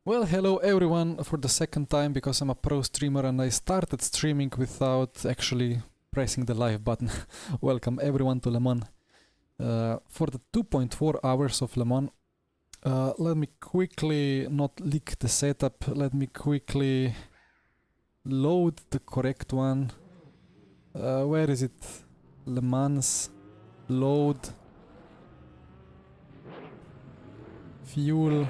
Well, hello everyone for the second time because I'm a pro streamer and I started streaming without actually pressing the live button. Welcome everyone to Le Mans. For the 2.4 hours of Le Mans, let me quickly not leak the setup, let me quickly load the correct one. Where is it? Le Mans, load, fuel,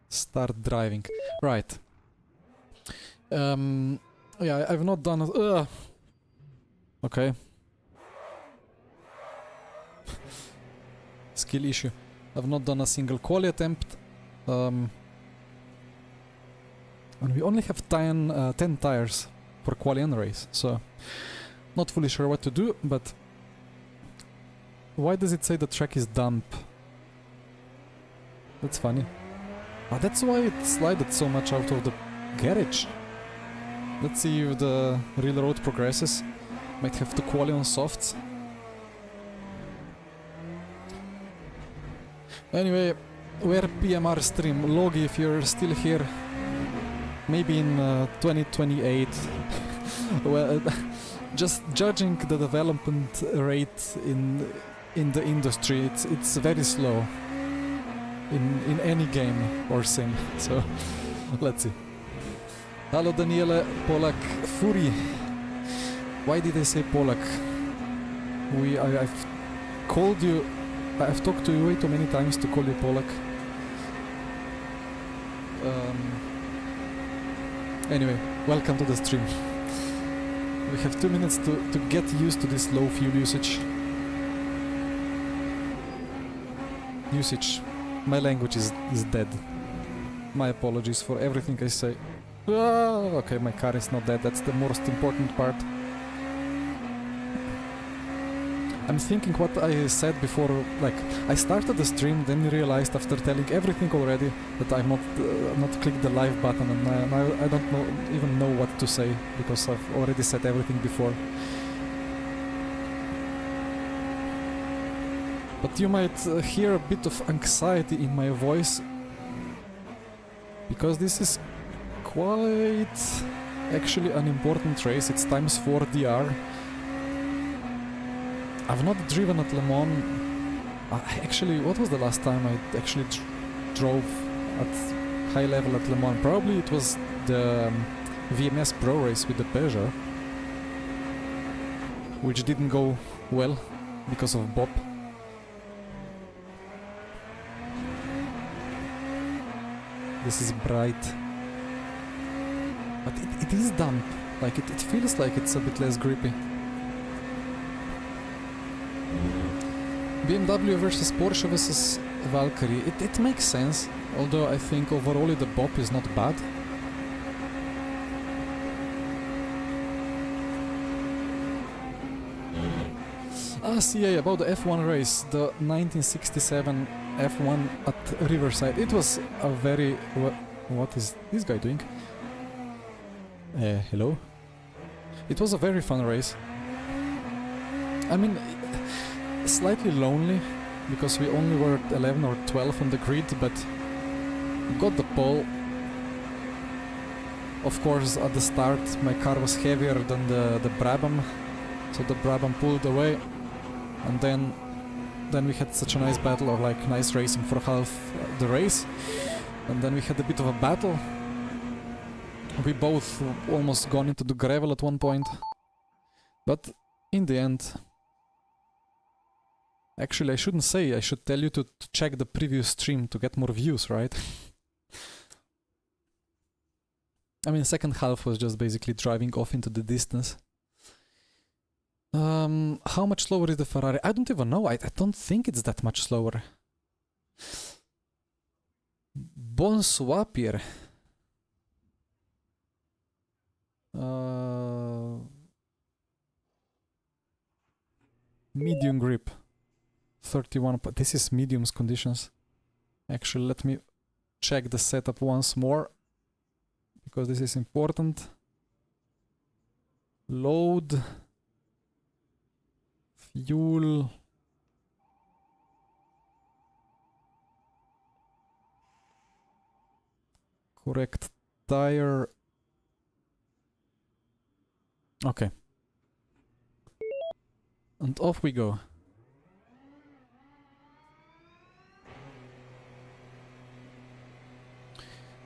start driving. Right. Yeah, I've not done it. Okay. Skill issue. I've not done a single quali attempt. And we only have 10 tires for quali and race, so not fully sure what to do, but why does it say the track is damp? That's funny. Ah, that's why it slided so much out of the garage. Let's see if the real road progresses. Might have to quali on softs. Anyway, we're PMR stream. Logi, if you're still here, maybe in 2028. Well, just judging the development rate in the industry, it's very slow in any game or sim. So let's see. Hello Daniele, Polak, Fury. Why did I say Polak? I've called you. I've talked to you way too many times to call you Polak. Anyway, welcome to the stream. We have 2 minutes to get used to this low fuel usage. My language is dead. My apologies for everything I say. Okay, my car is not dead, that's the most important part. I'm thinking what I said before, like, I started the stream, then realized after telling everything already that I'm not clicked the live button, and I don't even know what to say, because I've already said everything before. But you might hear a bit of anxiety in my voice, because this is quite actually an important race. It's ×4 DR. I've not driven at Le Mans. Actually, what was the last time I actually drove at high level at Le Mans? Probably it was the VMS Pro race with the Peugeot, which didn't go well because of Bob. This is bright. But it is damp. Like, it feels like it's a bit less grippy. BMW versus Porsche versus Valkyrie. It makes sense, although I think overall the BOP is not bad. CA, about the F1 race, the 1967 F1 at Riverside. It was a very... What is this guy doing? Hello? It was a very fun race. I mean, slightly lonely, because we only were 11 or 12 on the grid, but got the pole. Of course, at the start my car was heavier than the Brabham, so the Brabham pulled away, and then we had such a nice battle, or like nice racing for half the race, and then we had a bit of a battle. We both almost gone into the gravel at one point, but in the end... Actually, I shouldn't say, I should tell you to check the previous stream to get more views, right? I mean, second half was just basically driving off into the distance. How much slower is the Ferrari? I don't even know, I don't think it's that much slower. Bonsoir, Pierre. Medium grip. 31, but this is mediums conditions. Actually, let me check the setup once more, because this is important. Load, fuel, Correct tire. Okay. And off we go.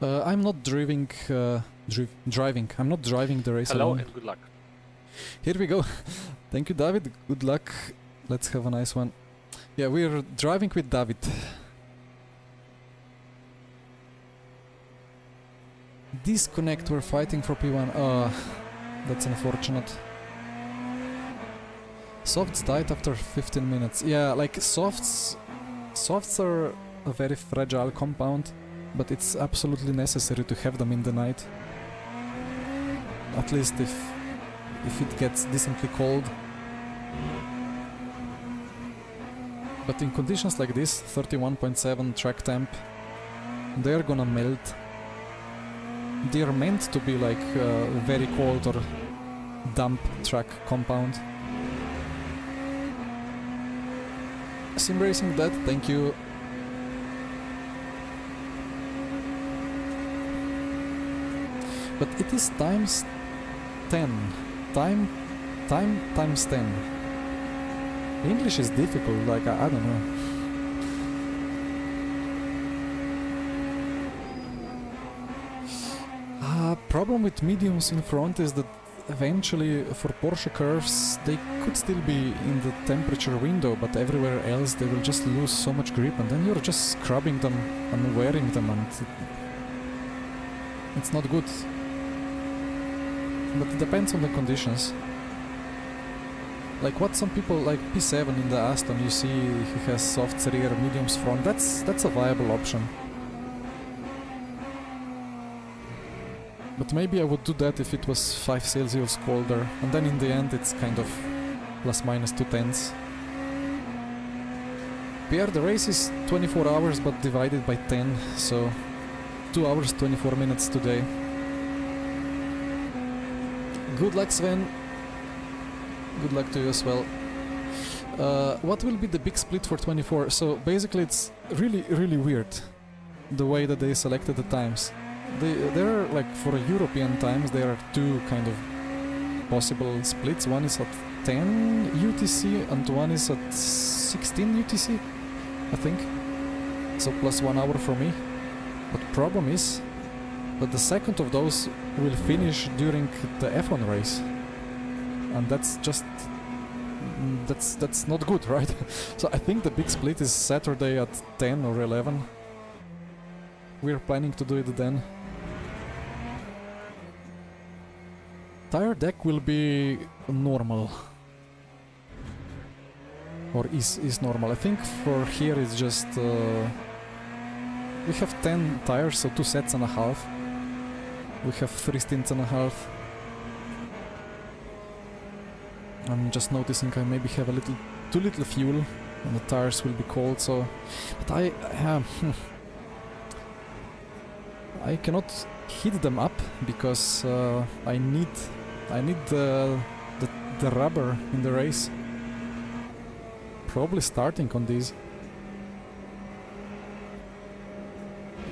I'm not driving. Driving. I'm not driving the race Hello alone. and good luck. Here we go. Thank you, David. Good luck. Let's have a nice one. Yeah, we're driving with David. Disconnect. We're fighting for P1. That's unfortunate. Softs died after 15 minutes. Yeah, like softs are a very fragile compound, but it's absolutely necessary to have them in the night. At least if it gets decently cold. But in conditions like this, 31.7 track temp, they're gonna melt. They're meant to be like very cold or damp track compound. Sim Racing Dead, thank you. But it is times 10. Time times 10. English is difficult, like I don't know. Problem with mediums in front is that eventually for Porsche curves they could still be in the temperature window, but everywhere else they will just lose so much grip, and then you're just scrubbing them and wearing them, and it's not good. But it depends on the conditions. Like what some people, like P7 in the Aston, you see he has softs rear, mediums front. That's a viable option. But maybe I would do that if it was 5 Celsius colder, and then in the end it's kind of plus minus 2 tenths. Pierre, the race is 24 hours but divided by 10, so 2 hours 24 minutes today. Good luck, Sven. Good luck to you as well. What will be the big split for 24? So basically it's really weird the way that they selected the times. There are, like, for European times, there are two kind of possible splits. One is at 10 UTC and one is at 16 UTC, I think. So plus 1 hour for me. But problem is that the second of those will finish during the F1 race. And that's just... that's not good, right? So I think the big split is Saturday at 10 or 11. We're planning to do it then. Tire deck will be normal. Or is normal. I think for here it's just... we have 10 tires, so 2 sets and a half. We have 3 stints and a half. I'm just noticing I maybe have too little fuel and the tires will be cold, so... But I cannot heat them up because I need the rubber in the race. Probably starting on these.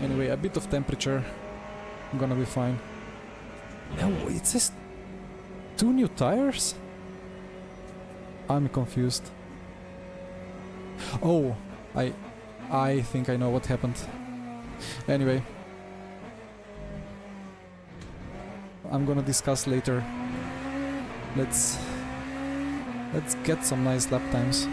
Anyway, a bit of temperature. I'm gonna be fine. Oh, it says 2 new tires? I'm confused. Oh, I think I know what happened. Anyway, I'm gonna discuss later. Let's get some nice lap times.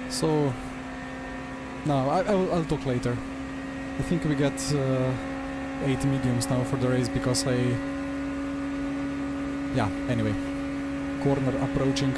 So, no, I'll talk later. I think we get 8 mediums now for the race because Yeah, anyway. Corner approaching.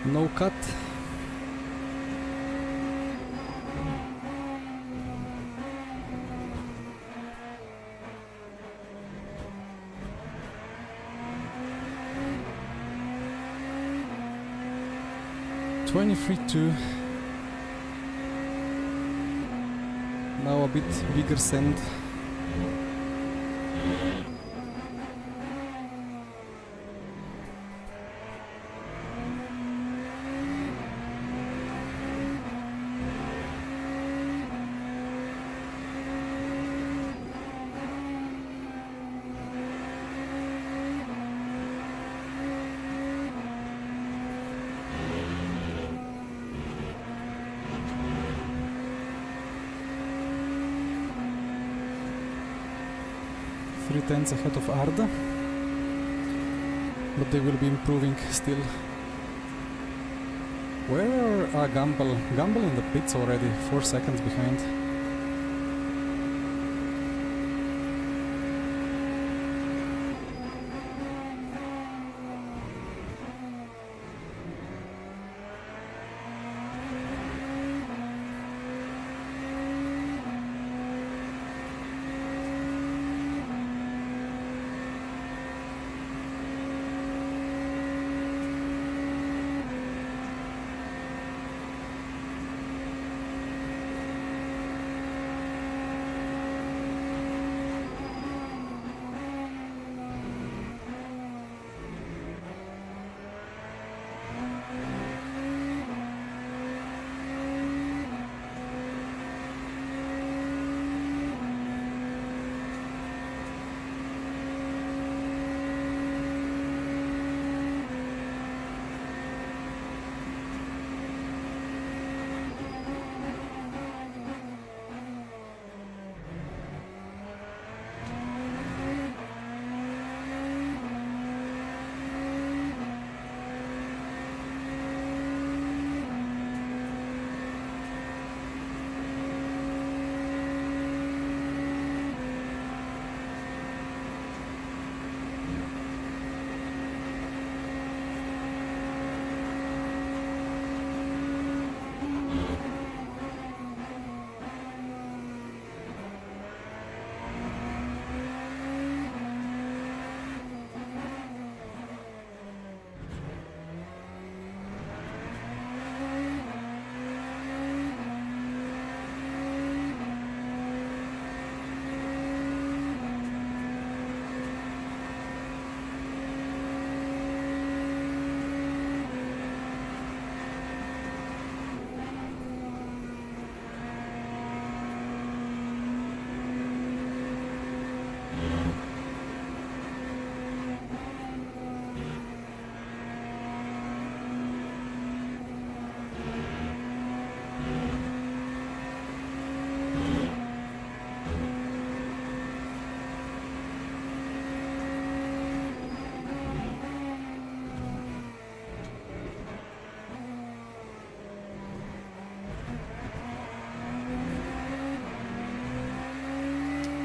No cut. (23.2). Now a bit bigger send. Three tenths ahead of Arda, but they will be improving still. Where are Gumbel? Gumbel in the pits already, 4 seconds behind.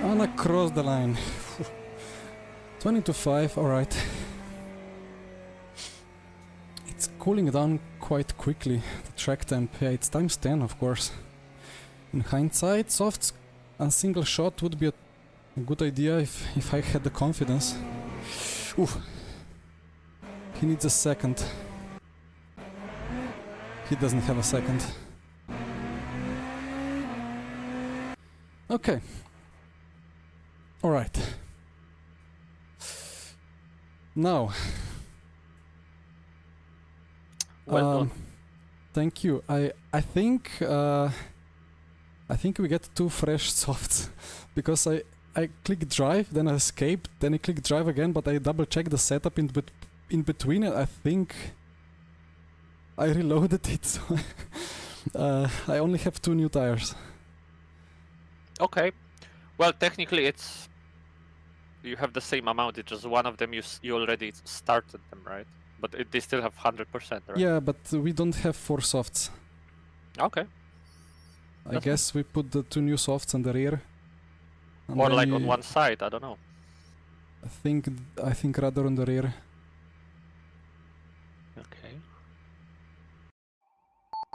And across the line. 20 to 5, alright. It's cooling down quite quickly, the track temp. Yeah, it's times 10, of course. In hindsight, softs and single shot would be a good idea if I had the confidence. Oof. He needs a second. He doesn't have a second. Okay. Alright. Now. Well done. Thank you. I think we get two fresh softs because I click drive, then I escape, then I click drive again, but I double check the setup in between, and I think I reloaded it. So I only have 2 new tires. Okay. Well, technically it's you have the same amount. It's just one of them you already started them, right? But they still have 100%, right? Yeah, but we don't have 4 softs. Okay. I guess we put the 2 new softs on the rear. And Or then like on one side, I don't know. I think rather on the rear. Okay.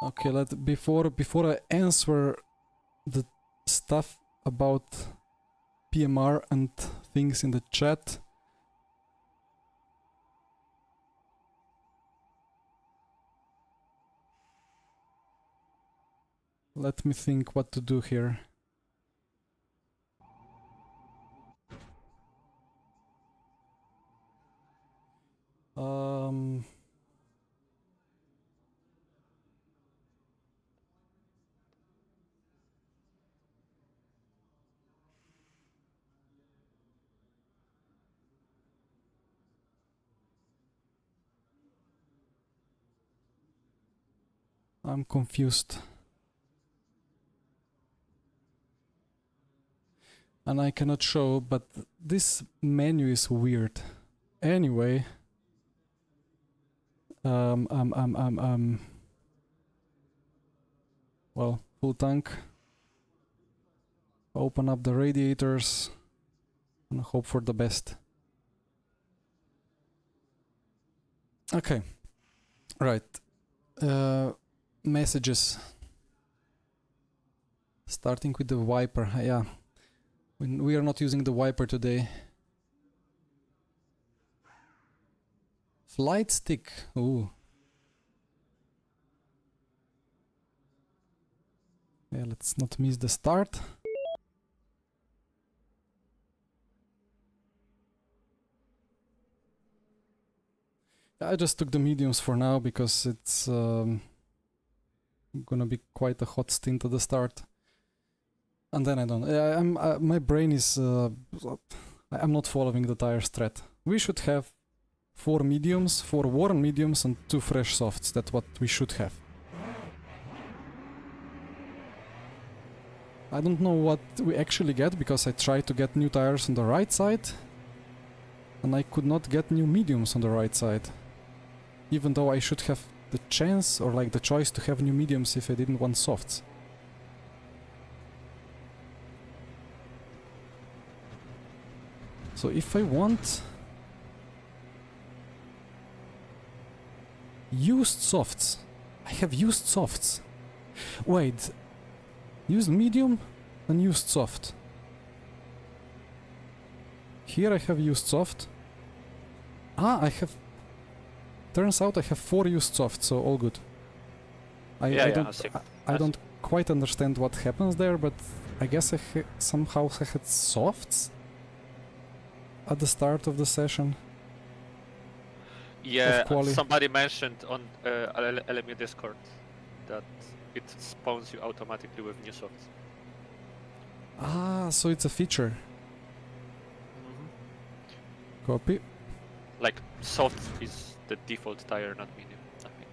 Okay, before I answer the stuff about PMR and things in the chat, let me think what to do here. I'm confused. And I cannot show, but this menu is weird. Anyway, well, full tank. Open up the radiators and hope for the best. Okay, right. Messages. Starting with the wiper, yeah. We are not using the wiper today. Flight stick, ooh. Yeah, let's not miss the start. I just took the mediums for now because it's gonna be quite a hot stint at the start. And then I don't. My brain is. I'm not following the tires thread. We should have 4 mediums, 4 worn mediums, and 2 fresh softs. That's what we should have. I don't know what we actually get because I tried to get new tires on the right side, and I could not get new mediums on the right side. Even though I should have the chance or like the choice to have new mediums if I didn't want softs. So if I want used softs, I have used softs. Wait, used medium and used soft. Here I have used soft. I have. Turns out I have 4 used softs, so all good. I don't quite understand what happens there, but I guess I somehow I had softs at the start of the session. Yeah, somebody mentioned on LMU Discord that it spawns you automatically with new softs. Ah, so it's a feature. Copy. Like soft is the default tire, not medium. I think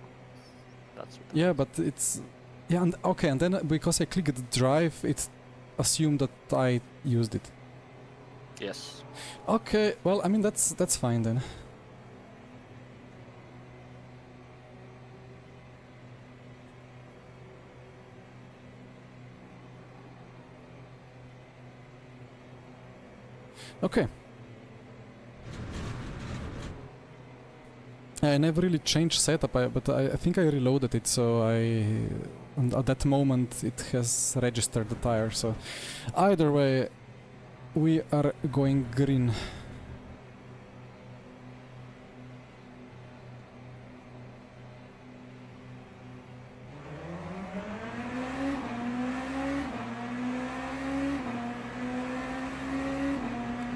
that's what. Yeah, but it's and okay, and then because I clicked drive, it assumed that I used it. Yes. Okay, well, I mean that's fine then. Okay. I never really changed setup, but I think I reloaded it, so and at that moment it has registered the tire, so either way we are going green.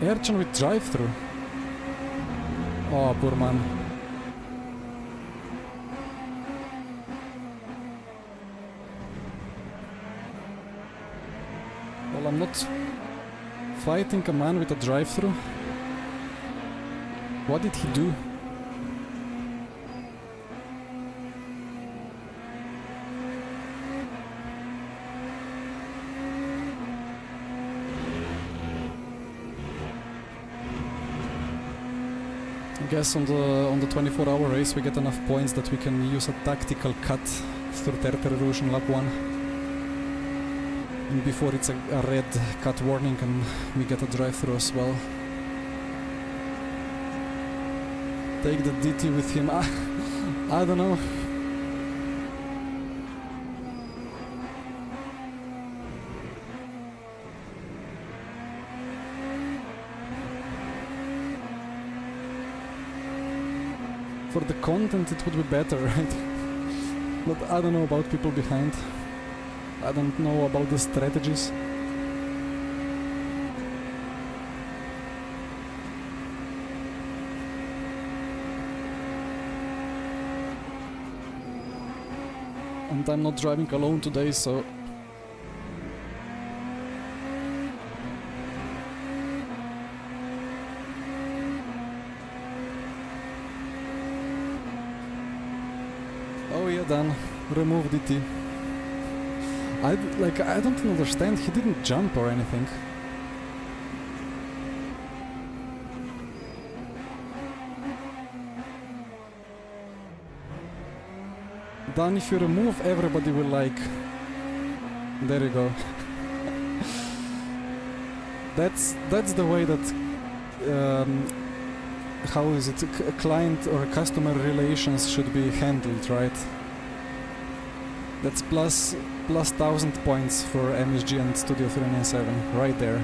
Erchan with drive-through. Oh, poor man. Well, I'm not fighting a man with a drive-through. What did he do? I guess on the 24-hour race we get enough points that we can use a tactical cut through Tertre Rouge in lap 1. And before it's a red cut warning and we get a drive-through as well. Take the DT with him. I don't know. For the content it would be better, right? But I don't know about people behind. I don't know about the strategies. And I'm not driving alone today, so... Oh yeah, Dan, remove DT. I don't understand, he didn't jump or anything. Dan, if you remove, everybody will like... There you go. That's the way that... how is it? Client or customer relations should be handled, right? That's plus 1000 points for MSG and Studio 397, right there.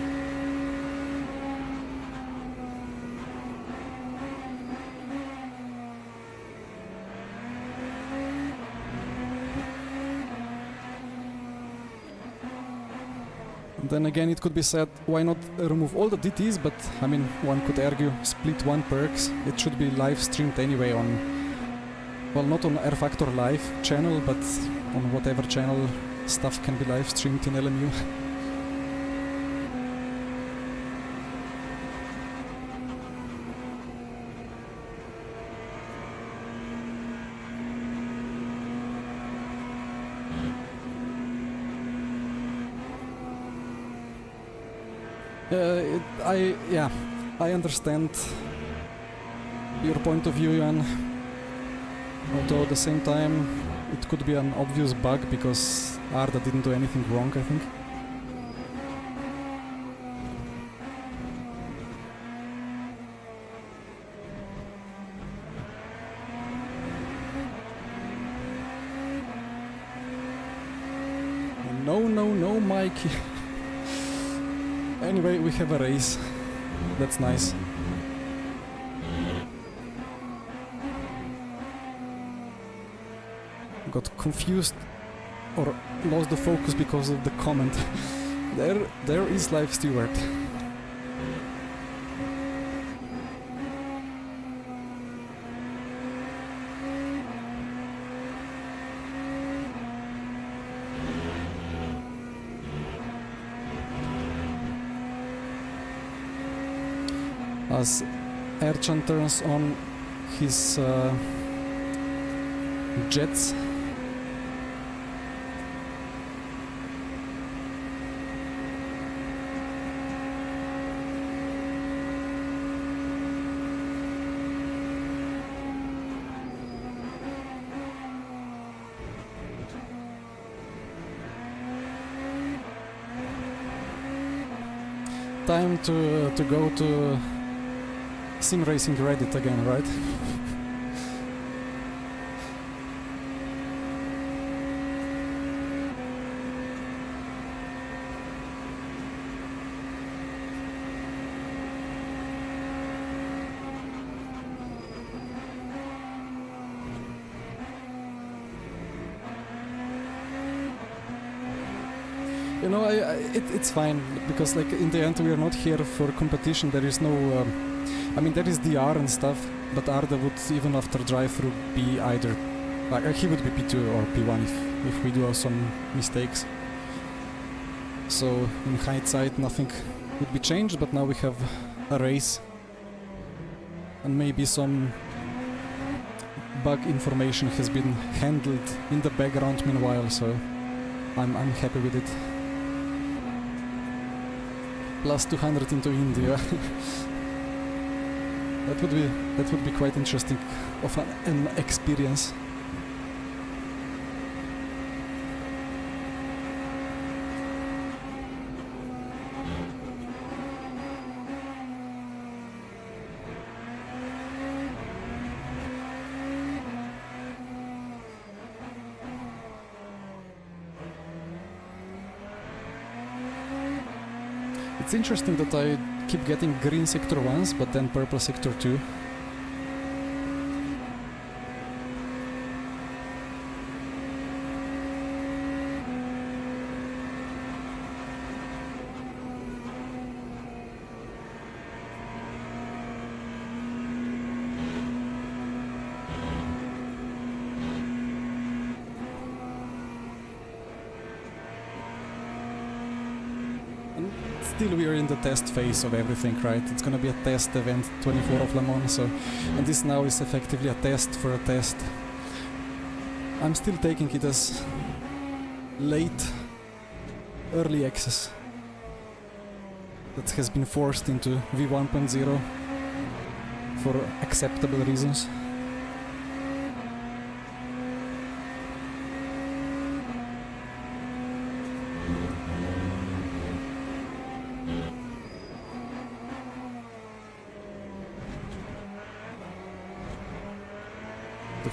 And then again it could be said, why not remove all the DTs, but I mean, one could argue, split one perks, it should be live streamed anyway on, well, not on rFactor Live channel, but on whatever channel stuff can be live streamed in LMU. I understand your point of view, Jan. Although at the same time, it could be an obvious bug because Arda didn't do anything wrong, I think. No, Mikey. Anyway, we have a race. That's nice. Got confused or lost the focus because of the comment. There is Live Steward. As Erchan turns on his jets. time to go to Sim Racing Reddit again, right? You know, it's fine because, like, in the end, we are not here for competition. There is no, I mean, there is DR and stuff, but Arda would, even after drive-through, be either, like, he would be P2 or P1 if we do some mistakes. So, in hindsight, nothing would be changed, but now we have a race and maybe some bug information has been handled in the background meanwhile, so I'm happy with it. Plus 200 into India. that would be quite interesting of an experience. It's interesting that I keep getting green sector once, but then purple sector 2. Still, we are in the test phase of everything, right? It's gonna be a test event, 24 of Le Mans, so, and this now is effectively a test for a test. I'm still taking it as late, early access that has been forced into V1.0 for acceptable reasons.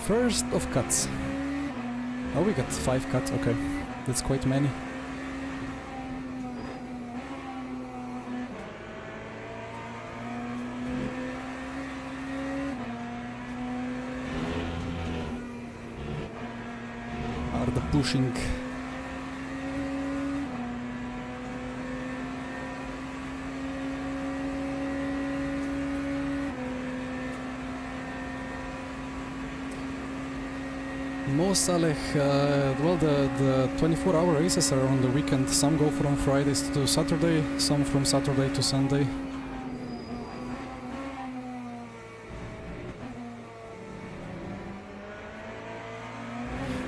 First of cuts. Oh, we got 5 cuts, okay. That's quite many. Are the pushing. Mo Saleh, well, the 24-hour races are on the weekend. Some go from Fridays to Saturday, some from Saturday to Sunday.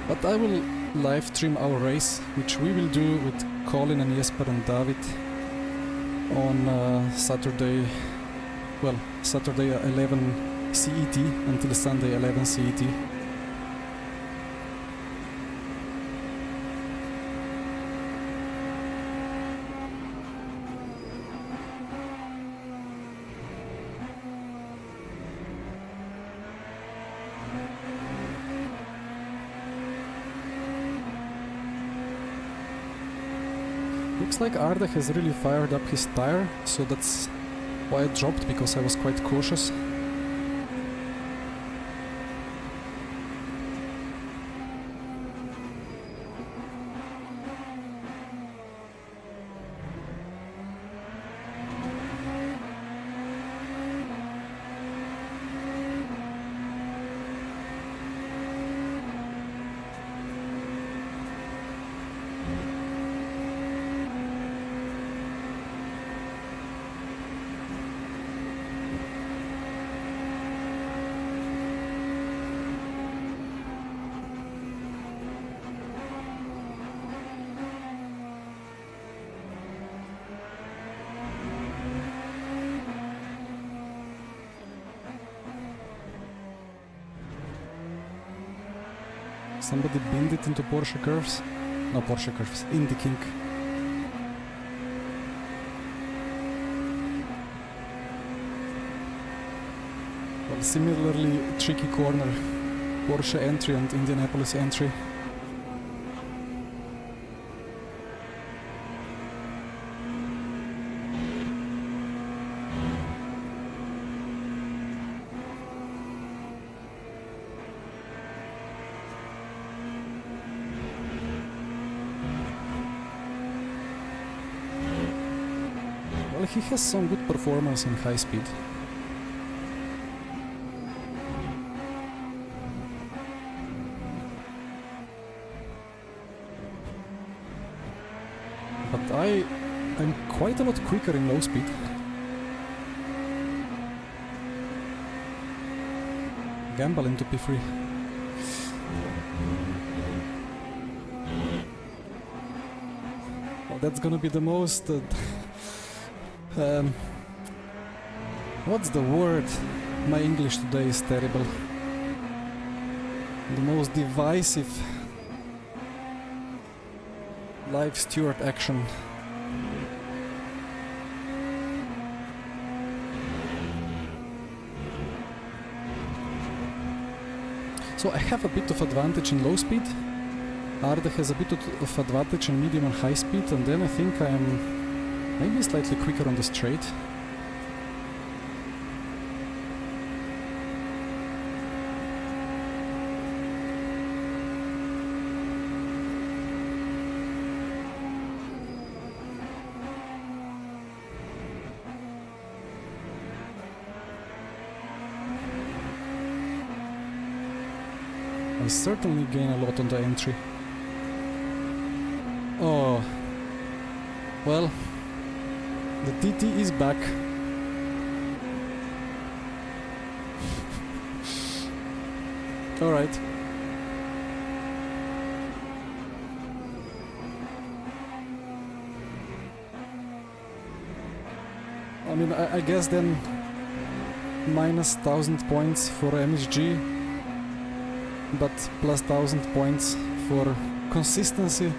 But I will live stream our race, which we will do with Colin and Jesper and David on Saturday, well, Saturday 11 CET until Sunday 11 CET. Looks like Arda has really fired up his tire, so that's why I dropped, because I was quite cautious. Somebody binned it into Porsche curves? No, Porsche curves. Indy King. similarly tricky corner. Porsche entry and Indianapolis entry. Well, he has some good performance in high speed. But I'm quite a lot quicker in low speed. Gamble into P3. Well, that's gonna be the most... what's the word? My English today is terrible. The most divisive live steward action. So I have a bit of advantage in low speed. Arda has a bit of advantage in medium and high speed, and then I think I am maybe slightly quicker on the straight. I certainly gain a lot on the entry. Oh, well, the TT is back. All right. I mean, I guess then minus 1000 points for MSG, but plus 1000 points for consistency.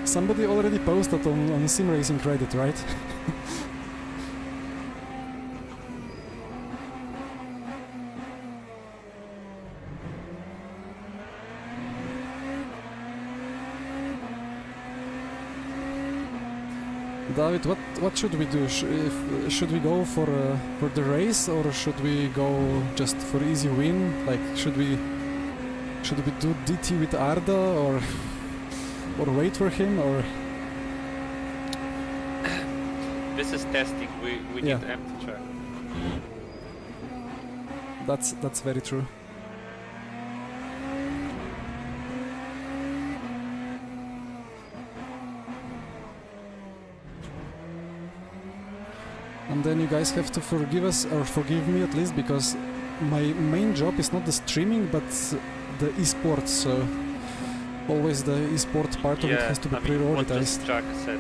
Somebody already posted on Sim Racing Reddit, right? David, what should we do? Should we go for the race, or should we go just for easy win? Like, should we do DT with Arda, or wait for him, or? This is testing. We Yeah. need empty track. That's very true. And then you guys have to forgive us, or forgive me at least, because my main job is not the streaming but the esports, so always the esport part of it has to be I mean, what prioritized. just Jack said,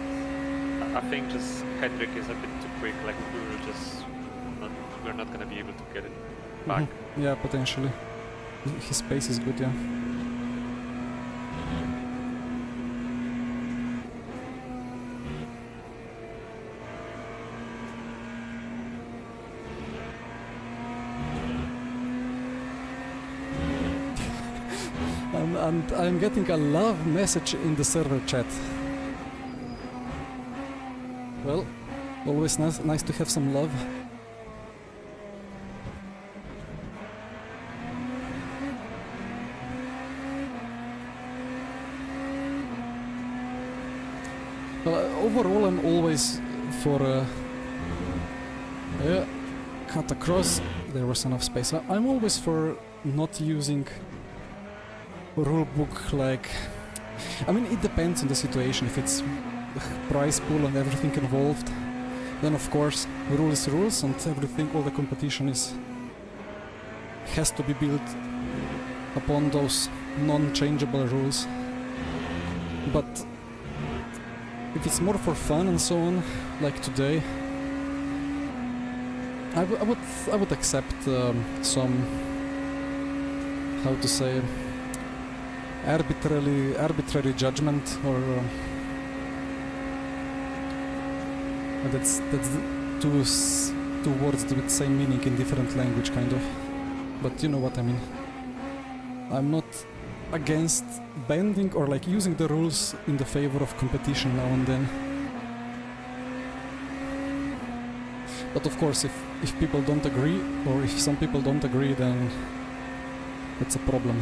I think just Hendrik is a bit too quick. Like we're not gonna be able to get it back. Mhm. Yeah, potentially. His pace is good, yeah. And I'm getting a love message in the server chat. Well, always nice to have some love. Well, overall I'm always for cut across. There was enough space. I'm always for not using rulebook, like, I mean, it depends on the situation. If it's prize pool and everything involved, then of course rules and everything, all the competition has to be built upon those non-changeable rules. But if it's more for fun and so on, like today, I would accept some, how to say, arbitrary judgment, or that's two words with same meaning in different language, kind of. But you know what I mean. I'm not against bending or like using the rules in the favor of competition now and then. But of course, if people don't agree, or if some people don't agree, then it's a problem.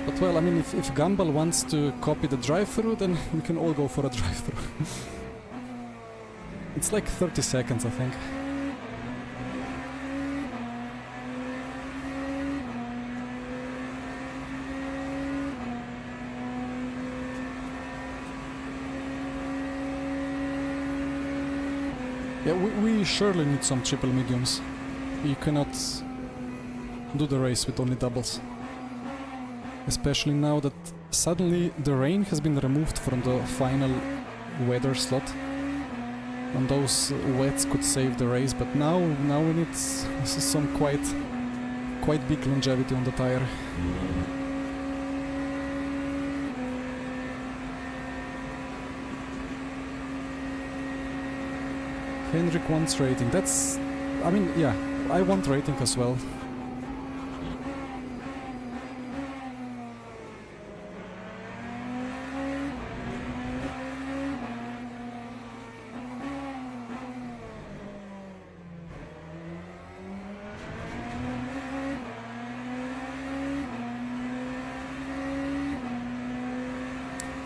But well, I mean, if Gumball wants to copy the drive-thru, then we can all go for a drive-thru. It's like 30 seconds, I think. Yeah, we surely need some triple mediums. You cannot do the race with only doubles. Especially now that suddenly the rain has been removed from the final weather slot. And those wets could save the race, but now we need some quite big longevity on the tire. Henrik wants rating. That's... I mean, yeah, I want rating as well.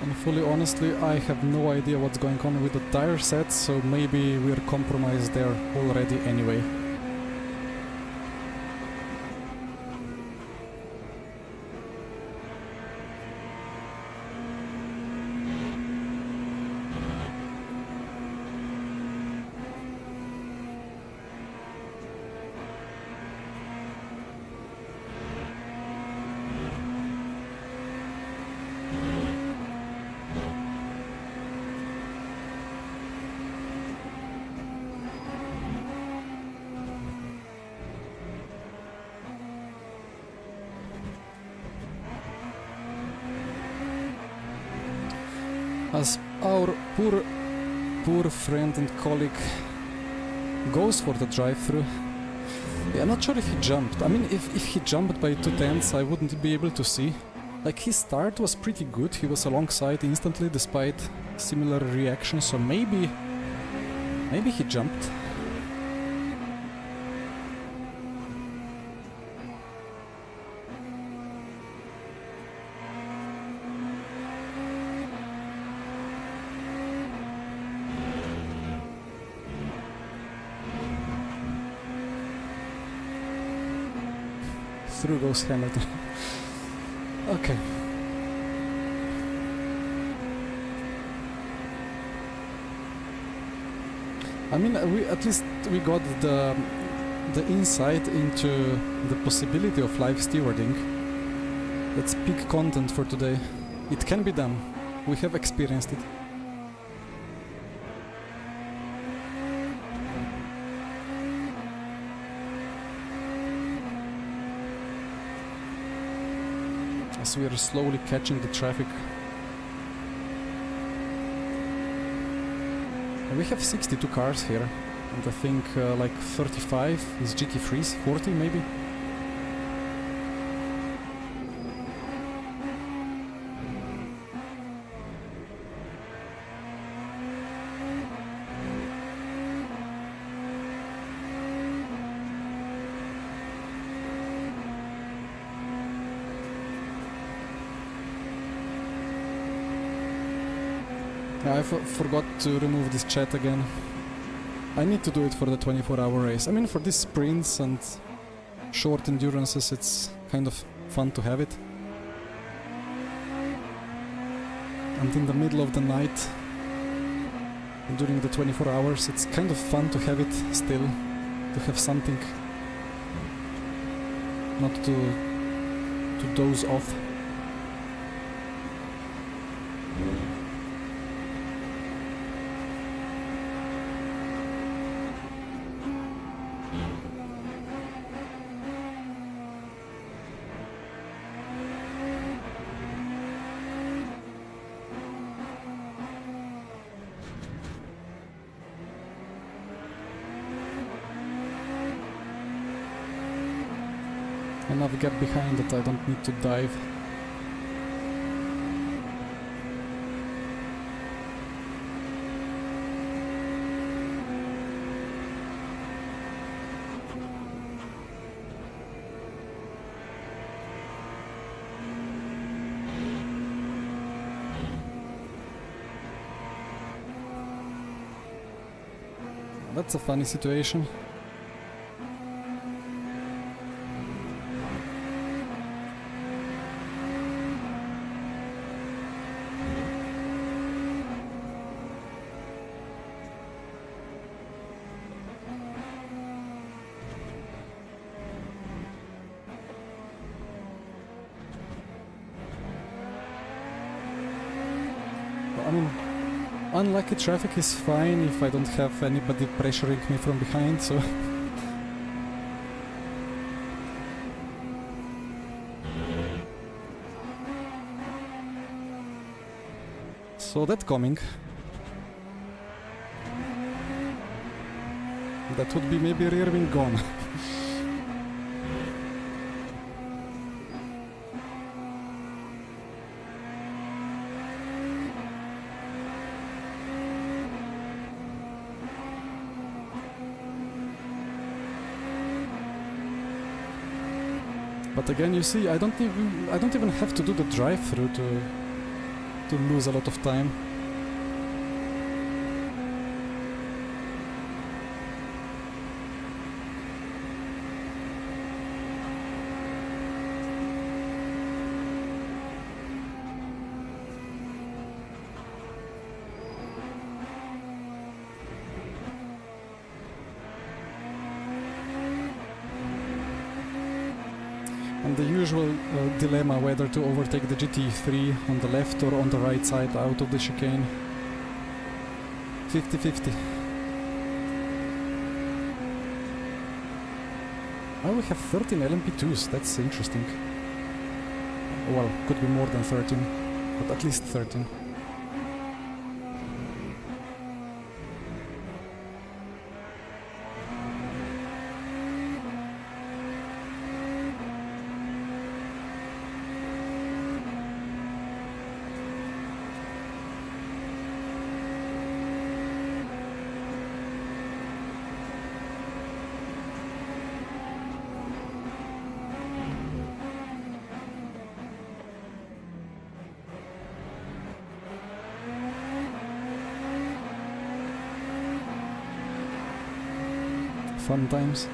And fully honestly, I have no idea what's going on with the tire sets, so maybe we're compromised there already anyway. As our poor friend and colleague goes for the drive-thru. Yeah, I'm not sure if he jumped. I mean, if he jumped by 2/10, I wouldn't be able to see. Like, his start was pretty good. He was alongside instantly despite similar reactions, so maybe he jumped. Through goes Hamilton. Okay. I mean, we got the insight into the possibility of live stewarding. That's peak content for today. It can be done. We have experienced it. As we are slowly catching the traffic. And we have 62 cars here, and I think like 35 is GT3s, 40 maybe. I forgot to remove this chat again. I need to do it for the 24-hour race. I mean, for these sprints and short endurances, it's kind of fun to have it. And in the middle of the night, during the 24 hours, it's kind of fun to have it still, to have something, not to doze off. enough gap behind that I don't need to dive. That's a funny situation. I mean, unlucky traffic is fine if I don't have anybody pressuring me from behind, so... So that coming. That would be maybe rear wing gone. But again, you see, I don't even have to do the drive-through to lose a lot of time. And the usual dilemma whether to overtake the GT3 on the left or on the right side out of the chicane. 50-50. Oh, we have 13 LMP2s, that's interesting. Well, could be more than 13, but at least 13. Fun times.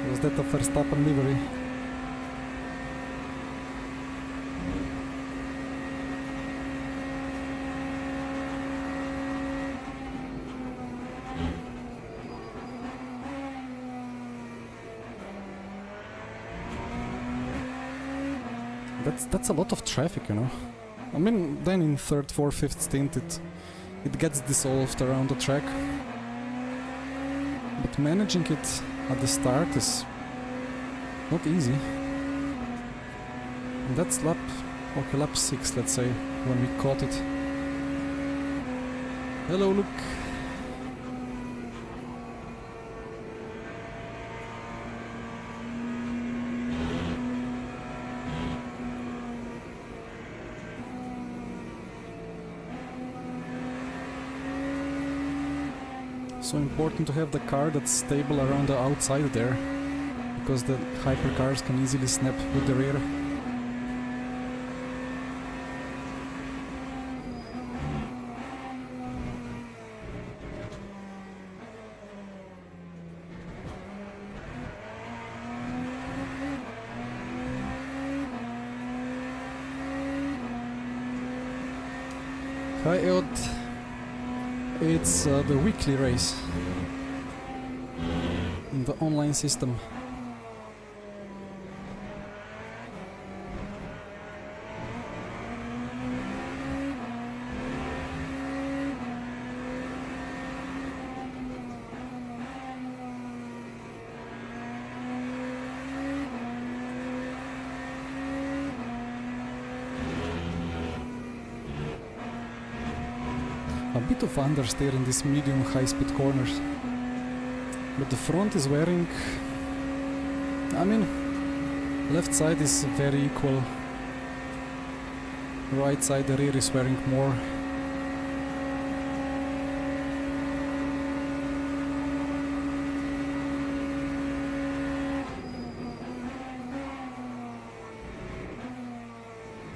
Was that a Verstappen livery? That's a lot of traffic, you know. I mean, then in third, fourth, fifth stint it gets dissolved around the track. But managing it at the start is not easy. And that's lap 6, let's say, when we caught it. Hello, Luke. So important to have the car that's stable around the outside there, because the hypercars can easily snap with the rear. Hi Eod. It's the weekly race in the online system. a bit of understeer in these medium high-speed corners. But the front is wearing... I mean, left side is very equal. Right side, the rear is wearing more.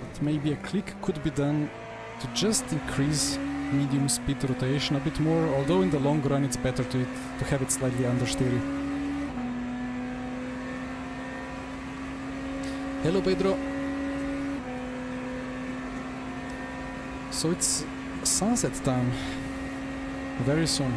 But maybe a click could be done to just increase medium speed rotation a bit more, although in the long run it's better to have it slightly understeery. Hello Pedro! So it's sunset time, very soon.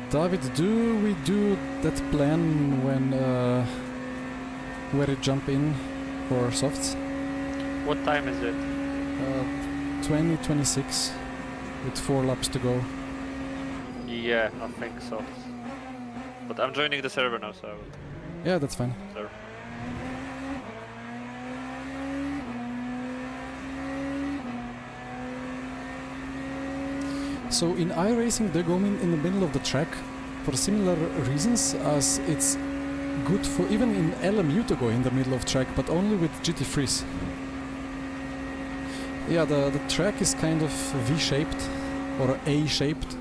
David, do we do that plan when where you jump in for softs? What time is it? 2026 with 4 laps to go. Yeah, I think so. But I'm joining the server now, so I will Yeah, that's fine. serve. So in iRacing they go in the middle of the track for similar reasons as it's good for even in LMU to go in the middle of track, but only with GT Freeze. Yeah, the track is kind of V-shaped or A-shaped.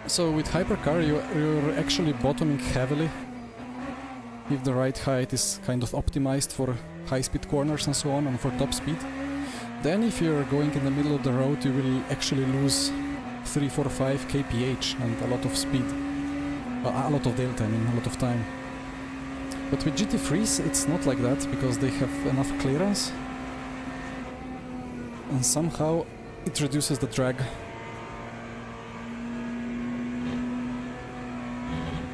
So with Hypercar you're actually bottoming heavily if the ride height is kind of optimized for high-speed corners and so on, and for top speed. Then if you're going in the middle of the road you will actually lose 3, 4, 5 kph and a lot of speed. A lot of delta, I mean, a lot of time. But with GT Freeze it's not like that, because they have enough clearance and somehow it reduces the drag.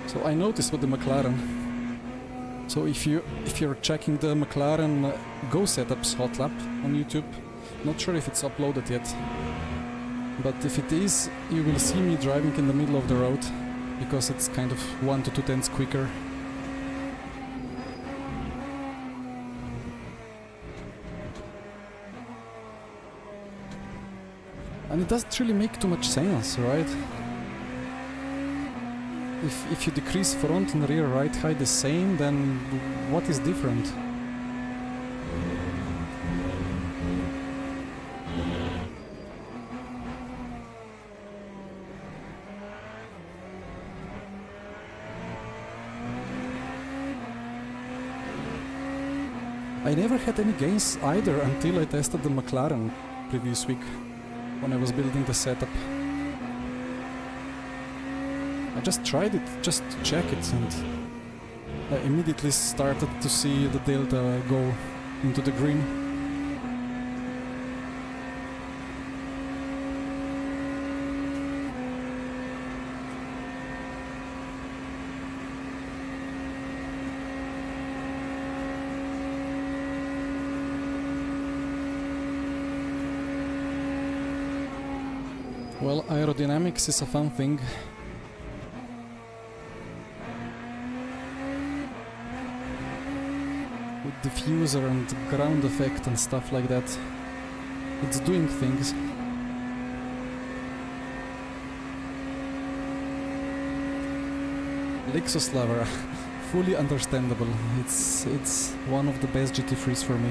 So I noticed with the McLaren. So if you're checking the McLaren Go Setups hot lap on YouTube, not sure if it's uploaded yet, but if it is, you will see me driving in the middle of the road, because it's kind of 1 to 2 tenths quicker. And it doesn't really make too much sense, right? If you decrease front and rear ride height the same, then what is different? I never had any gains either until I tested the McLaren previous week when I was building the setup. I just tried it, just to check it, and I immediately started to see the delta go into the green. Well, aerodynamics is a fun thing. With diffuser and ground effect and stuff like that. It's doing things. Lexus lover, fully understandable. It's one of the best GT Freeze for me.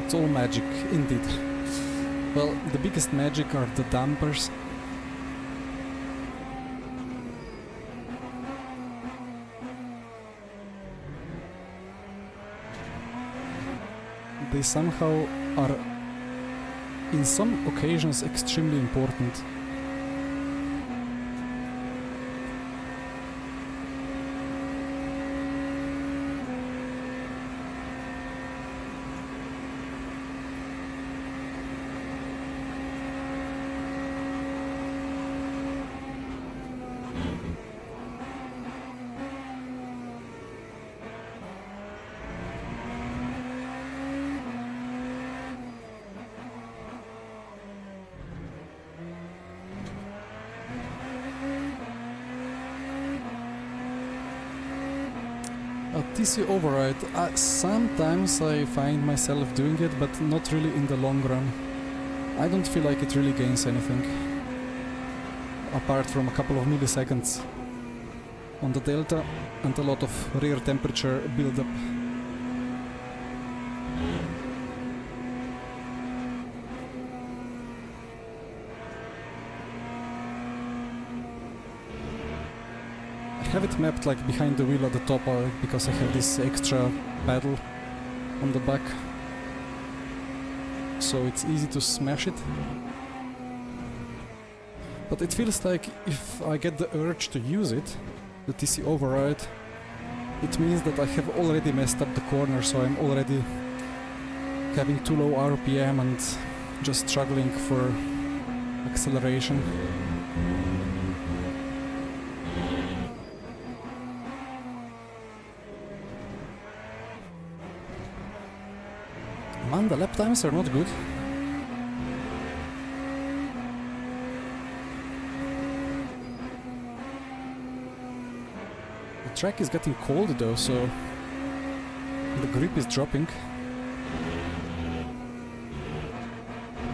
It's all magic, indeed. Well, the biggest magic are the dampers. They somehow are, in some occasions, extremely important. A TC override. Sometimes I find myself doing it, but not really in the long run. I don't feel like it really gains anything. Apart from a couple of milliseconds on the delta and a lot of rear temperature buildup. I have it mapped like behind the wheel at the top because I have this extra paddle on the back, so it's easy to smash it. But it feels like if I get the urge to use it, the TC override, it means that I have already messed up the corner, so I'm already having too low RPM and just struggling for acceleration. Man, the lap times are not good. The track is getting cold though, so the grip is dropping.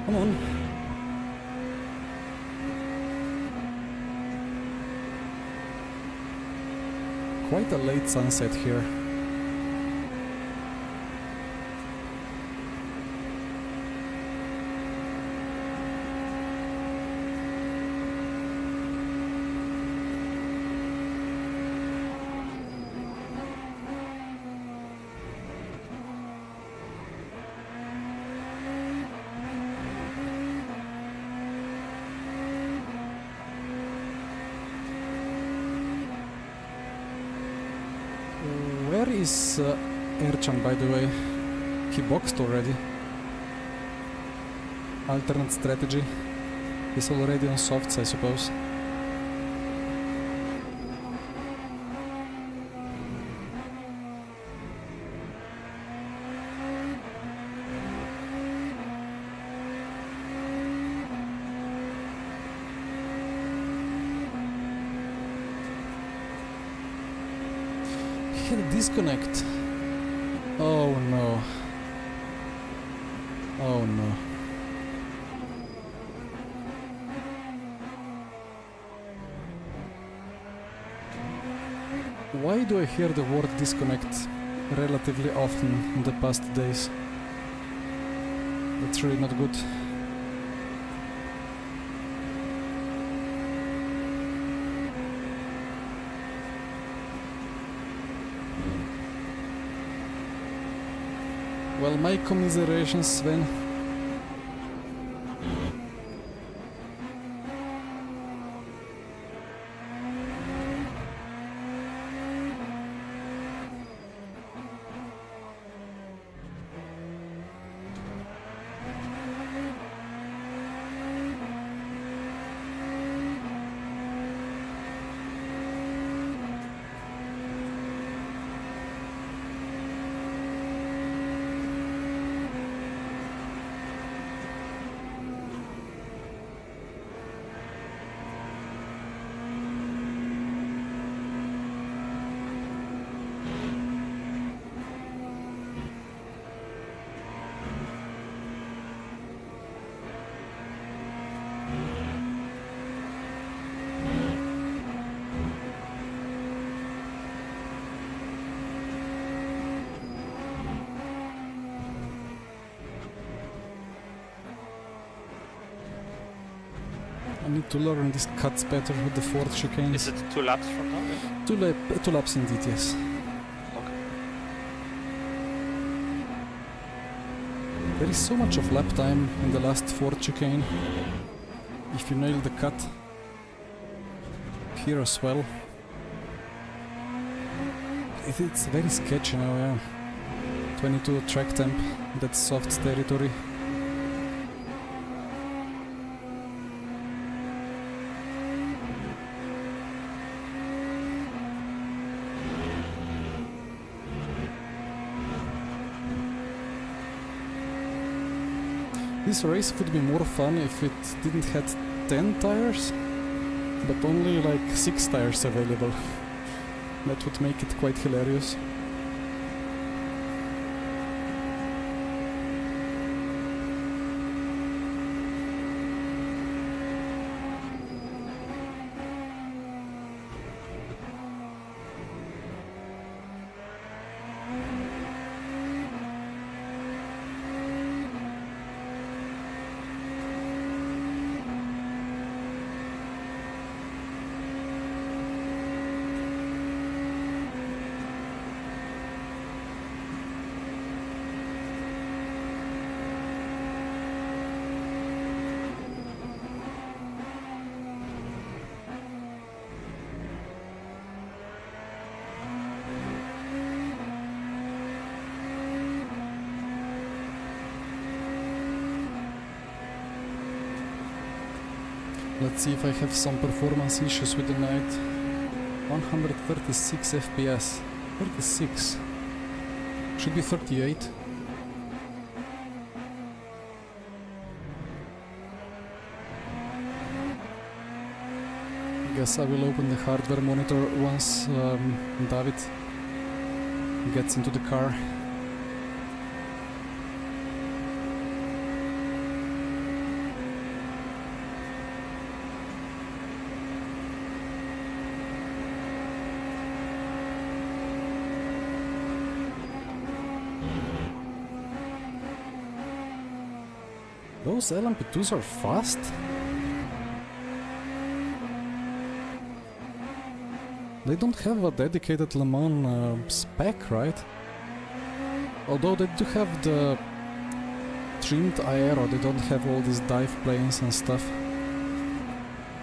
Come on. Quite a late sunset here. Where is Ercan, by the way? He boxed already. Alternate strategy. He's already on softs, I suppose. He had a disconnect. Oh no. Oh no. Why do I hear the word disconnect relatively often in the past days? That's really not good. Well, my commiserations, Sven. I need to learn these cuts better with the fourth chicanes. Is it 2 laps from now? Two laps indeed, yes. Okay. There is so much of lap time in the last fourth chicane. If you nail the cut here as well. It's very sketchy now, yeah. 22 track temp, that's soft territory. This race would be more fun if it didn't have 10 tires, but only like 6 tires available. That would make it quite hilarious. Let's see if I have some performance issues with the night. 136 FPS. 36. Should be 38. Guess I will open the hardware monitor once David gets into the car. Those LMP2s are fast? They don't have a dedicated Le Mans spec, right? Although they do have the trimmed aero, they don't have all these dive planes and stuff.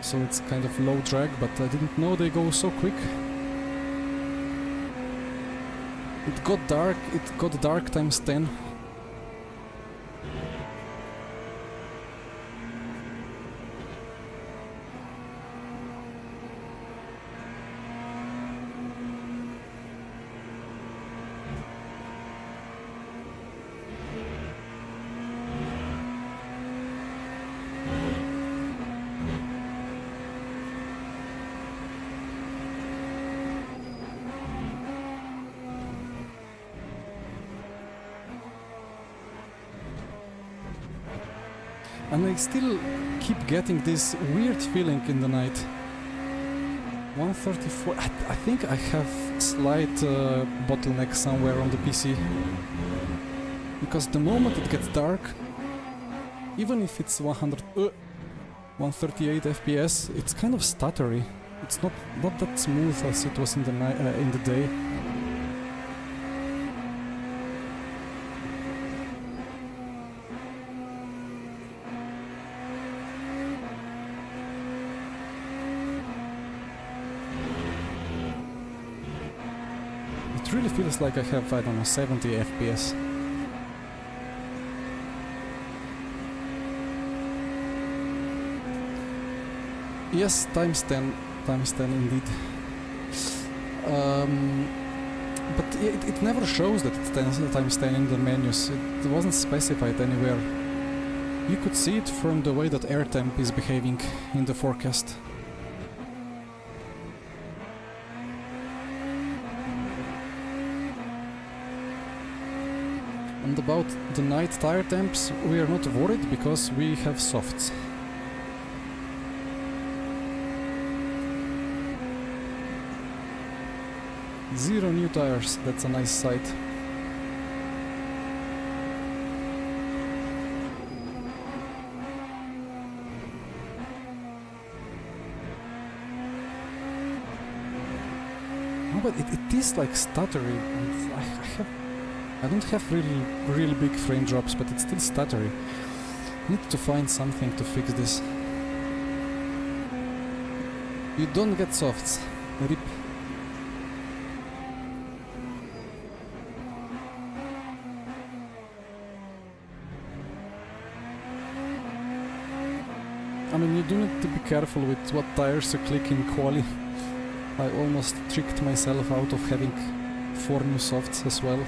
So it's kind of low drag, but I didn't know they go so quick. It got dark times 10. And I still keep getting this weird feeling in the night. 134. I think I have slight bottleneck somewhere on the PC. Because the moment it gets dark, even if it's 138 FPS, it's kind of stuttery. It's not that smooth as it was in the day. It really feels like I have, I don't know, 70 FPS. Yes, times 10 indeed. But it never shows that it's times 10 in the menus. It wasn't specified anywhere. You could see it from the way that air temp is behaving in the forecast. And about the night tire temps, we are not worried because we have softs. Zero new tires, that's a nice sight. No, but it is like stuttery. And I don't have really big frame drops, but it's still stuttery. I need to find something to fix this. You don't get softs. RIP. I mean, you do need to be careful with what tires you click in quali. I almost tricked myself out of having 4 new softs as well.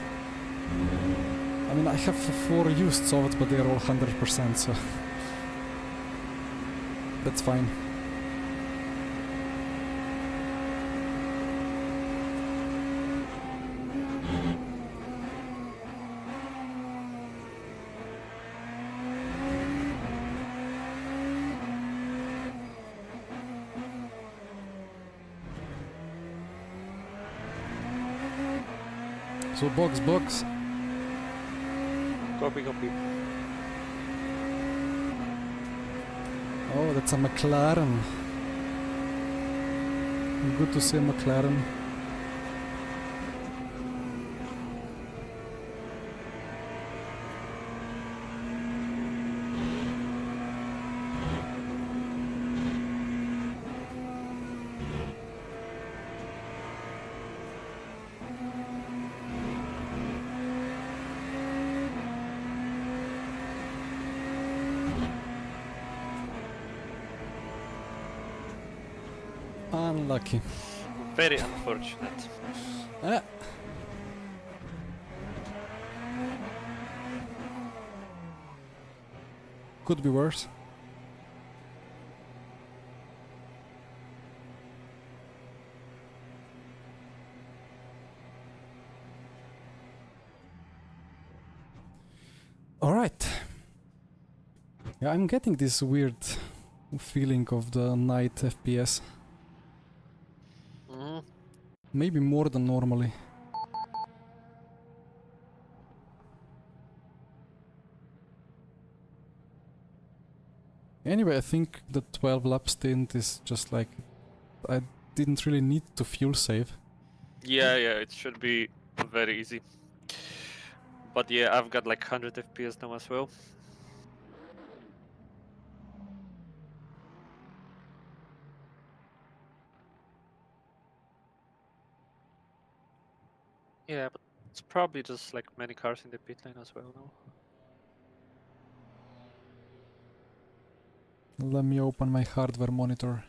I mean, I have 4 used softs, but they're all 100%, so that's fine. So box. Copy. Oh, that's a McLaren. Good to see a McLaren. Lucky. Very unfortunate. Ah. Could be worse. All right. Yeah, I'm getting this weird feeling of the night FPS. Mhm. Maybe more than normally. Anyway, I think the 12 lap stint is just like... I didn't really need to fuel save. Yeah, it should be very easy. But yeah, I've got like 100 FPS now as well. Yeah, but it's probably just like many cars in the pit lane as well now. Let me open my hardware monitor.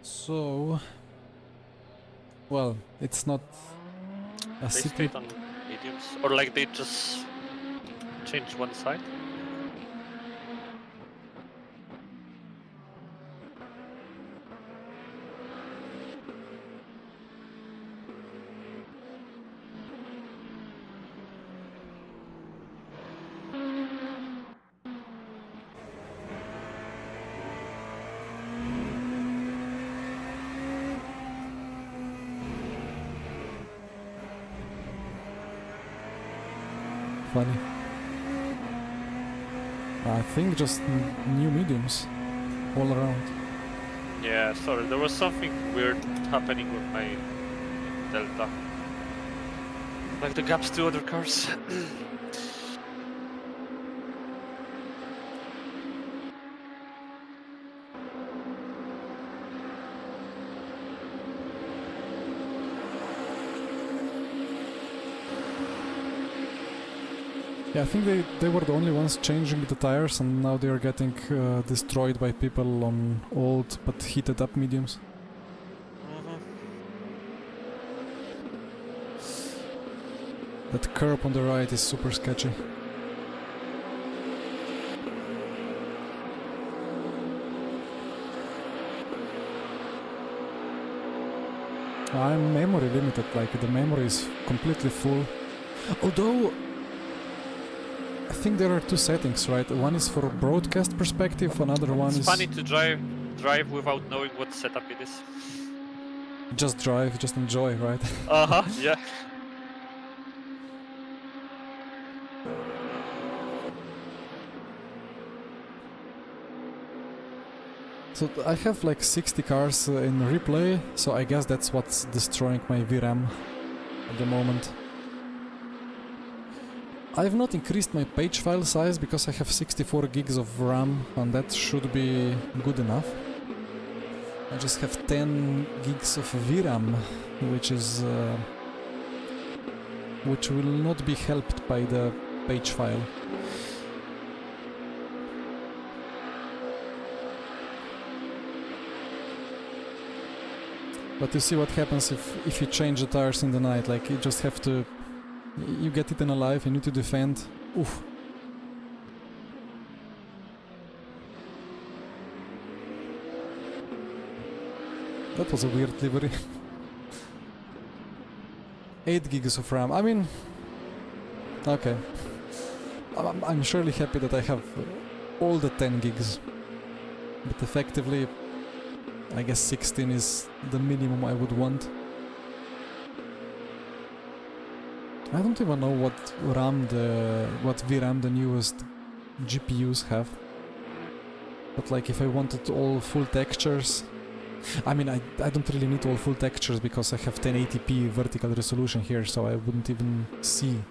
So... Well, it's not a They city... stayed on mediums, or like they just changed one side. Funny. I think just new mediums all around. Yeah, sorry, there was something weird happening with my Delta. Like the gaps to other cars. Yeah, I think they were the only ones changing the tires, and now they are getting destroyed by people on old but heated up mediums. That curb on the right is super sketchy. I'm memory limited, like the memory is completely full. Although I think there are two settings, right? One is for broadcast perspective, another one It's is funny to drive without knowing what setup it is. just drive, just enjoy, right? Yeah. So I have like 60 cars in replay, so I guess that's what's destroying my VRAM at the moment. I've not increased my page file size because I have 64 gigs of RAM, and that should be good enough. I just have 10 gigs of VRAM, which will not be helped by the page file. But you see what happens if you change the tires in the night, like you just have to... You get eaten alive, you need to defend. Oof. That was a weird livery. 8 gigs of RAM, I mean... Okay. I'm surely happy that I have all the 10 gigs. But effectively, I guess 16 is the minimum I would want. I don't even know what VRAM the newest GPUs have. But like if I wanted all full textures... I mean, I don't really need all full textures because I have 1080p vertical resolution here, so I wouldn't even see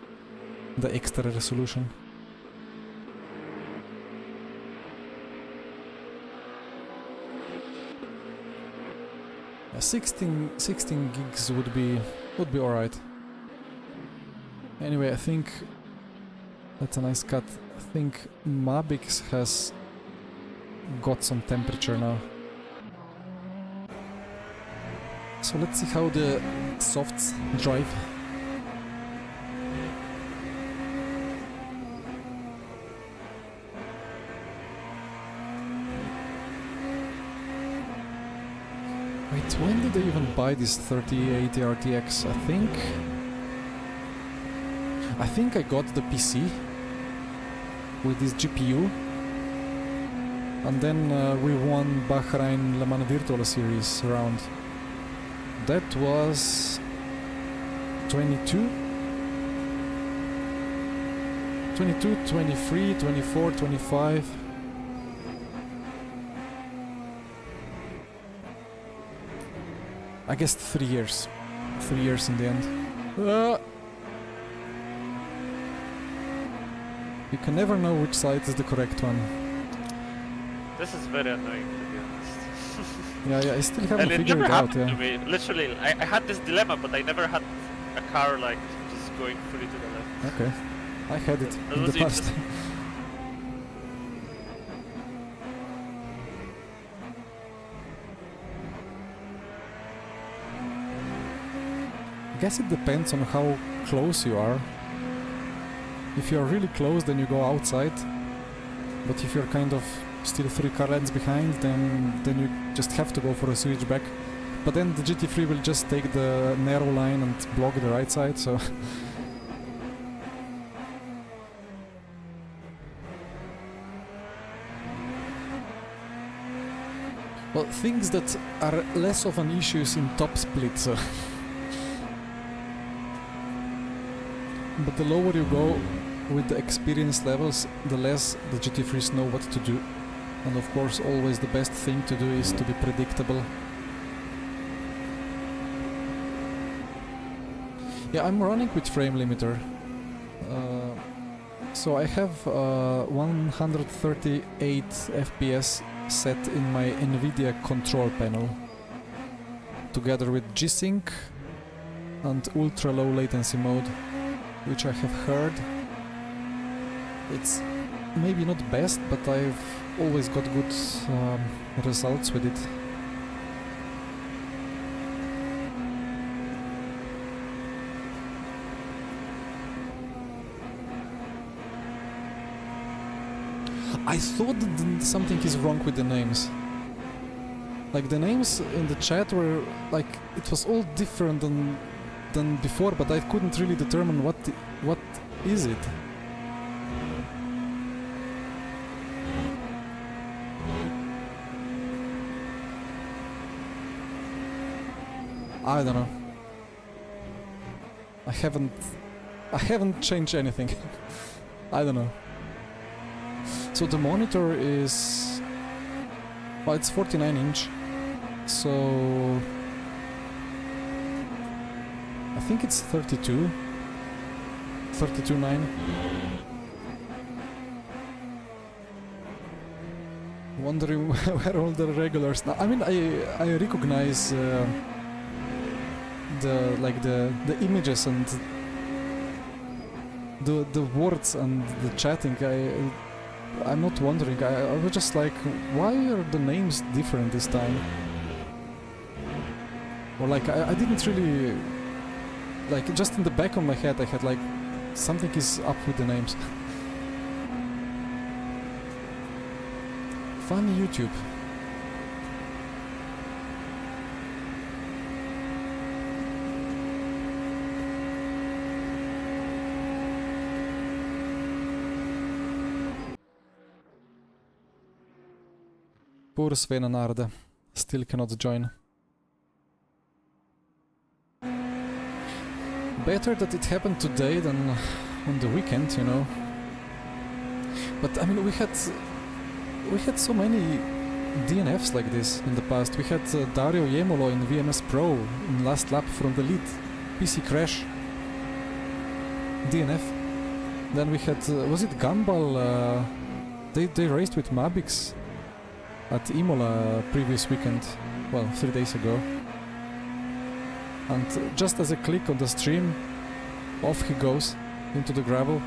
the extra resolution. Yeah, 16 gigs would be alright. Anyway, I think that's a nice cut. I think Mabix has got some temperature now. So let's see how the softs drive. Wait, when did I even buy this 3080 RTX? I think I got the PC with this GPU, and then we won Bahrain Le Mans Virtual Series round. That was 22, 23, 24, 25. I guess 3 years. 3 years in the end. You can never know which side is the correct one. This is very annoying, to be honest. Yeah, I still haven't And it figured never it out, happened yeah. to me. Literally, I had this dilemma, but I never had a car like just going fully to the left. Okay. I had it That in was the past. interesting. I guess it depends on how close you are. If you're really close, then you go outside. But if you're kind of still 3 car lengths behind, then you just have to go for a switchback. But then the GT3 will just take the narrow line and block the right side, so... Well, things that are less of an issue in top split, so... But the lower you go with the experience levels, the less the GT3s know what to do. And of course, always the best thing to do is to be predictable. Yeah, I'm running with frame limiter. So I have 138 FPS set in my NVIDIA control panel, together with G-Sync and ultra low latency mode, which I have heard. It's maybe not best, but I've always got good results with it. I thought that something is wrong with the names. Like the names in the chat were like, it was all different than before, but I couldn't really determine what is it. I don't know. I haven't changed anything. I don't know. So the monitor is... well, it's 49 inch. So... I think it's 32. 32.9. Wondering where all the regulars... Now, I mean, I recognize the images and the words and the chatting. I'm not wondering. I was just like, why are the names different this time? Or like, I didn't really... Like, just in the back of my head I had like, something is up with the names. Funny YouTube. Poor Sven and Arde still cannot join. Better that it happened today than on the weekend, you know. But I mean, we had so many DNFs like this in the past. We had Dario Jemolo in VMS Pro in last lap from the lead, PC crash, DNF. Then we had was it Gumball? They raced with Mabix at Imola previous weekend, well, 3 days ago. And just as a click on the stream, off he goes into the gravel.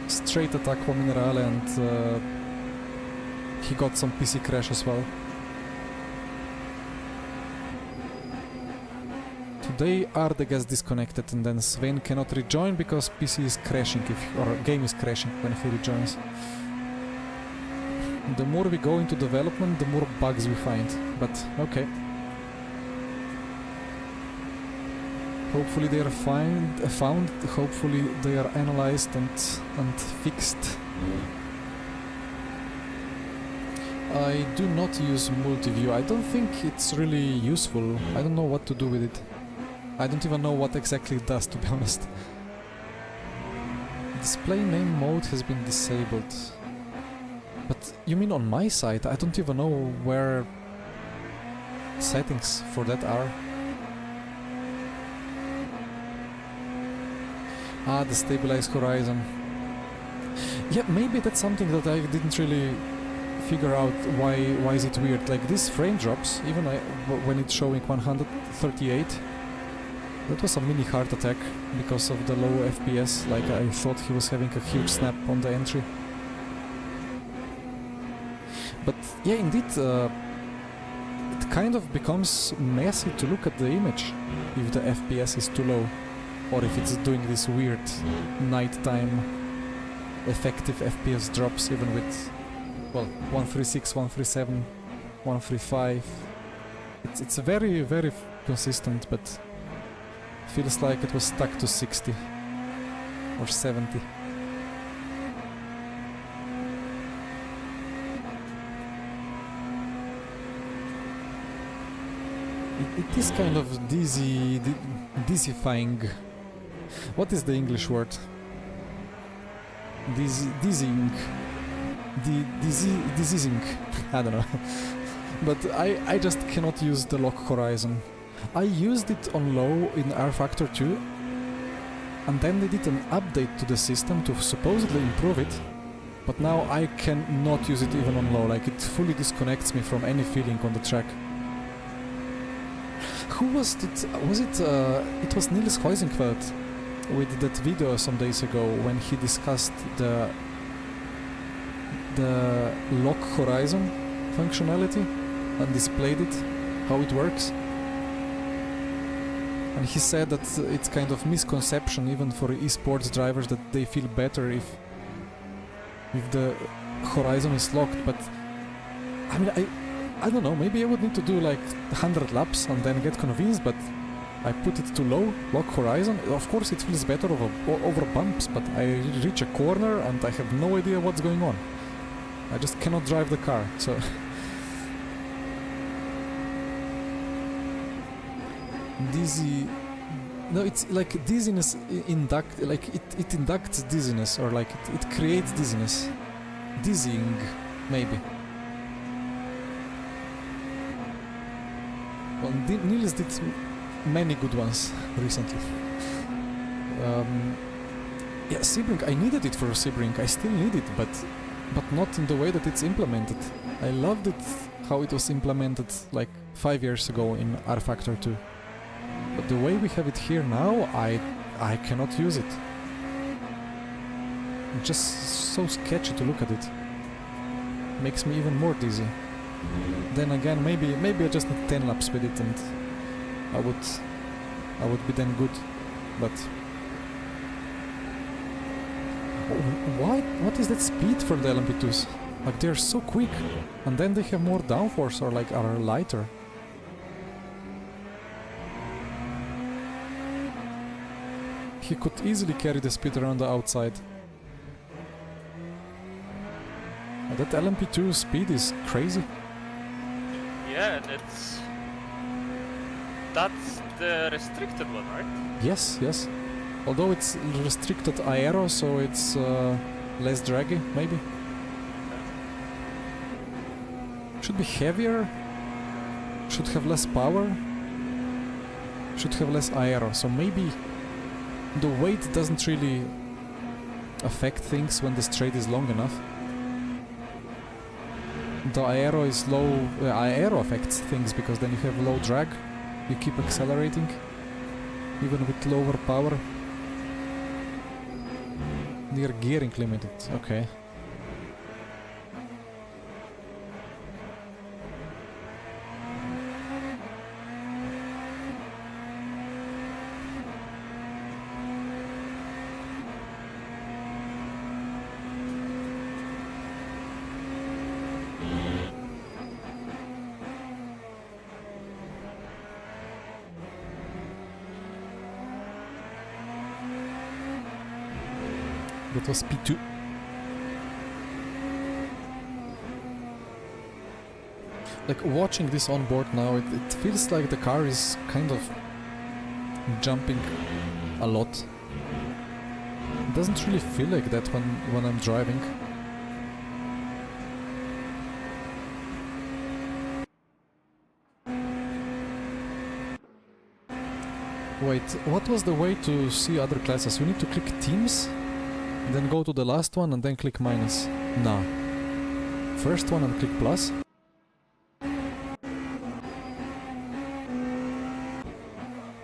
Straight at Aqua Minerale, and he got some PC crash as well. Today Arde gets disconnected and then Sven cannot rejoin because PC is crashing or game is crashing when he rejoins. The more we go into development, the more bugs we find, but okay. Hopefully they are found, hopefully they are analyzed and fixed. I do not use multi-view. I don't think it's really useful. I don't know what to do with it. I don't even know what exactly it does, to be honest. Display name mode has been disabled. But you mean on my side? I don't even know where settings for that are. Ah, the stabilized horizon. Yeah, maybe that's something that I didn't really figure out. Why is it weird? Like these frame drops, even when it's showing 138, that was a mini heart attack because of the low FPS. Like I thought he was having a huge snap on the entry. But yeah, indeed, it kind of becomes messy to look at the image if the FPS is too low, or if it's doing this weird nighttime effective FPS drops even with, well, 136, 137, 135. It's very, very consistent, but feels like it was stuck to 60 or 70. It is kind of dizzyfying. What is the English word? Dizzying. Diseasing. I don't know. But I just cannot use the lock horizon. I used it on low in rFactor 2, and then they did an update to the system to supposedly improve it, but now I cannot use it even on low. Like, it fully disconnects me from any feeling on the track. Who was it? Was it? It was Nils Huizenfeld with that video some days ago when he discussed the lock horizon functionality and displayed it, how it works. And he said that it's kind of misconception even for esports drivers that they feel better if the horizon is locked. But I mean, I don't know, maybe I would need to do like 100 laps and then get convinced, but I put it to low, lock horizon. Of course it feels better over bumps, but I reach a corner and I have no idea what's going on. I just cannot drive the car, so... Dizzy... No, it's like dizziness it inducts dizziness, or like it creates dizziness. Dizzying, maybe. Well, Nils did many good ones recently. Yeah, Sebring, I needed it for Sebring, I still need it, but not in the way that it's implemented. I loved it how it was implemented like 5 years ago in rFactor 2. But the way we have it here now, I cannot use it. It's just so sketchy to look at it. Makes me even more dizzy. Then again, maybe I just need 10 laps with it and I would be then good. But what is that speed for the LMP2s? Like, they're so quick, and then they have more downforce or like are lighter. He could easily carry the speed around the outside. That LMP2 speed is crazy. Yeah, and that's the restricted one, right? Yes, yes. Although it's restricted aero, so it's less draggy, maybe. Should be heavier, should have less power, should have less aero, so maybe the weight doesn't really affect things when the straight is long enough. the aero is low. Aero affects things because then you have low drag. You keep accelerating, even with lower power. Near gearing limited. Okay. That was P2. Like watching this on board now, it feels like the car is kind of jumping a lot. It doesn't really feel like that when I'm driving. Wait, what was the way to see other classes? You need to click teams, then go to the last one and then click minus. Nah. First one and click plus.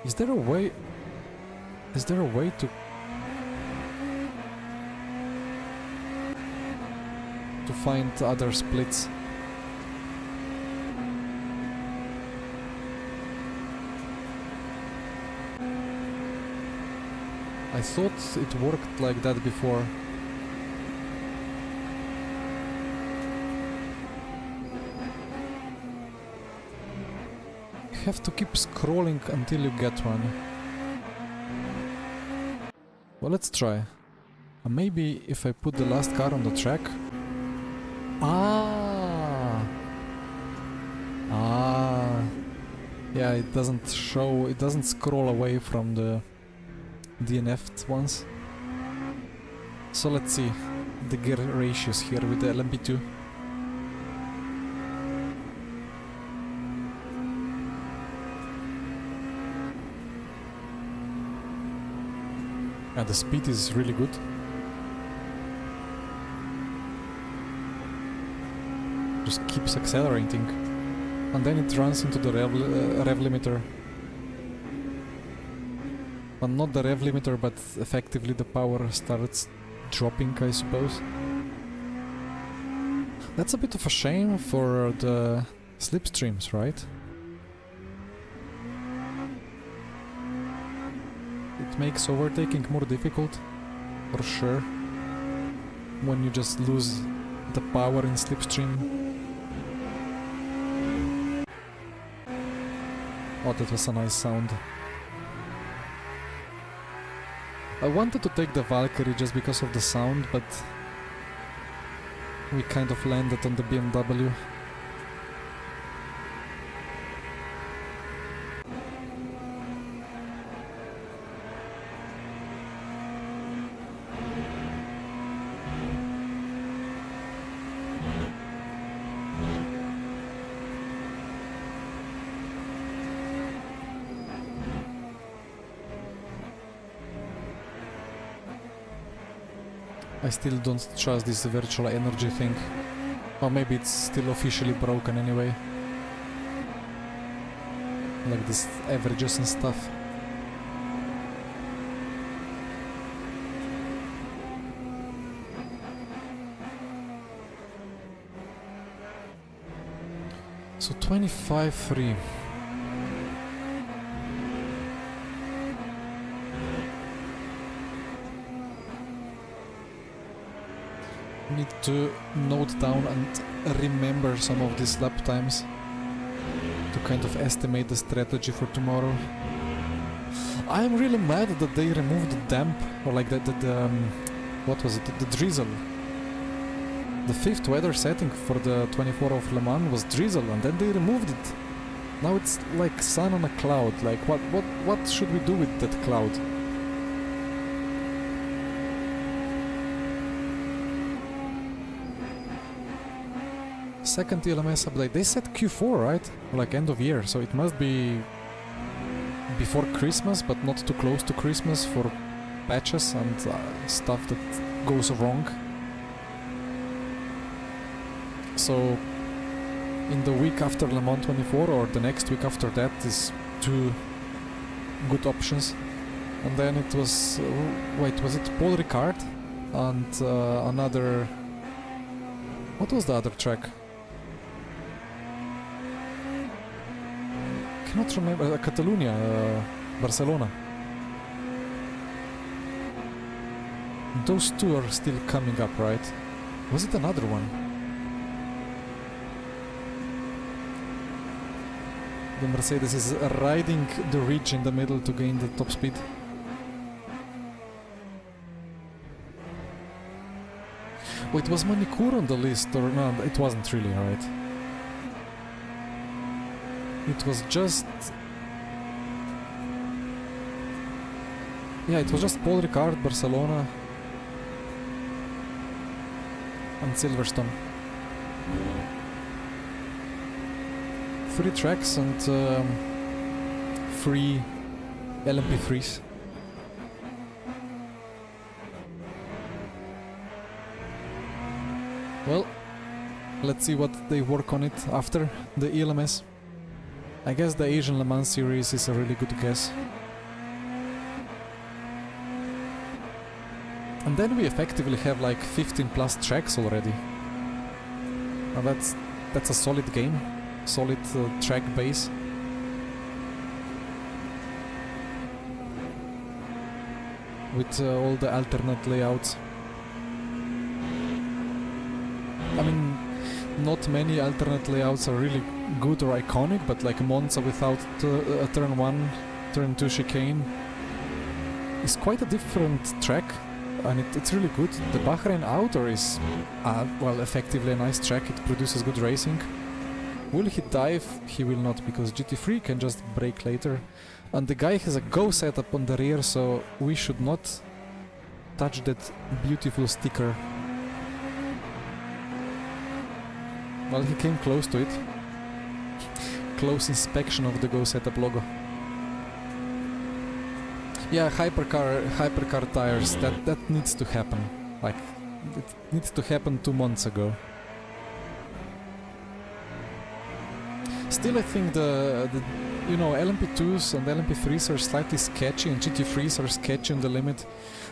Is there a way to find other splits? I thought it worked like that before. You have to keep scrolling until you get one. Well, let's try. Maybe if I put the last car on the track. Yeah, it doesn't show, it doesn't scroll away from the DNF'd ones. So let's see the gear ratios here with the LMP2. And the speed is really good. Just keeps accelerating. And then it runs into the rev limiter. Well, not the rev limiter, but effectively the power starts dropping, I suppose. That's a bit of a shame for the slipstreams, right? It makes overtaking more difficult, for sure, when you just lose the power in slipstream. Oh, that was a nice sound. I wanted to take the Valkyrie just because of the sound, but we kind of landed on the BMW. I still don't trust this virtual energy thing. Or maybe it's still officially broken anyway. Like these averages and stuff. So 25-3. Need to note down and remember some of these lap times to kind of estimate the strategy for tomorrow. I'm really mad that they removed the damp, or like the what was it, the drizzle. The 5th weather setting for the 24 of Le Mans was drizzle, and then they removed it. Now it's like sun on a cloud. Like what should we do with that cloud? Second TLMS update. They said Q4, right? Like end of year, so it must be before Christmas, but not too close to Christmas for patches and stuff that goes wrong. So in the week after Le Mans 24 or the next week after that is two good options. And then it was, wait, was it Paul Ricard and another, what was the other track? Cannot remember, Catalonia, Barcelona. Those two are still coming up, right? Was it another one? The Mercedes is riding the ridge in the middle to gain the top speed. Wait, was Manicourt on the list or no? It wasn't really, right? It was just... Yeah, it was just Paul Ricard, Barcelona and Silverstone. 3 tracks and 3 LMP3s. Well, let's see what they work on it after the ELMS. I guess the Asian Le Mans series is a really good guess. And then we effectively have like 15 plus tracks already. Now that's a solid game, solid track base. With all the alternate layouts. I mean, not many alternate layouts are really good or iconic, but like Monza without a turn 1, turn 2 chicane is quite a different track, and it's really good. The Bahrain Outer is, well, effectively a nice track. It produces good racing. Will he dive? He will not, because GT3 can just brake later. And the guy has a Go setup on the rear, so we should not touch that beautiful sticker. Well, he came close to it. Close inspection of the Go setup logo. Yeah, hypercar tires, that needs to happen. Like, it needs to happen 2 months ago. Still, I think the you know, LMP2s and LMP3s are slightly sketchy, and GT3s are sketchy on the limit.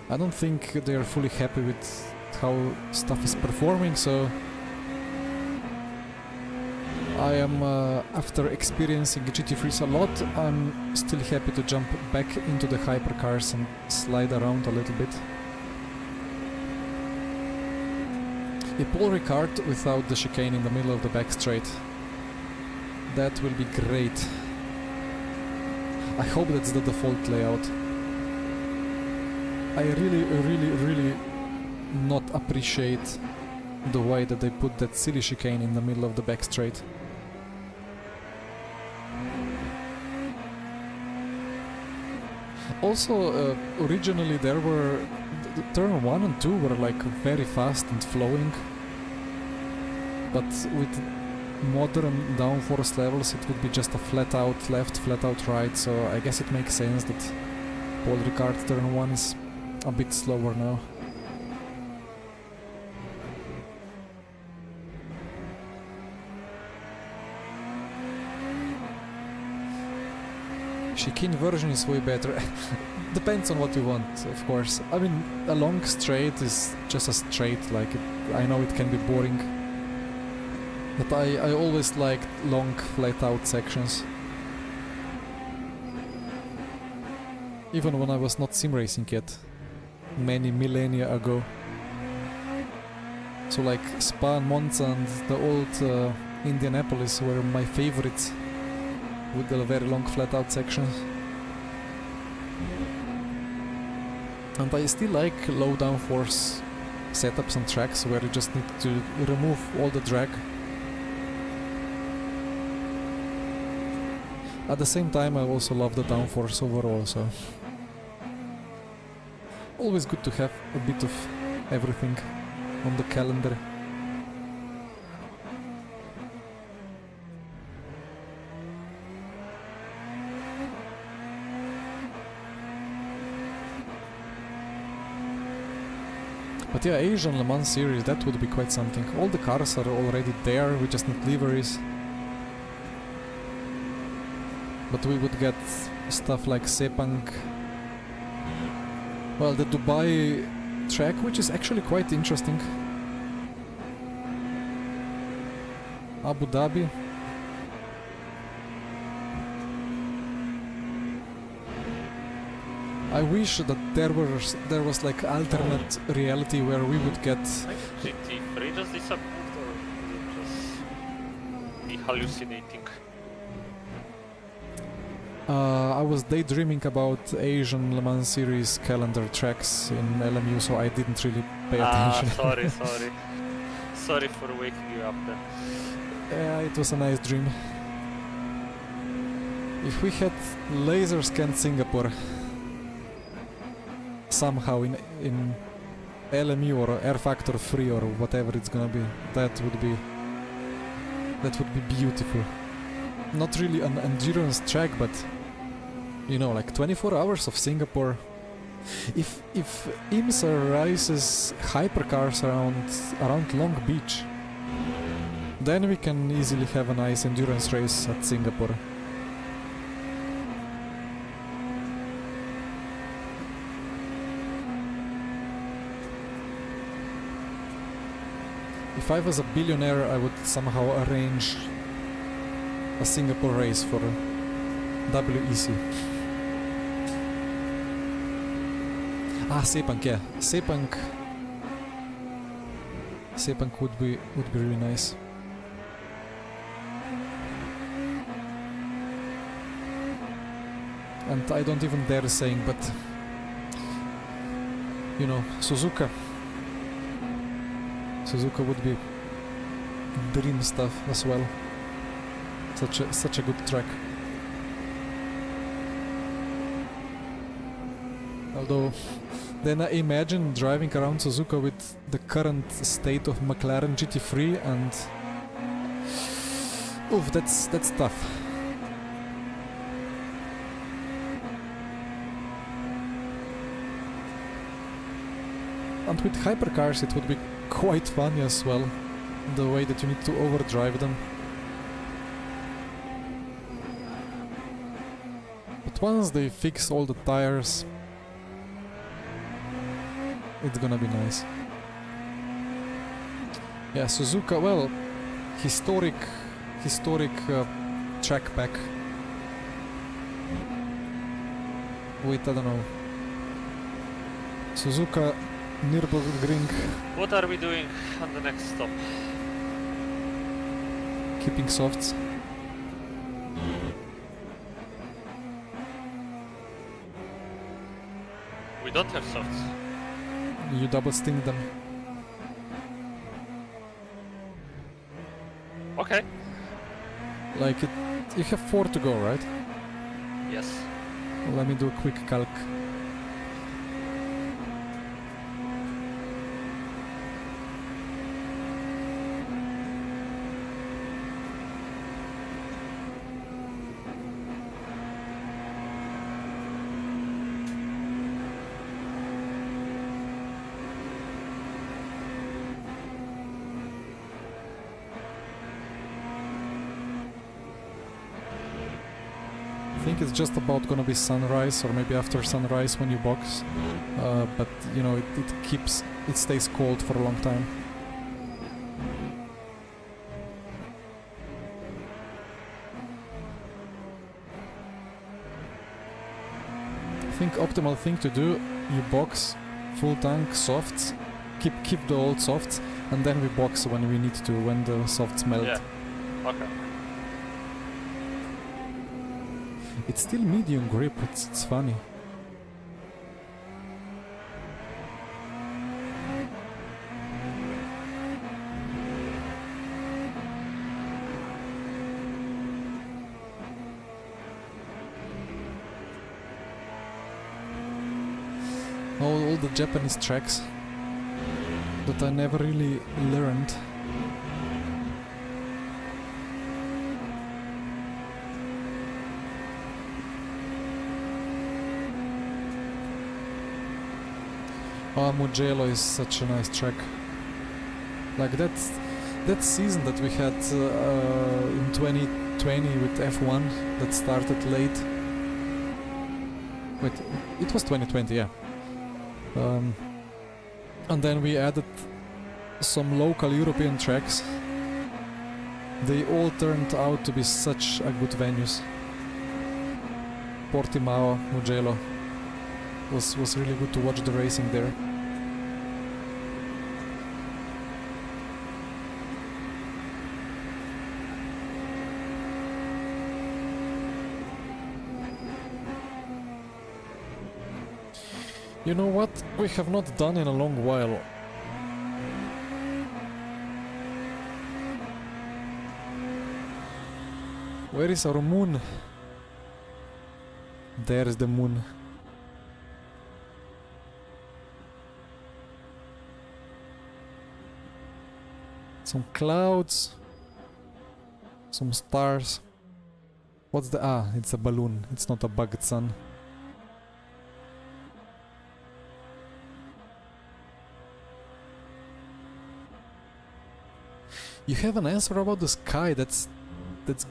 I don't think they are fully happy with how stuff is performing, so I am, after experiencing GT3s a lot, I'm still happy to jump back into the hypercars and slide around a little bit. A Paul Ricard without the chicane in the middle of the back straight. That will be great. I hope that's the default layout. I really not appreciate the way that they put that silly chicane in the middle of the back straight. Also, originally there were... turn 1 and 2 were like very fast and flowing. But with modern downforce levels it would be just a flat out left, flat out right, so I guess it makes sense that Paul Ricard turn 1 is a bit slower now. Chicane version is way better. Depends on what you want, of course. I mean, a long straight is just a straight, like I know it can be boring. But I always liked long, flat-out sections. Even when I was not sim racing yet, many millennia ago. So like Spa and Monza and the old Indianapolis were my favorites, with the very long, flat-out sections. And I still like low downforce setups and tracks where you just need to remove all the drag. At the same time, I also love the downforce overall, so always good to have a bit of everything on the calendar. But yeah, Asian Le Mans series, that would be quite something. All the cars are already there, we just need liveries. but we would get stuff like Sepang. Well, the Dubai track, which is actually quite interesting. Abu Dhabi. I wish that there was like alternate reality where we would get. I think GT3 just disappeared, or is it just me hallucinating? I was daydreaming about Asian Le Mans Series calendar tracks in LMU, so I didn't really pay attention. Sorry. Sorry for waking you up then. Yeah, it was a nice dream. If we had laser scanned Singapore somehow in LMU or Air Factor 3 or whatever it's gonna be, that would be beautiful. Not really an endurance track, but you know, like 24 hours of Singapore. If IMSA races hypercars around Long Beach, then we can easily have a nice endurance race at Singapore. If I was a billionaire, I would somehow arrange a Singapore race for WEC. Sepang, yeah. Sepang would be really nice. And I don't even dare saying, but you know, Suzuka would be dream stuff as well. Such a good track. Although, then I imagine driving around Suzuka with the current state of McLaren GT3 and oof, that's tough. And with hypercars it would be quite funny as well, the way that you need to overdrive them. But once they fix all the tires, it's gonna be nice. Yeah, Suzuka, well, historic track pack with, I don't know, Suzuka Nürburgring. What are we doing on the next stop? Keeping softs. We don't have softs. You double sting them. Okay. Like it, you have 4 to go, right? Yes. Let me do a quick calc. I think it's just about gonna be sunrise or maybe after sunrise when you box, but you know it stays cold for a long time. I think optimal thing to do, you box full tank softs, keep the old softs, and then we box when we need to, when the softs melt. Yeah. Okay. It's still medium grip, it's funny. All the Japanese tracks that I never really learned. Oh, Mugello is such a nice track. Like that season that we had in 2012 2020 with F1 that started late. Wait, it was 2020, yeah. And then we added some local European tracks. They all turned out to be such a good venues. Portimao, Mugello was really good to watch the racing there. You know what we have not done in a long while? Where is our moon? There's the moon. Some clouds. Some stars. What's the... Ah, it's a balloon. It's not a bugged sun. You have an answer about the sky, that's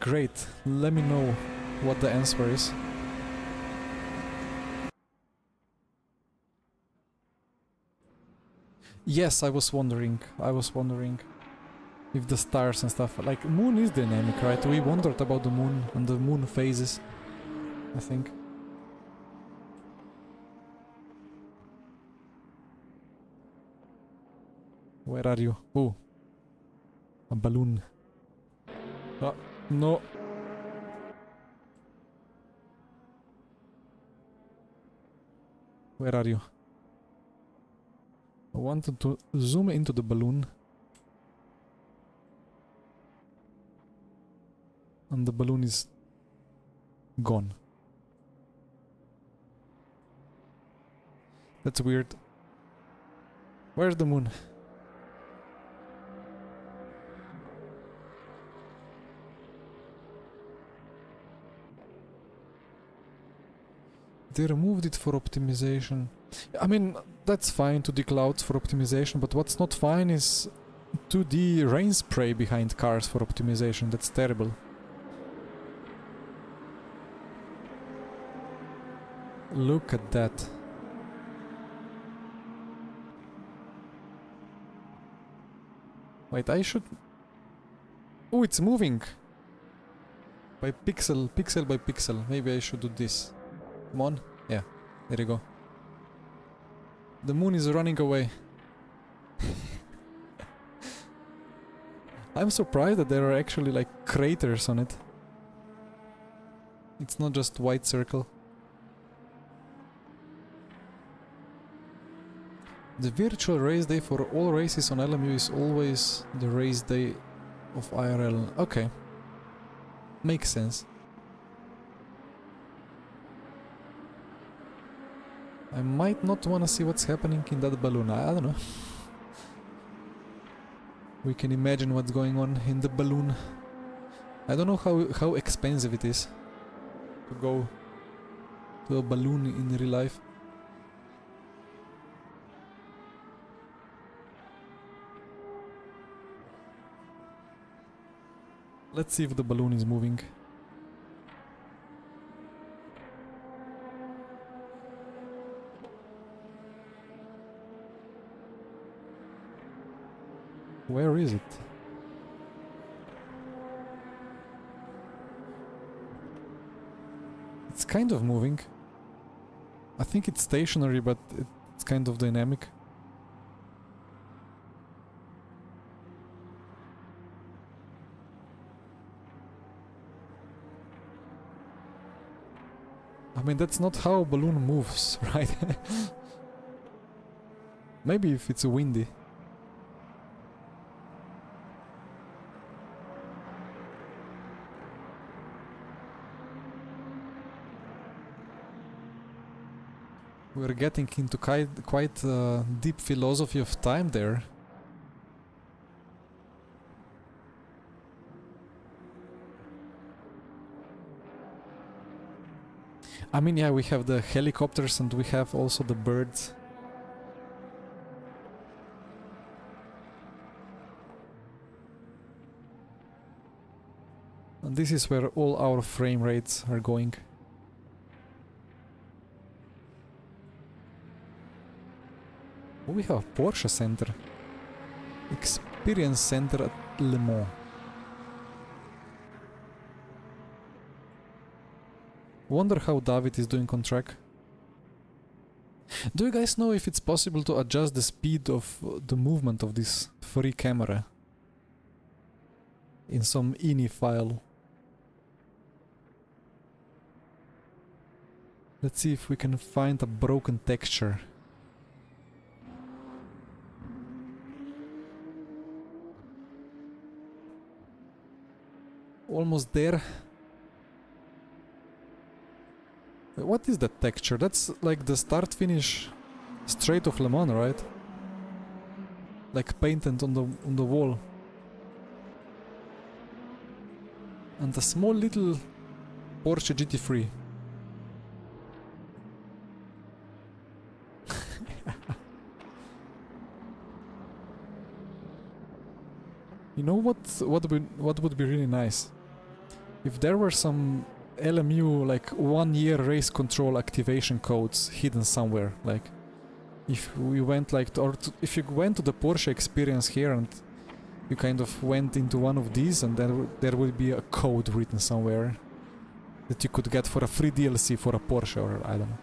great. Let me know what the answer is. Yes, I was wondering if the stars and stuff, like moon is dynamic, right? We wondered about the moon and the moon phases, I think. Where are you? Oh. A balloon. Oh, no. Where are you? I wanted to zoom into the balloon. And the balloon is gone. That's weird. Where's the moon? They removed it for optimization. I mean, that's fine to declouds for optimization, but what's not fine is 2D rain spray behind cars for optimization. That's terrible. Look at that. Wait, I should... Oh, it's moving! By pixel by pixel. Maybe I should do this. Come on. Yeah, there you go. The moon is running away. I'm surprised that there are actually like craters on it. It's not just white circle. The virtual race day for all races on LMU is always the race day of IRL. Okay. Makes sense. I might not wanna see what's happening in that balloon. I don't know. We can imagine what's going on in the balloon. I don't know how expensive it is to go to a balloon in real life. Let's see if the balloon is moving. Where is it? It's kind of moving. I think it's stationary, but it's kind of dynamic. I mean, that's not how a balloon moves, right? Maybe if it's windy. We're getting into quite deep philosophy of time there. I mean, yeah, we have the helicopters and we have also the birds. And this is where all our frame rates are going. Oh, we have a Porsche Center. Experience Center at Le Mans. Wonder how David is doing on track. Do you guys know if it's possible to adjust the speed of the movement of this free camera in some INI file? Let's see if we can find a broken texture. Almost there. What is that texture? That's like the start-finish straight of Le Mans, right? Like painted on the wall. And a small little Porsche GT3. You know what would be really nice? If there were some LMU like 1 year race control activation codes hidden somewhere, like if we went like if you went to the Porsche experience here and you kind of went into one of these, and then there will be a code written somewhere that you could get for a free DLC for a Porsche, or I don't know.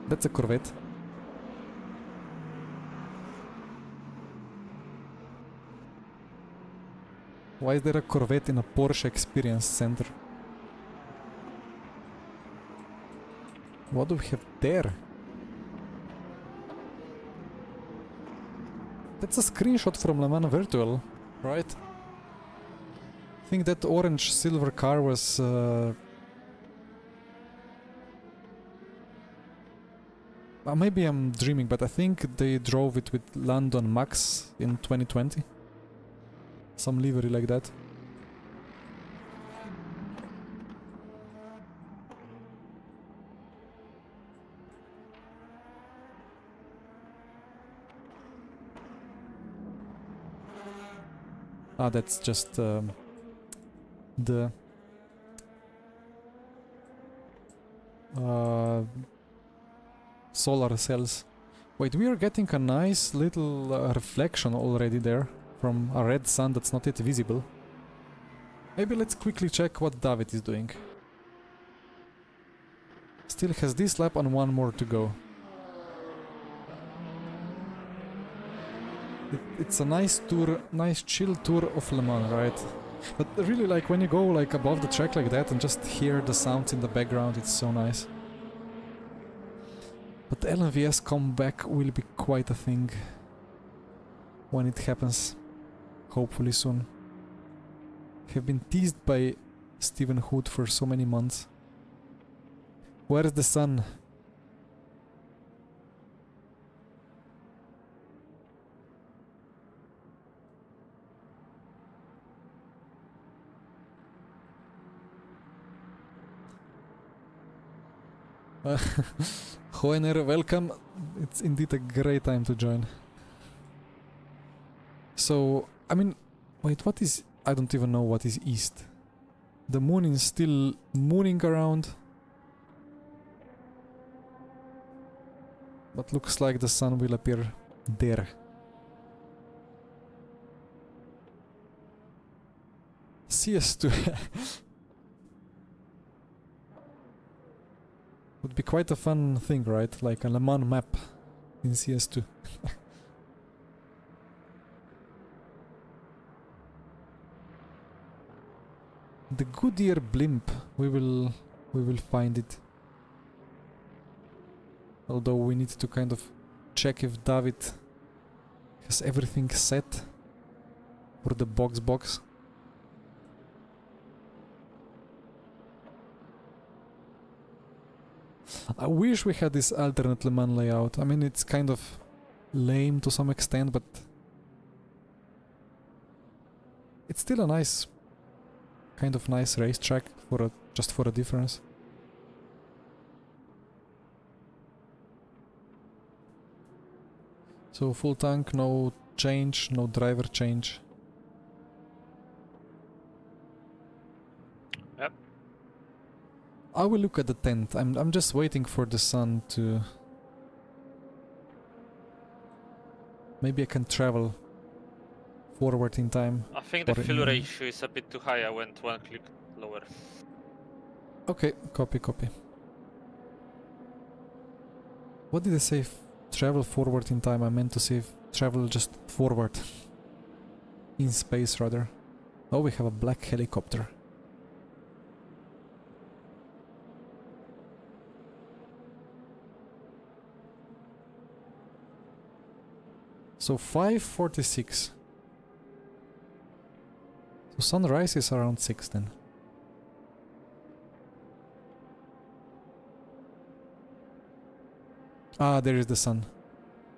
That's a Corvette. Why is there a Corvette in a Porsche Experience Center? What do we have there? That's a screenshot from Le Mans Virtual, right? I think that orange silver car was... maybe I'm dreaming, but I think they drove it with Landon Max in 2020. Some livery like that. Ah, that's just the solar cells. Wait, we are getting a nice little reflection already there from a red sun that's not yet visible. Maybe let's quickly check what David is doing. Still has this lap and one more to go. It's a nice tour, nice chill tour of Le Mans, right? But really, like when you go like above the track like that and just hear the sounds in the background, it's so nice. But the LMVS comeback will be quite a thing when it happens. Hopefully soon. Have been teased by Stephen Hood for so many months. Where's the sun? Hoener, welcome. It's indeed a great time to join. So, I mean, wait, what is... I don't even know what is east. The moon is still mooning around. But looks like the sun will appear there. CS2. Would be quite a fun thing, right? Like a Le Mans map in CS2. The Goodyear blimp, we will find it. Although we need to kind of check if David has everything set for the box. I wish we had this alternate Le Mans layout. I mean, it's kind of lame to some extent, but it's still a nice, kind of nice racetrack for just for a difference. So full tank, no change, no driver change. Yep. I will look at the tent. I'm just waiting for the sun to... Maybe I can travel forward in time. I think the Or fuel in- ratio is a bit too high. I went one click lower. Okay, copy. What did I say? Travel forward in time. I meant to say travel just forward. In space, rather. Oh, we have a black helicopter. So 5:46. So sunrise is around 6 then. Ah, there is the sun.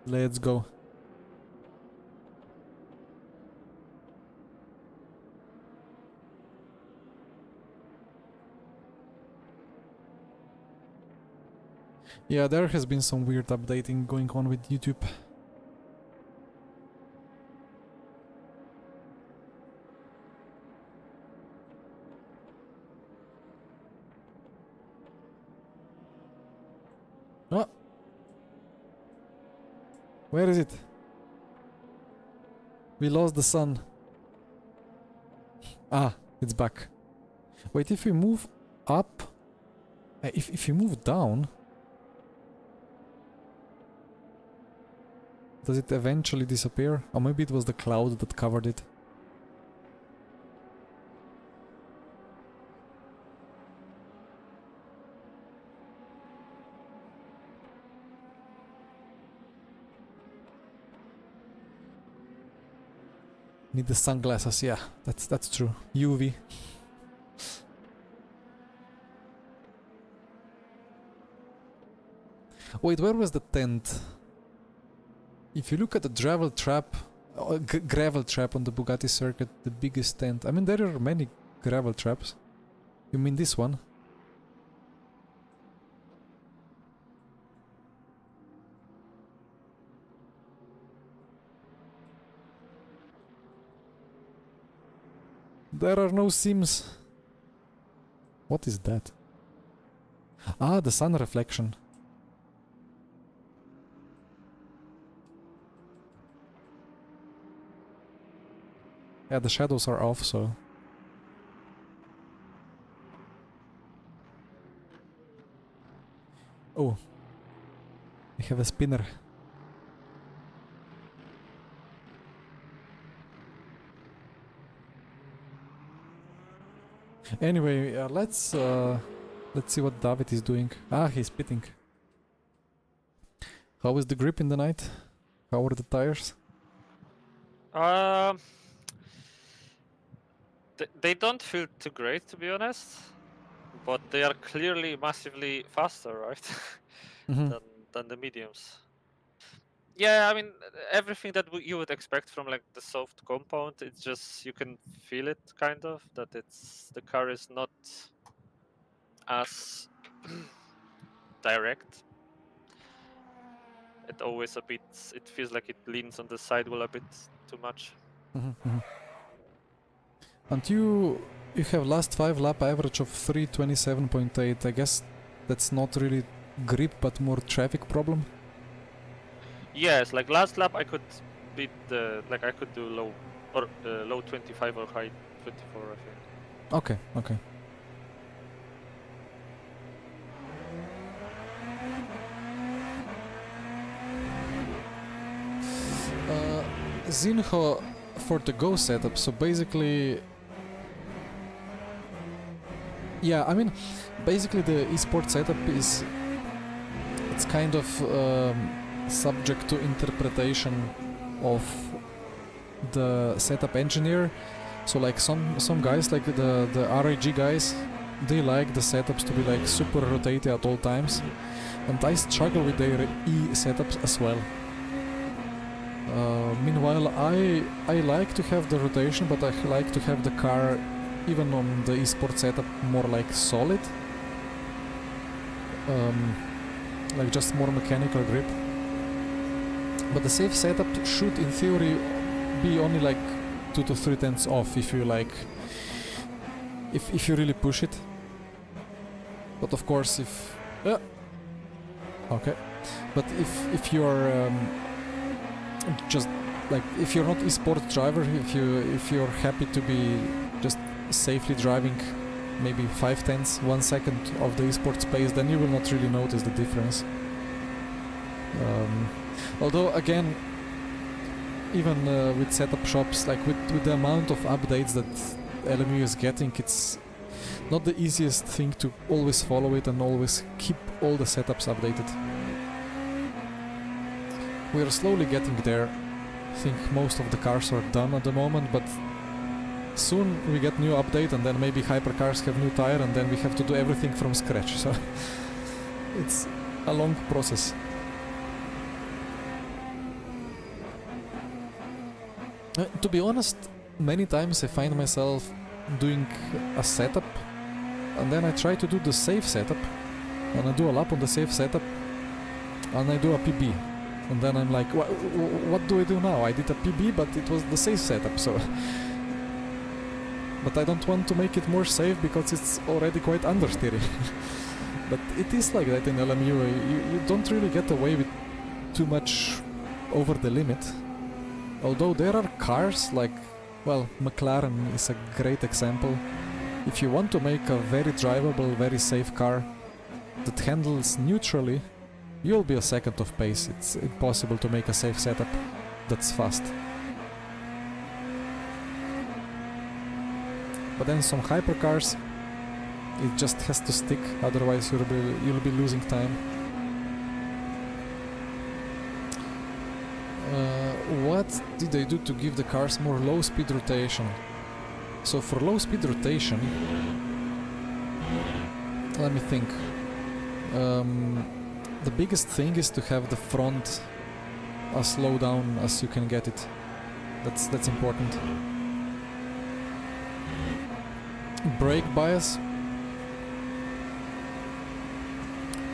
Let's go. Yeah, there has been some weird updating going on with YouTube. Oh. Where is it? We lost the sun. Ah, it's back. Wait, if we move up... If you move down... Does it eventually disappear? Or maybe it was the cloud that covered it. Need the sunglasses, yeah, that's true. UV. Wait, where was the tent? If you look at the gravel trap on the Bugatti circuit, the biggest tent. I mean, there are many gravel traps. You mean this one? There are no seams. What is that? Ah, the sun reflection. Yeah, the shadows are off, so... Oh. We have a spinner. Anyway, let's see what David is doing. Ah, he's pitting. How is the grip in the night? How are the tires? They don't feel too great, to be honest, but they are clearly massively faster, right? Mhm. than the mediums. Yeah, I mean everything that you would expect from like the soft compound. It's just you can feel it kind of that the car is not as direct. It always a bit. It feels like it leans on the sidewall a bit too much. Mhm, mhm. And you have last 5 lap average of 3:27.8. I guess that's not really grip, but more traffic problem. Yes, like last lap I could beat the I could do low or low 25 or high 24, I think. Okay. Zinho for the Go setup, so basically... Yeah, I mean, basically the eSport setup is... It's kind of subject to interpretation of the setup engineer. So like some guys, like the RAG guys, they like the setups to be like super rotated at all times. And I struggle with their E setups as well. Meanwhile, I like to have the rotation, but I like to have the car, even on the eSport setup, more like solid. Like just more mechanical grip. But the safe setup should, in theory, be only like 2 to 3 tenths off if you like if you really push it. But of course, if okay, but if you're just like if you're not esport driver, if you're happy to be just safely driving maybe 5/10, 1 second of the esport space, then you will not really notice the difference. Although again, even with setup shops, like with the amount of updates that LMU is getting, it's not the easiest thing to always follow it and always keep all the setups updated. We are slowly getting there. I think most of the cars are done at the moment, but soon we get new update and then maybe hypercars have new tire and then we have to do everything from scratch. So it's a long process. To be honest, many times I find myself doing a setup and then I try to do the safe setup and I do a lap on the safe setup and I do a PB and then I'm like, what do I do now? I did a PB but it was the safe setup, so but I don't want to make it more safe because it's already quite understeery. But it is like that in LMU, you don't really get away with too much over the limit. Although there are cars like, well, McLaren is a great example. If you want to make a very drivable, very safe car that handles neutrally, you'll be a second of pace. It's impossible to make a safe setup that's fast. But then some hypercars, it just has to stick, otherwise you'll be losing time. What did they do to give the cars more low speed rotation? So for low speed rotation, let me think. The biggest thing is to have the front as slow down as you can get it. That's important. Brake bias.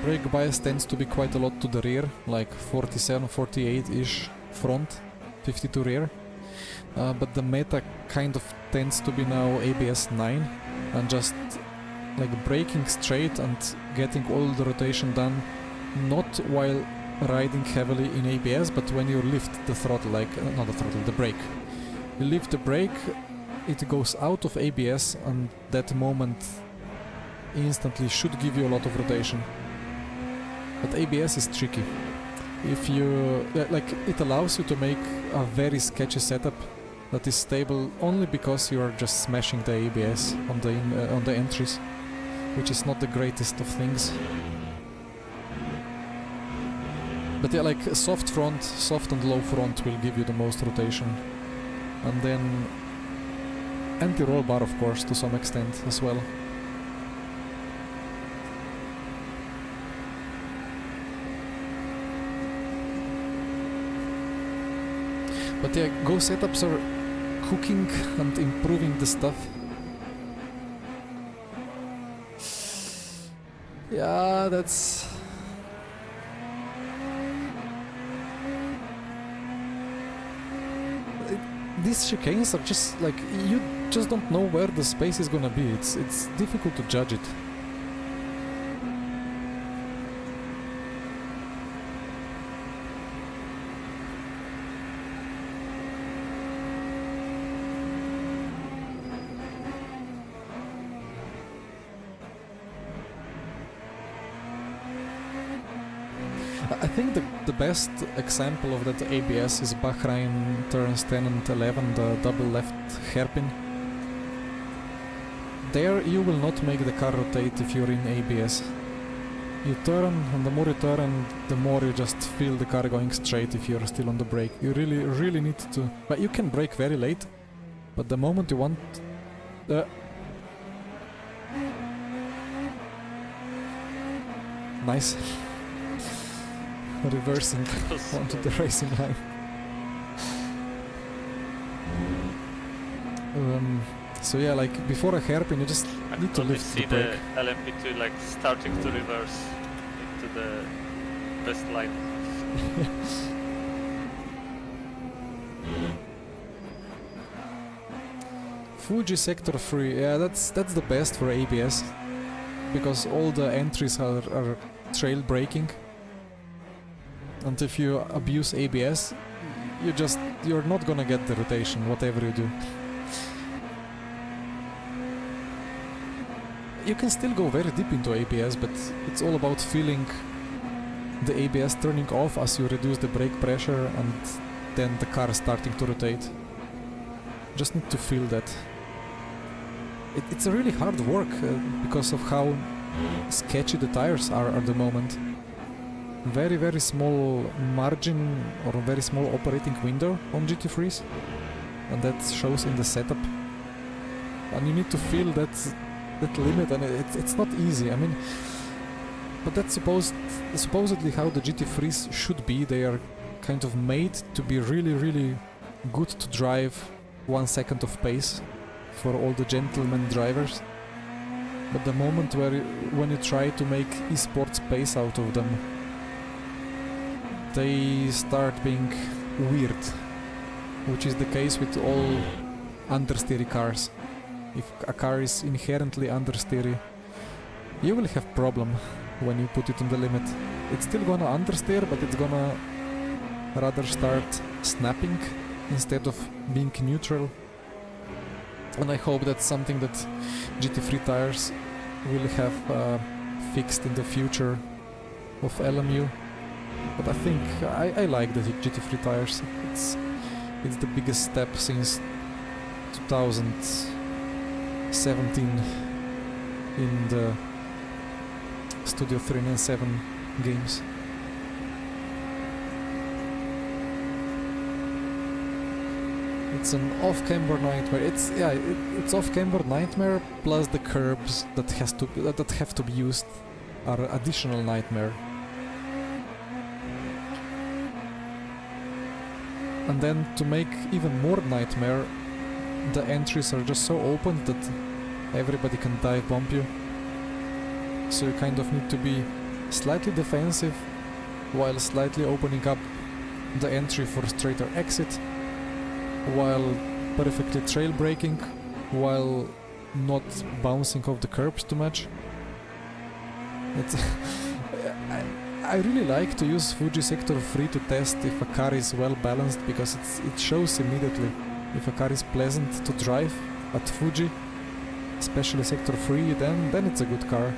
Brake bias tends to be quite a lot to the rear, like 47, 48-ish front, 52 rear. But the meta kind of tends to be now ABS 9 and just like braking straight and getting all the rotation done, not while riding heavily in ABS, but when you lift the throttle, like not the throttle, the brake. You lift the brake, it goes out of ABS, and that moment instantly should give you a lot of rotation. But ABS is tricky. If you like, it allows you to make a very sketchy setup that is stable only because you are just smashing the ABS on the entries, which is not the greatest of things. But yeah, like soft front, soft and low front will give you the most rotation, and then anti-roll bar, of course, to some extent as well. But yeah, Go setups are cooking and improving the stuff. Yeah, that's... These chicanes are just like, you just don't know where the space is gonna be. It's difficult to judge it. I think the best example of that ABS is Bahrain turns 10 and 11, the double left hairpin. There you will not make the car rotate if you're in ABS. You turn, and the more you turn, the more you just feel the car going straight if you're still on the brake. You really need to... But you can brake very late, but the moment you want... Nice. Reversing onto the racing line. So yeah, like before a hairpin, you just need to lift the brake. I see the LMP2 like starting to reverse into the best line. Fuji Sector 3, yeah, that's the best for ABS, because all the entries are trail braking, and if you abuse ABS, you're not gonna get the rotation, whatever you do. You can still go very deep into ABS, but it's all about feeling the ABS turning off as you reduce the brake pressure and then the car starting to rotate. Just need to feel that. It's a really hard work because of how sketchy the tires are at the moment. Very, very small margin or a very small operating window on GT3s, and that shows in the setup. And you need to feel that limit, and it's not easy. I mean, but that's supposedly how the GT3s should be. They are kind of made to be really, really good to drive 1 second of pace for all the gentleman drivers. But the moment when you try to make esports pace out of them, they start being weird, which is the case with all understeery cars. If a car is inherently understeery, you will have problem when you put it on the limit. It's still gonna understeer, but it's gonna rather start snapping instead of being neutral. And I hope that's something that GT3 tires will have fixed in the future of LMU. But I think I like the GT3 tires. It's the biggest step since 2017 in the Studio 397 games. It's an off-camber nightmare. It's off-camber nightmare plus the curbs that have to be used are additional nightmare. And then to make even more nightmare, the entries are just so open that everybody can dive bomb you. So you kind of need to be slightly defensive while slightly opening up the entry for straighter exit, while perfectly trail braking, while not bouncing off the curbs too much. I really like to use Fuji Sector 3 to test if a car is well balanced, because it shows immediately if a car is pleasant to drive at Fuji, especially Sector 3, then it's a good car.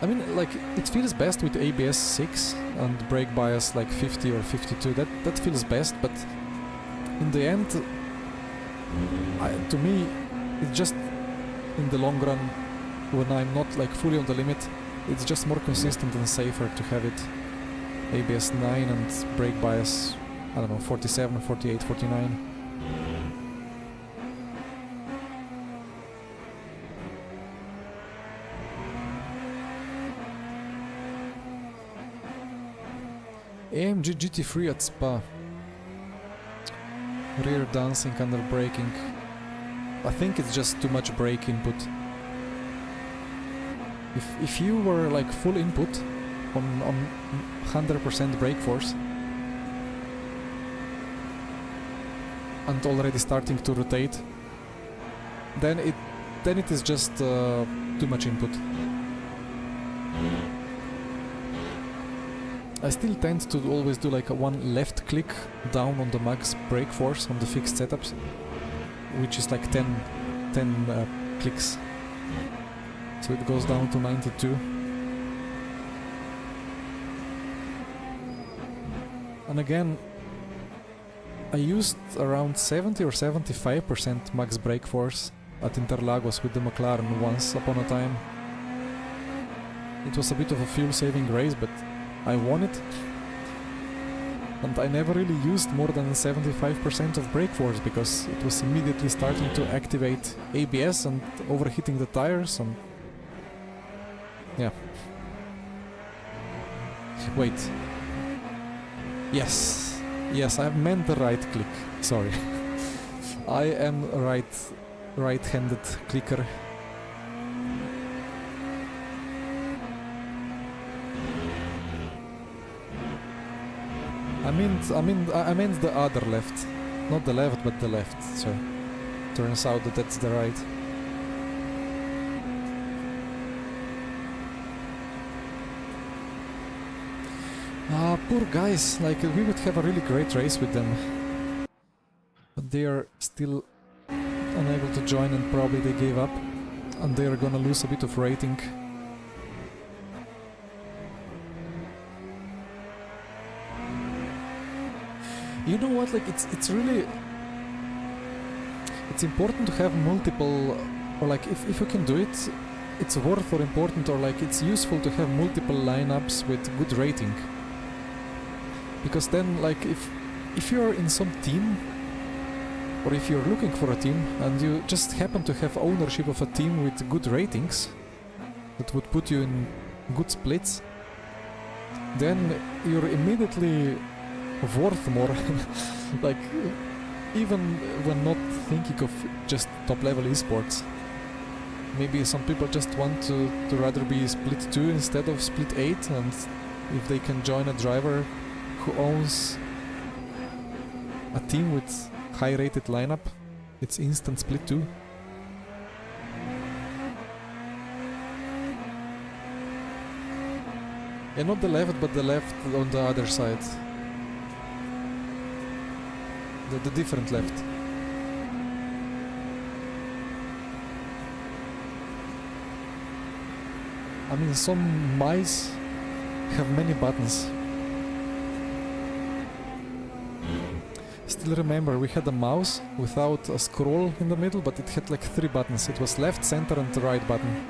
I mean, like, it feels best with ABS 6 and brake bias like 50 or 52. That feels best, but in the end, to me, it's just in the long run, when I'm not like fully on the limit, it's just more consistent and safer to have it ABS 9 and brake bias, I don't know, 47, 48, 49. AMG GT3 at Spa. Rear dancing under braking. I think it's just too much brake input. If you were like full input on 100% brake force and already starting to rotate, then it is just too much input. I still tend to always do like a one left click down on the max brake force on the fixed setups, which is like 10 clicks. So it goes down to 92. And again, I used around 70 or 75% max brake force at Interlagos with the McLaren once upon a time. It was a bit of a fuel-saving race, but I won it. And I never really used more than 75% of brake force because it was immediately starting to activate ABS and overheating the tires, and yeah. Wait. Yes, I meant the right click. Sorry. I am a right-handed clicker. I meant the other left, not the left, but the left. So turns out that that's the right. Poor guys. Like we would have a really great race with them, but they are still unable to join, and probably they gave up, and they are gonna lose a bit of rating. You know what, like it's really it's important to have multiple, or like if you can do it, it's worth or important, or like it's useful to have multiple lineups with good rating. Because then like if you're in some team, or if you're looking for a team and you just happen to have ownership of a team with good ratings that would put you in good splits, then you're immediately worth more. Like even when not thinking of just top level esports, maybe some people just want to rather be split 2 instead of split 8, and if they can join a driver who owns a team with high rated lineup, it's instant split 2. And not the left, but the left on the other side. The different left. I mean, some mice have many buttons. Still remember, we had a mouse without a scroll in the middle, but it had like 3 buttons. It was left, center and the right button.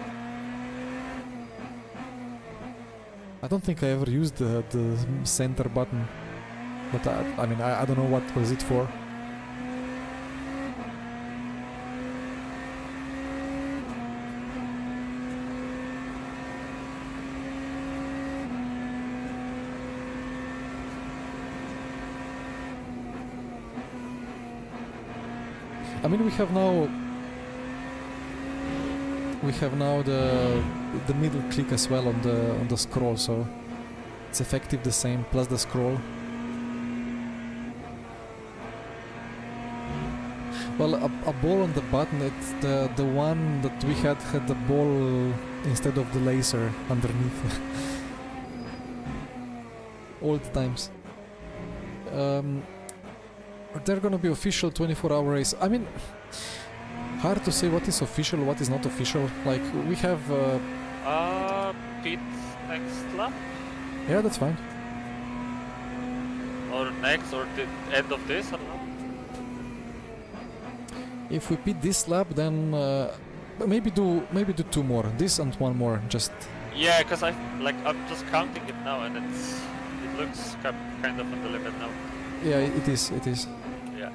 I don't think I ever used the center button, but I mean, I don't know what was it for. I mean, we have now the middle click as well on the scroll, so it's effective the same plus the scroll. Well, a ball on the button, it's the one that we had the ball instead of the laser underneath. Old times. Are there gonna be official 24-hour race? I mean, hard to say what is official, what is not official. Like, we have... pit next lap? Yeah, that's fine. Or next, or the end of this, I don't know. If we pit this lap, then maybe do 2 more. This and 1 more, just... Yeah, because I'm just counting it now, and it looks kind of on the limit now. Yeah, it is. Yeah.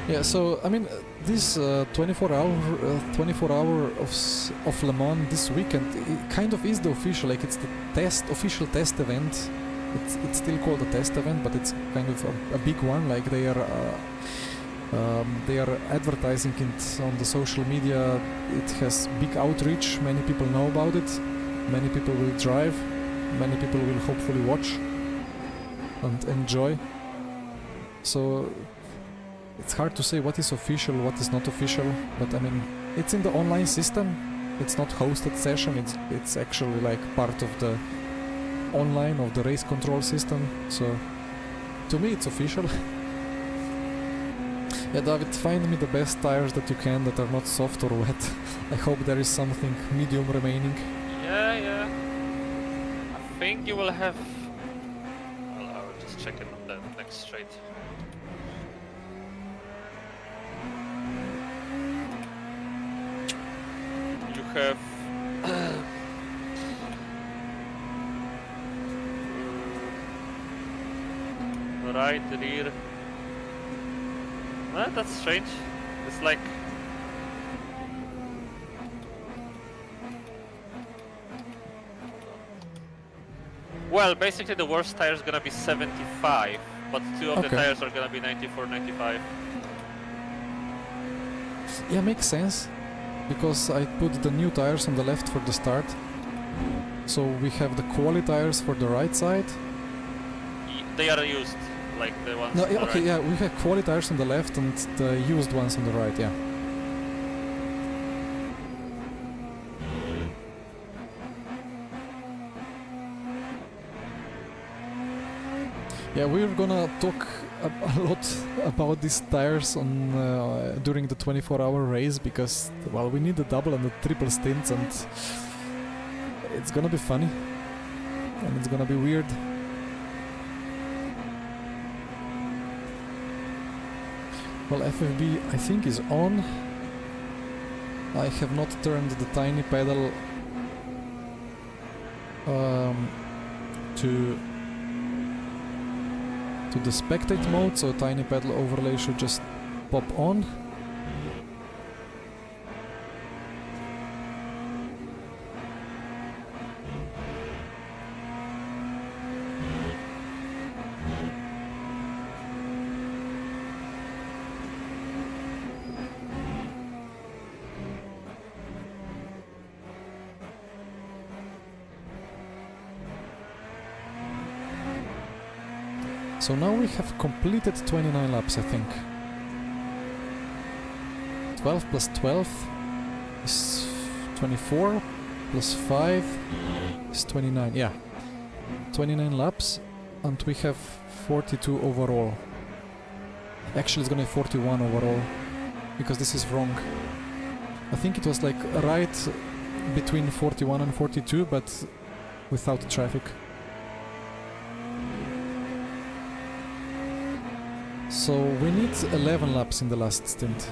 Yeah, so I mean, this 24 hour of Le Mans this weekend, it kind of is the official, like it's the official test event. It's still called a test event, but it's kind of a big one. Like they are advertising it on the social media. It has big outreach. Many people know about it. Many people will drive. Many people will hopefully watch and enjoy. So it's hard to say what is official, what is not official. But I mean, it's in the online system. It's not hosted session. It's actually like part of the online of the race control system. So to me, it's official. Yeah, David, find me the best tires that you can that are not soft or wet. I hope there is something medium remaining. Yeah. I think you will have... Well, I will just check it on the next straight. You have... right rear... that's strange. It's like... Well, basically the worst tire is gonna be 75, but 2 of the tires are gonna be 94, 95. Yeah, makes sense. because I put the new tires on the left for the start. So we have the quali tires for the right side. They are used, like the ones. No, on the okay, right. yeah, we have quali tires on the left and the used ones on the right, yeah. Yeah, we're gonna talk a lot about these tires on during the 24-hour race because, well, we need the double and the triple stints and it's gonna be funny and it's gonna be weird. Well, FFB I think is on. I have not turned the tiny pedal to the spectate mode, so tiny pedal overlay should just pop on. So now we have completed 29 laps, I think. 12 plus 12 is 24, plus 5 is 29, yeah. 29 laps, and we have 42 overall. Actually it's gonna be 41 overall, because this is wrong. I think it was like right between 41 and 42, but without traffic. So we need 11 laps in the last stint.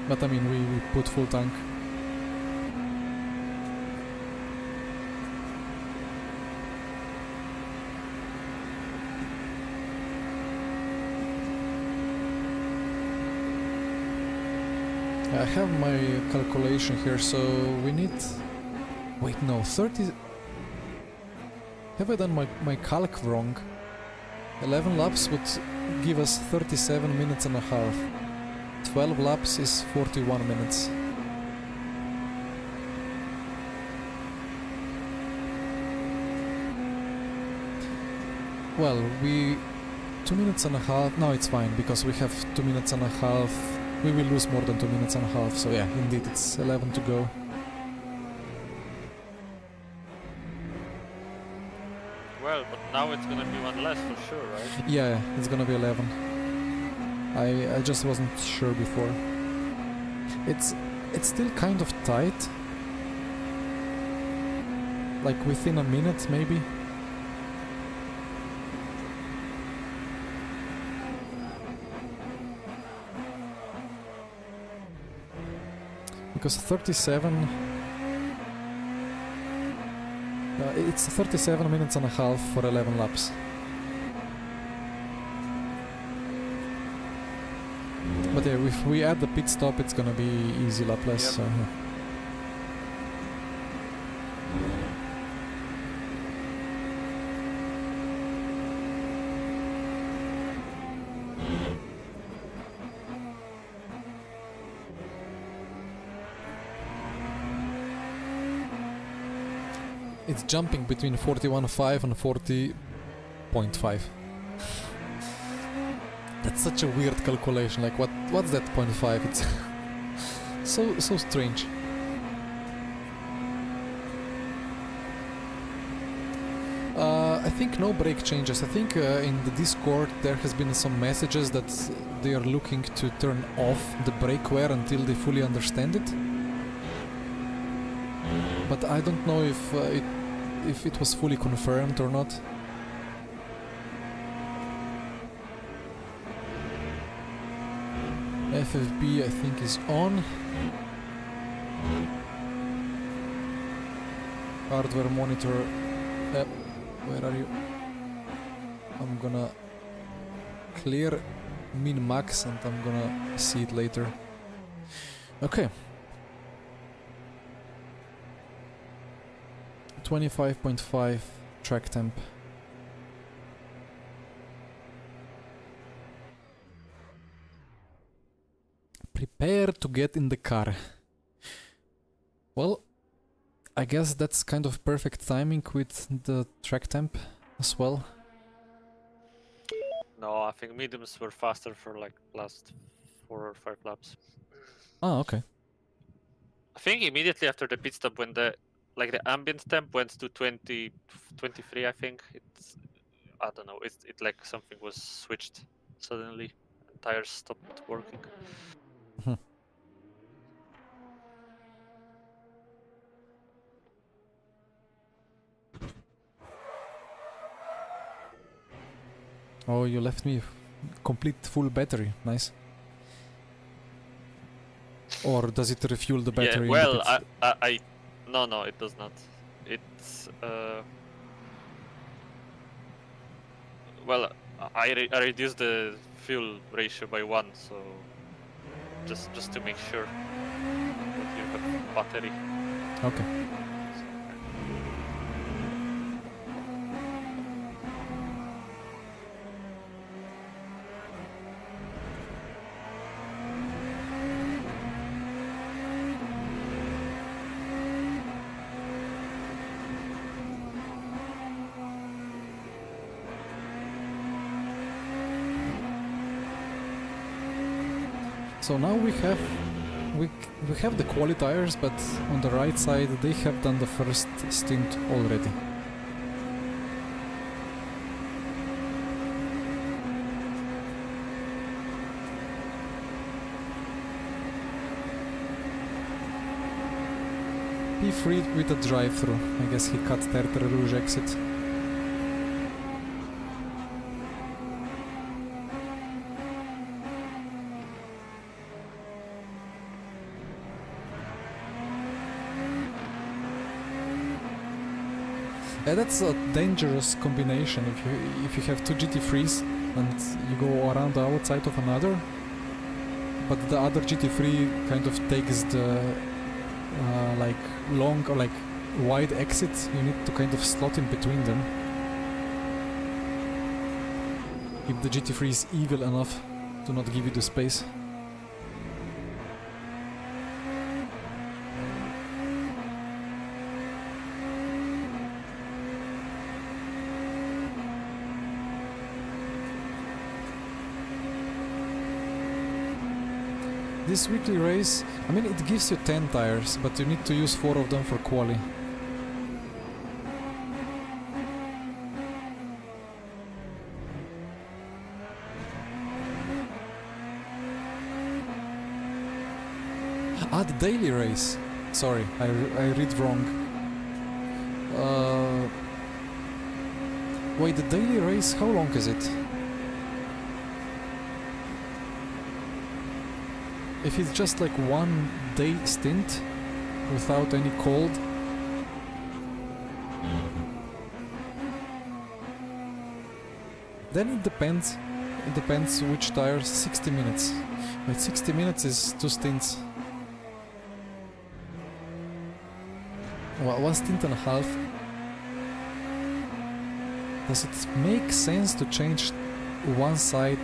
But I mean, we put full tank. I have my calculation here, so we need... Wait, no, 30... Have I done my calc wrong? 11 laps would give us 37 minutes and a half. 12 laps is 41 minutes. Well, 2 minutes and a half... No, it's fine, because we have 2 minutes and a half. We will lose more than 2 minutes and a half, so yeah, indeed, it's 11 to go. Well, but now it's gonna be one less for sure, right? Yeah, it's gonna be 11. I just wasn't sure before. It's still kind of tight. Like within a minute, maybe. Because 37... it's 37 minutes and a half for 11 laps. But yeah, if we add the pit stop, it's gonna be easy lap less. Yep. So, yeah. It's jumping between 41.5 and 40.5. That's such a weird calculation. Like, what's that 0.5? It's so strange. I think no brake changes. I think in the Discord there has been some messages that they are looking to turn off the brake wear until they fully understand it. But I don't know if it was fully confirmed or not. FFB I think is on. Hardware monitor. Where are you? I'm gonna clear min-max and I'm gonna see it later. Okay. 25.5 track temp. Prepare to get in the car. Well, I guess that's kind of perfect timing with the track temp as well. No, I think mediums were faster for like last 4 or 5 laps. Ah, okay. I think immediately after the pit stop, when the ambient temp went to 20, 23, I think I don't know. It like something was switched suddenly, and tires stopped working. Mhm. Oh, you left me complete full battery. Nice. Or does it refuel the battery? Yeah, well, in the pit? no, it does not. It's well, I reduced the fuel ratio by 1, so just to make sure that you have battery. Okay. So now we have the quali tires, but on the right side they have done the first stint already. P3 with a drive-through. I guess he cut Tertre Rouge exit. Yeah, that's a dangerous combination if you have two GT3s and you go around the outside of another, but the other GT3 kind of takes the like long or like wide exit. You need to kind of slot in between them. If the GT3 is evil enough to not give you the space. This weekly race, I mean, it gives you 10 tires, but you need to use 4 of them for quali. Ah, the daily race. Sorry, I read wrong. Wait, the daily race, how long is it? If it's just like 1 day stint without any cold, then it depends. It depends which tires. 60 minutes. Wait, 60 minutes is 2 stints. Well, 1 stint and a half. Does it make sense to change one side?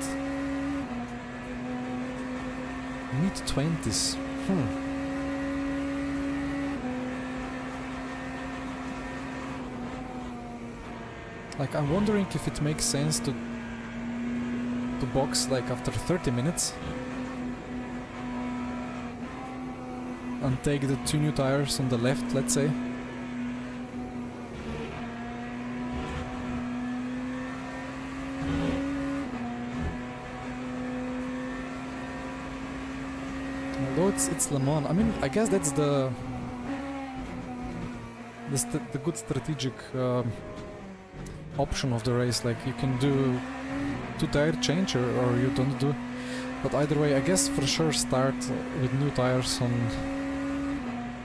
Mid-20s. Like, I'm wondering if it makes sense to box like after 30 minutes and take the 2 new tires on the left, let's say. Although it's Le Mans, I mean, I guess that's the good strategic option of the race. Like, you can do 2 tire change or you don't do. But either way, I guess for sure start with new tires on,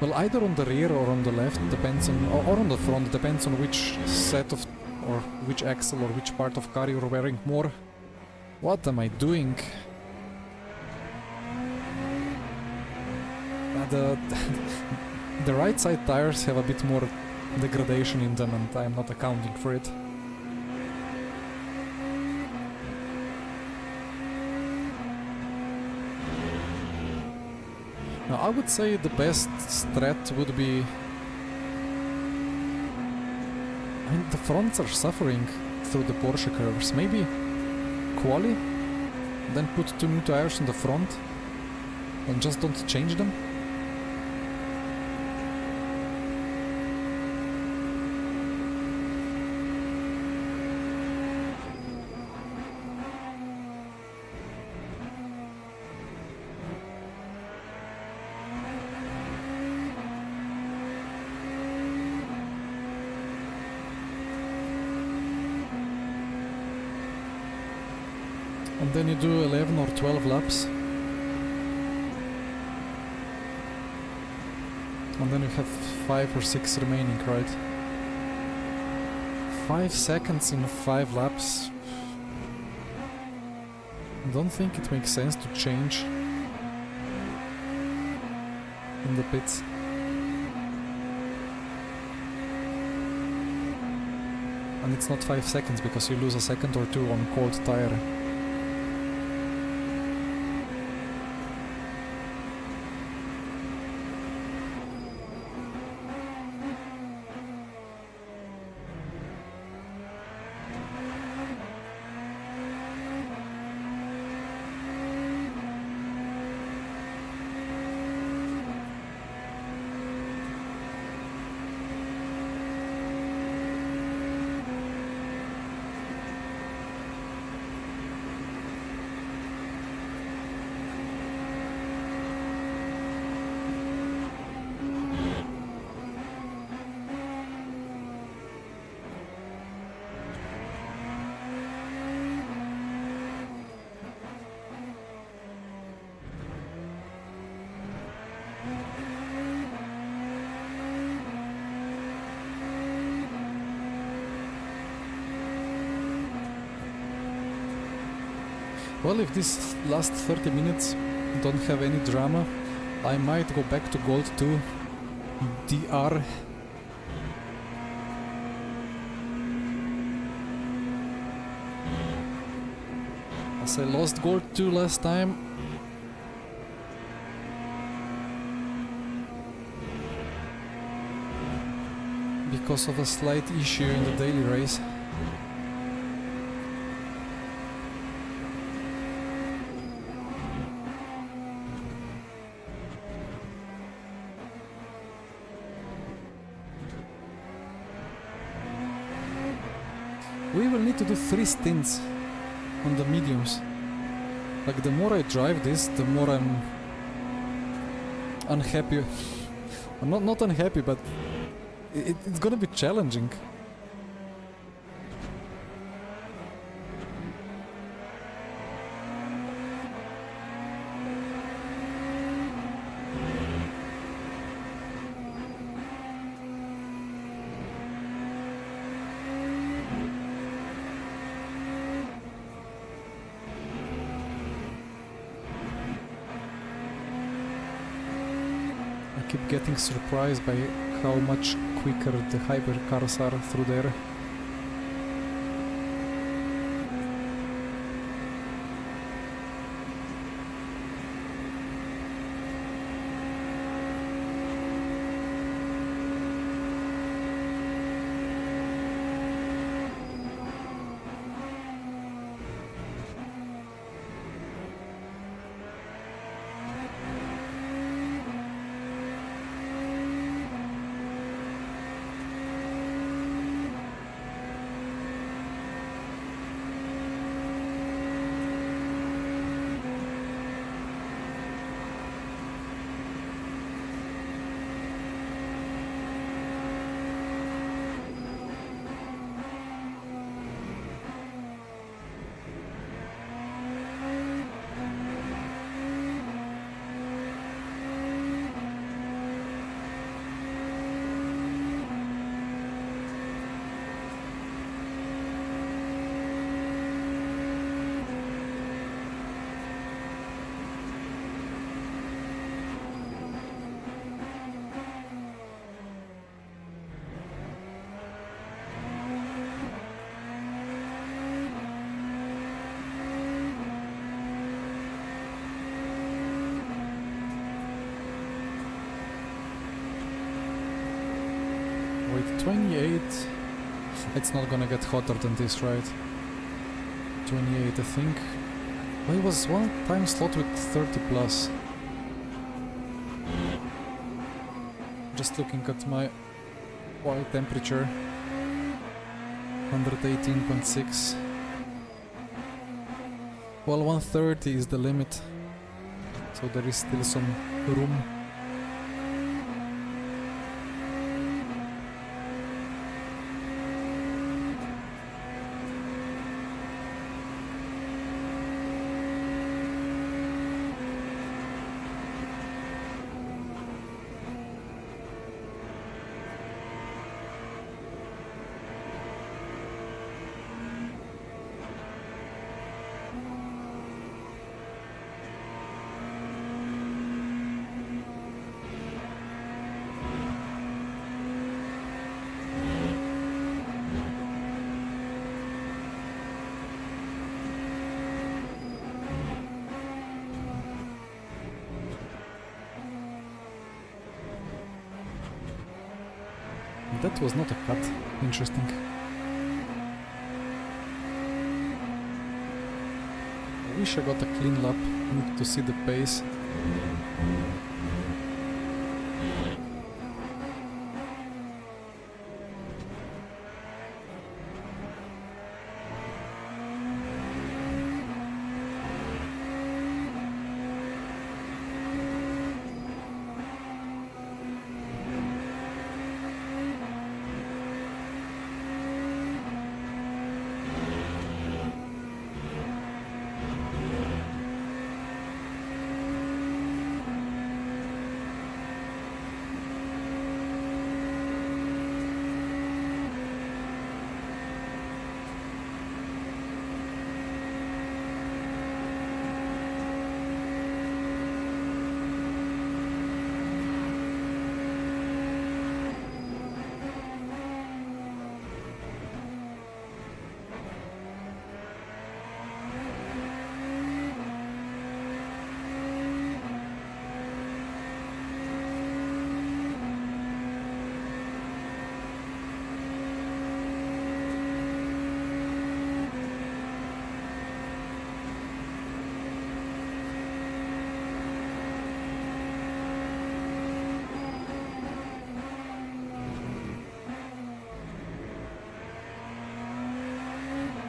well, either on the rear or on the left, depends on, or on the front, depends on which set of, or which axle or which part of car you're wearing more. What am I doing? The right side tires have a bit more degradation in them, and I'm not accounting for it. I would say the best strat would be... I mean, the fronts are suffering through the Porsche curves. Maybe quali, then put 2 new tires in the front and just don't change them. And then you do 11 or 12 laps. And then you have 5 or 6 remaining, right? 5 seconds in 5 laps. I don't think it makes sense to change in the pits. And it's not 5 seconds because you lose a second or 2 on cold tire. Well, if this last 30 minutes don't have any drama, I might go back to Gold 2 DR. As I lost Gold 2 last time. Because of a slight issue in the daily race. We will need to do 3 stints on the mediums. Like, the more I drive this, the more I'm unhappy. I'm not unhappy, but it's gonna be challenging. I keep getting surprised by how much quicker the hypercars are through there. 28. It's not gonna get hotter than this, right? 28, I think. Well, it was one time slot with 30 plus. Just looking at my oil temperature. 118.6. Well, 130 is the limit, so there is still some room. That was not a cut. Interesting. I wish I got a clean lap. Need to see the pace.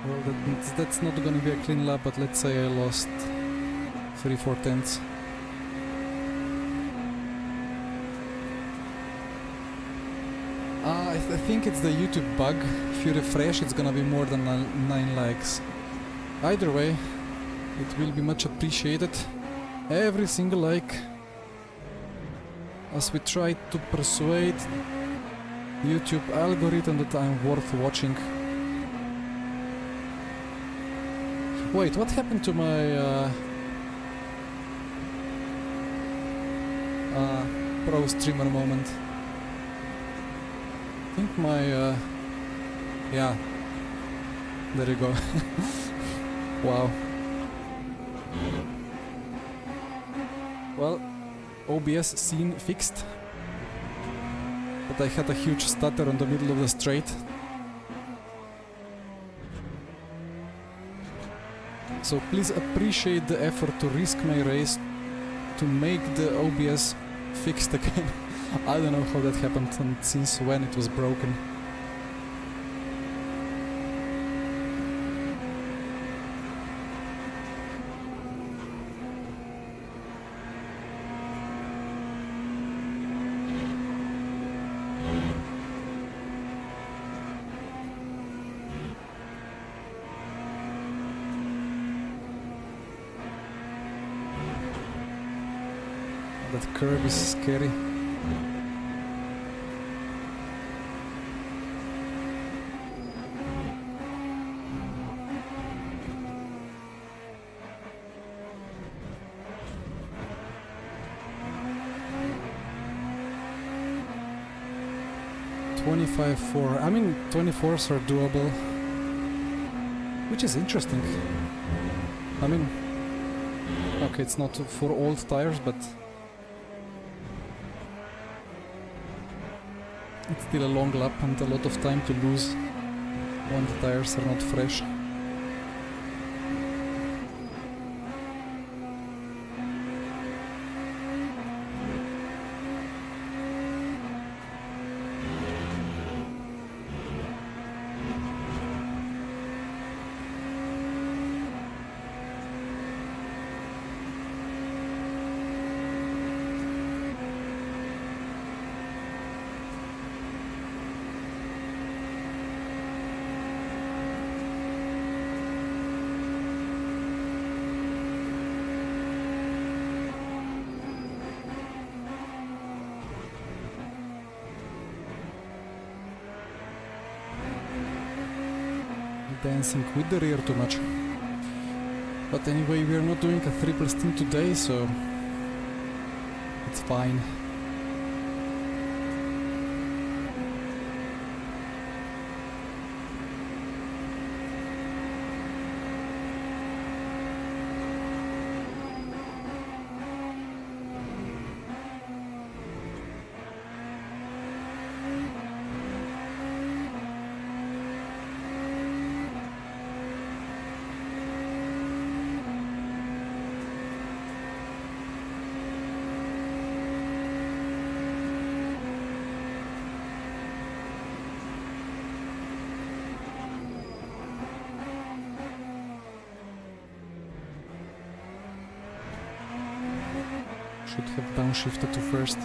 Well, that's not gonna be a clean lap, but let's say I lost 3/4 tenths. I think it's the YouTube bug. If you refresh, it's gonna be more than 9 likes. Either way, it will be much appreciated. Every single like, as we try to persuade YouTube algorithm that I'm worth watching. Wait, what happened to my pro streamer moment? I think my yeah, there you go. Wow. Well, OBS scene fixed, but I had a huge stutter on the middle of the straight. So please appreciate the effort to risk my race to make the OBS fixed again. I don't know how that happened and since when it was broken. That curve is scary. .25.4. I mean, 24s are doable, which is interesting. I mean, okay, it's not for old tires, but It's still a long lap and a lot of time to lose when the tires are not fresh. Dancing with the rear too much. But anyway, we are not doing a triple stint today, so it's fine. Should have downshifted to first.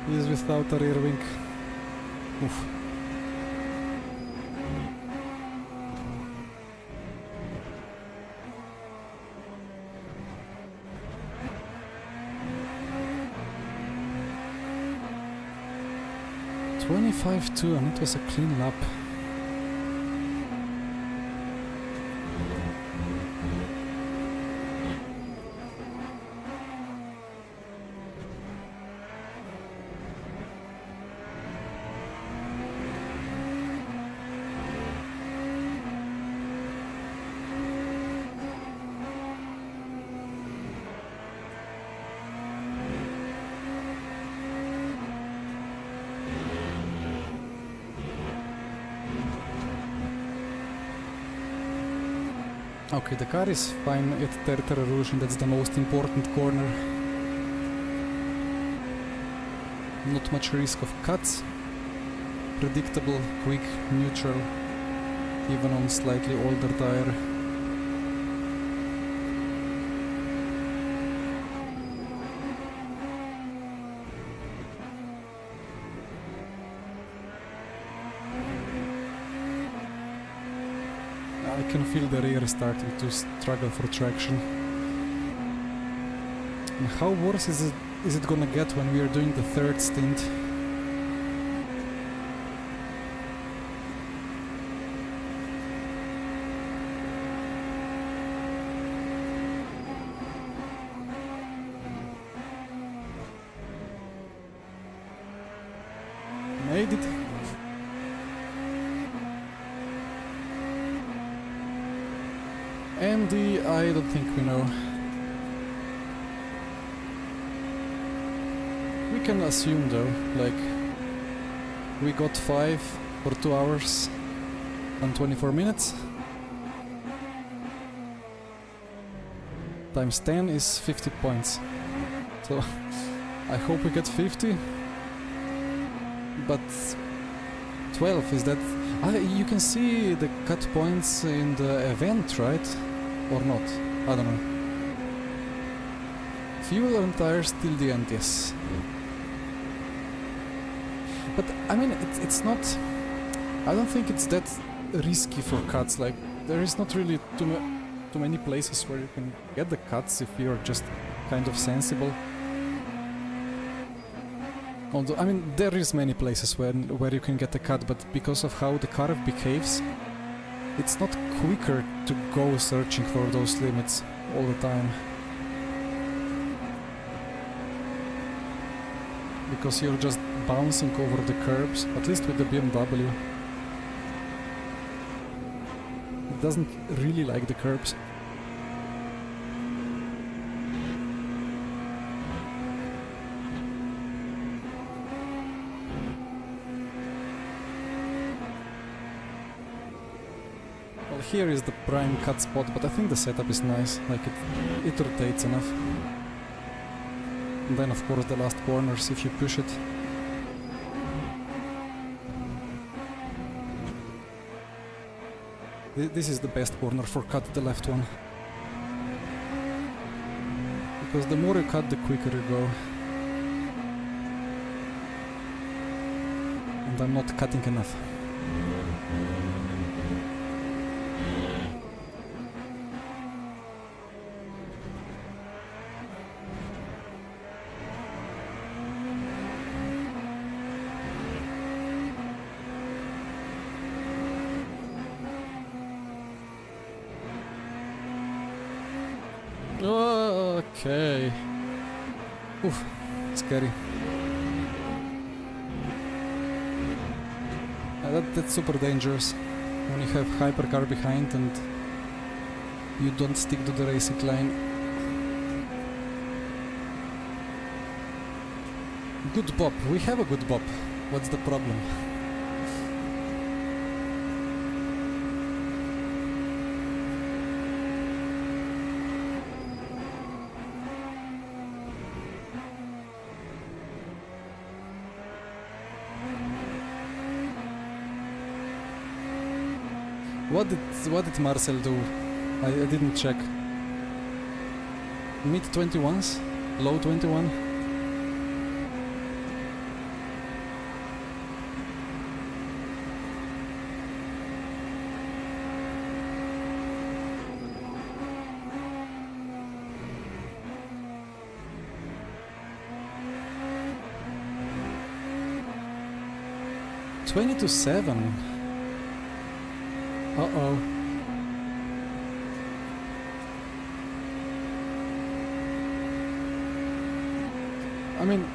Is without a rear wing. Oof. .25.2 and it was a clean lap. Okay, the car is fine at Tertre Rouge and that's the most important corner. Not much risk of cuts. Predictable, quick, neutral, even on slightly older tire. I can feel the rear starting to struggle for traction. And how worse is it gonna get when we are doing the third stint? Made it. MD, I don't think we know. We can assume though, like, we got 5 for 2 hours and 24 minutes. times 10 is 50 points. So I hope we get 50. But 12 is that... you can see the cut points in the event, right? Or not? I don't know. Fuel and tires till the end, yes. But I mean, it's not... I don't think it's that risky for cuts. Like, there is not really too many places where you can get the cuts if you're just kind of sensible. Although, I mean, there is many places where you can get a cut, but because of how the curve behaves, it's not quicker to go searching for those limits all the time. Because you're just bouncing over the curbs, at least with the BMW. It doesn't really like the curbs. Well, here is the prime cut spot, but I think the setup is nice, like it rotates enough. And then of course the last corners if you push it. This is the best corner for cut, the left one. Because the more you cut, the quicker you go. And I'm not cutting enough. Okay. Oof, scary. That's super dangerous when you have hypercar behind and you don't stick to the racing line. Good bop. We have a good bop. What's the problem? What did Marcel do? I didn't check. Mid 21s? Low 21? $20 to $7. Uh-oh. I mean...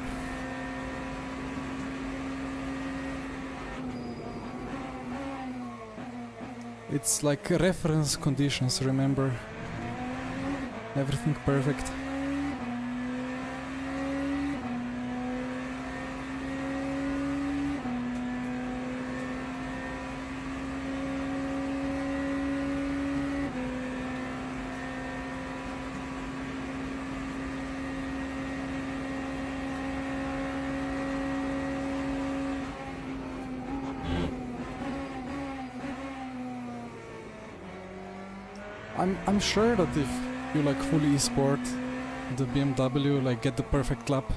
It's like reference conditions, remember? Everything perfect. I'm sure that if you like fully esport the BMW, like get the perfect lap,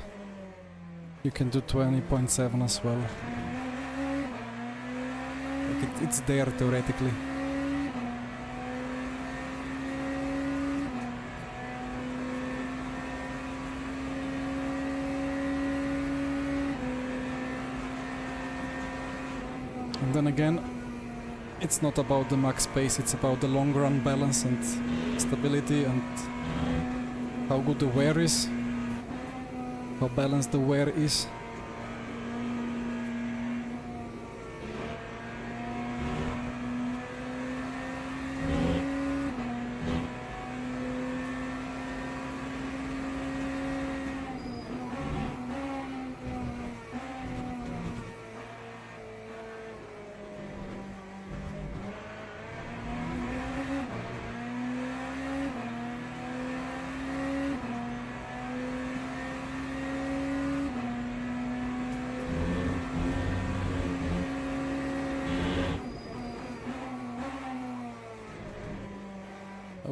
you can do 20.7 as well. Like it's there theoretically. And then again, it's not about the max pace, it's about the long run balance and stability and how good the wear is, how balanced the wear is.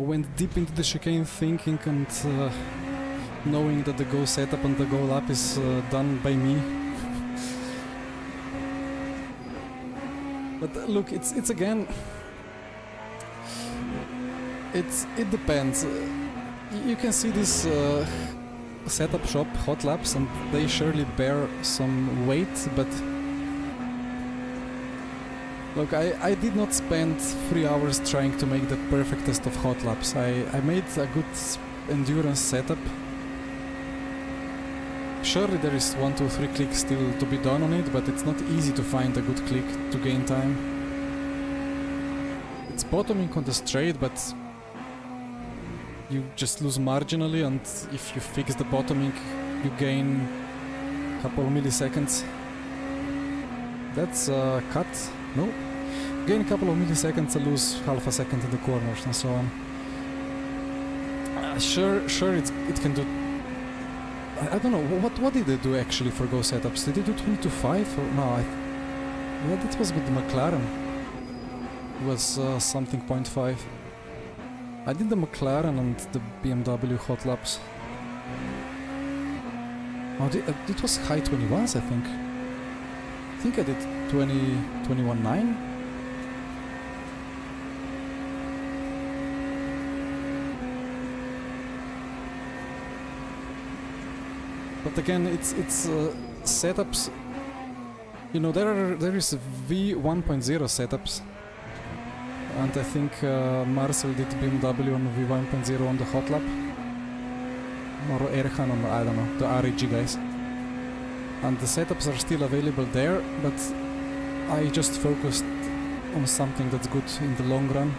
went deep into the chicane thinking and knowing that the go setup and the go lap is done by me. But look, it's again, it depends. You can see this setup shop, Hot Laps, and they surely bear some weight, but look, I did not spend 3 hours trying to make the perfectest of Hot Laps. I made a good endurance setup. Surely there is 1, 2, 3 clicks still to be done on it, but it's not easy to find a good click to gain time. It's bottoming on the straight, but you just lose marginally, and if you fix the bottoming, you gain a couple milliseconds. That's a cut. No. Gain a couple of milliseconds and lose half a second in the corners and so on. Sure, it can do. I don't know, what did they do actually for Go setups? Did they do 22.5 or no? Yeah, that was with the McLaren. It was something 0.5. I did the McLaren and the BMW Hot Laps. Oh, it was high 21s, I think. I think I did 21.9. But again, it's setups. You know, there is V1.0 setups, and I think Marcel did BMW on V1.0 on the Hot Lap, or Erhan on, I don't know, the REG guys. And the setups are still available there, but I just focused on something that's good in the long run,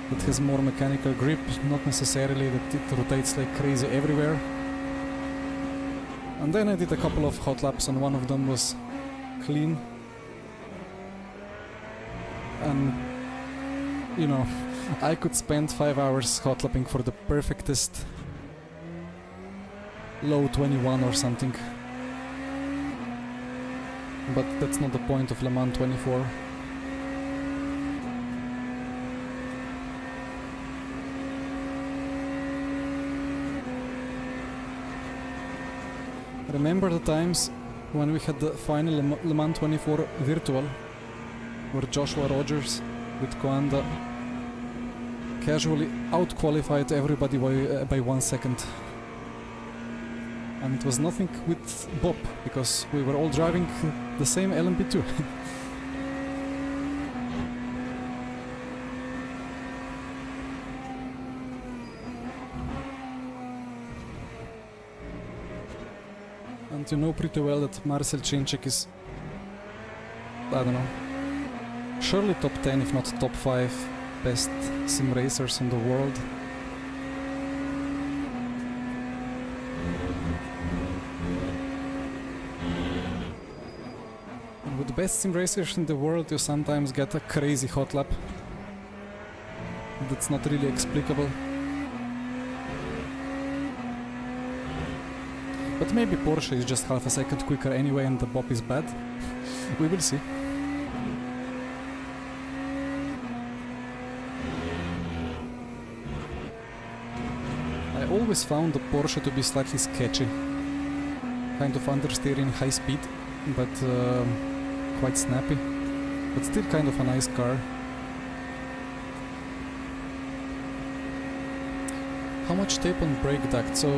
that has more mechanical grip, not necessarily that it rotates like crazy everywhere. And then I did a couple of Hot Laps, and one of them was clean. And, you know, I could spend 5 hours Hot Lapping for the perfectest low 21 or something. But that's not the point of Le Mans 24. Remember the times when we had the final Le Mans 24 virtual, where Joshua Rogers with Coanda casually out-qualified everybody by 1 second. And it was nothing with Bob, because we were all driving the same LMP2. And you know pretty well that Marcel Chinchik is, I don't know, surely top 10 if not top 5 best sim racers in the world. And with the best sim racers in the world you sometimes get a crazy hot lap that's not really explicable. But maybe Porsche is just half a second quicker anyway and the BOP is bad. We will see. I always found the Porsche to be slightly sketchy. Kind of understeering high speed, but quite snappy. But still kind of a nice car. How much tape on brake duct? So,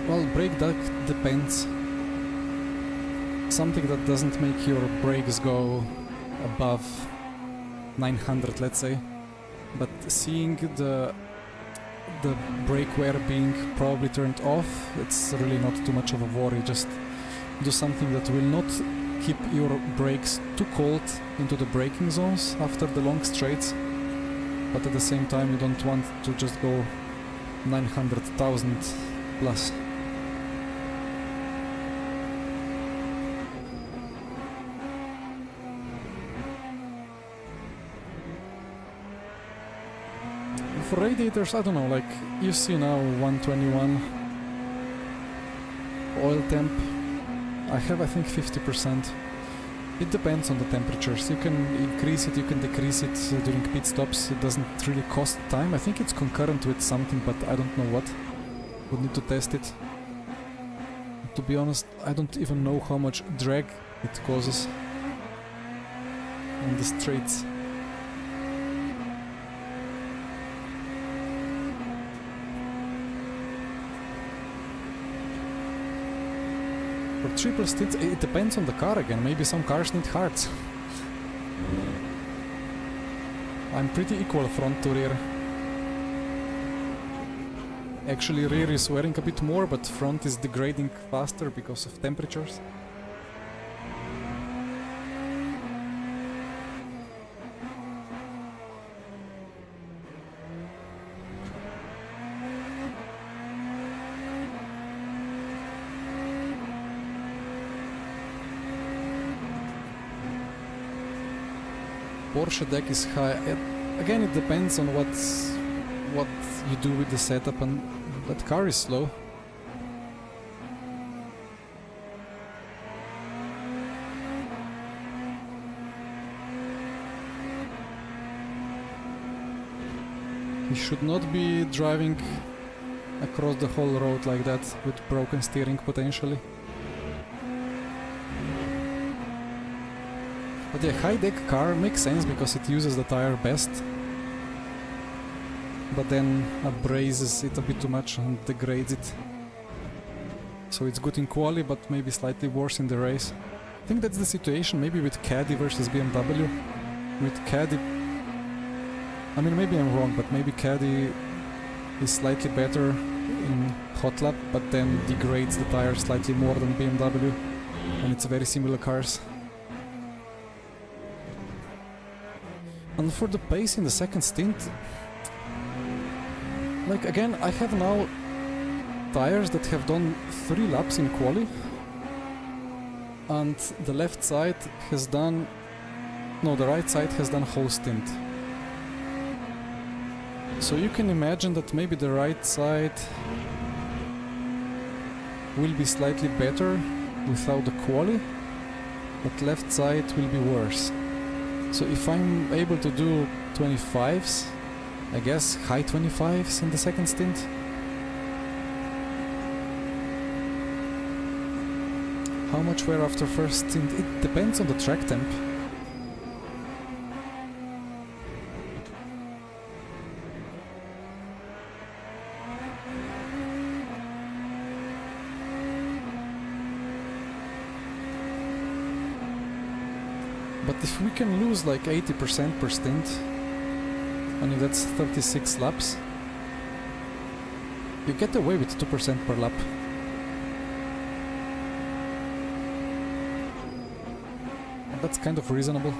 well, brake duct depends. Something that doesn't make your brakes go above 900, let's say. But seeing the brake wear being probably turned off, it's really not too much of a worry. Just do something that will not keep your brakes too cold into the braking zones after the long straights. But at the same time, you don't want to just go 900,000 plus. For radiators, I don't know, like you see now 121 oil temp. I have I think 50%. It depends on the temperatures. You can increase it, you can decrease it during pit stops. It doesn't really cost time. I think it's concurrent with something, but I don't know what. Would need to test it. To be honest, I don't even know how much drag it causes on the straights. For triple stints, it depends on the car again. Maybe some cars need hards. I'm pretty equal front to rear. Actually, rear is wearing a bit more, but front is degrading faster because of temperatures. Porsche deck is high. Again, it depends on what you do with the setup, and that car is slow. He should not be driving across the whole road like that with broken steering potentially. But yeah, high deck car makes sense because it uses the tire best, but then abrases it a bit too much and degrades it. So it's good in quali, but maybe slightly worse in the race. I think that's the situation maybe with Caddy versus BMW. With Caddy, I mean, maybe I'm wrong, but maybe Caddy is slightly better in hot lap, but then degrades the tire slightly more than BMW, and it's very similar cars. And for the pace in the second stint, like again, I have now tires that have done 3 laps in quali, and the left side has done, no, the right side has done whole stint. So you can imagine that maybe the right side will be slightly better without the quali, but left side will be worse. So if I'm able to do 25s, I guess high 25s in the second stint. How much wear after first stint? It depends on the track temp. But if we can lose like 80% per stint, I mean that's 36 laps, you get away with 2% per lap. And that's kind of reasonable.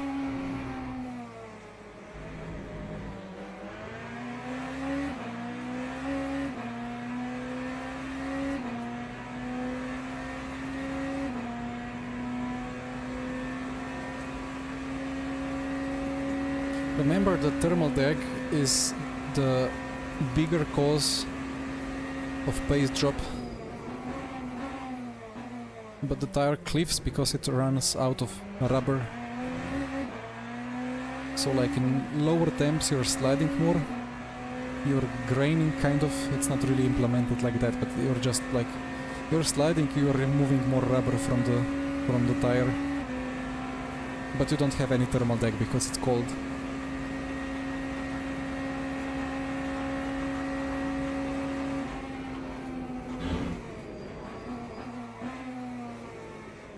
Remember, the thermal drag is the bigger cause of pace drop, but the tire cliffs because it runs out of rubber. So like in lower temps you're sliding more, you're graining kind of, it's not really implemented like that, but you're just like, you're sliding, you're removing more rubber from the tire, but you don't have any thermal drag because it's cold.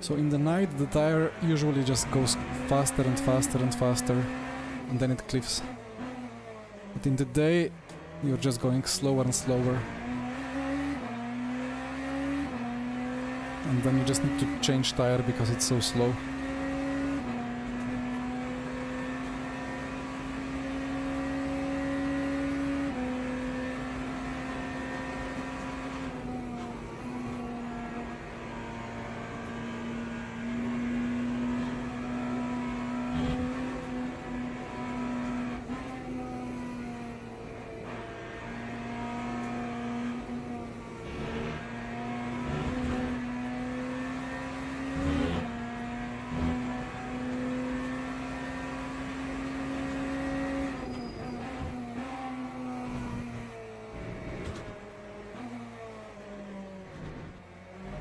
So in the night the tire usually just goes faster and faster and faster, and then it cliffs. But in the day you're just going slower and slower. And then you just need to change tire because it's so slow.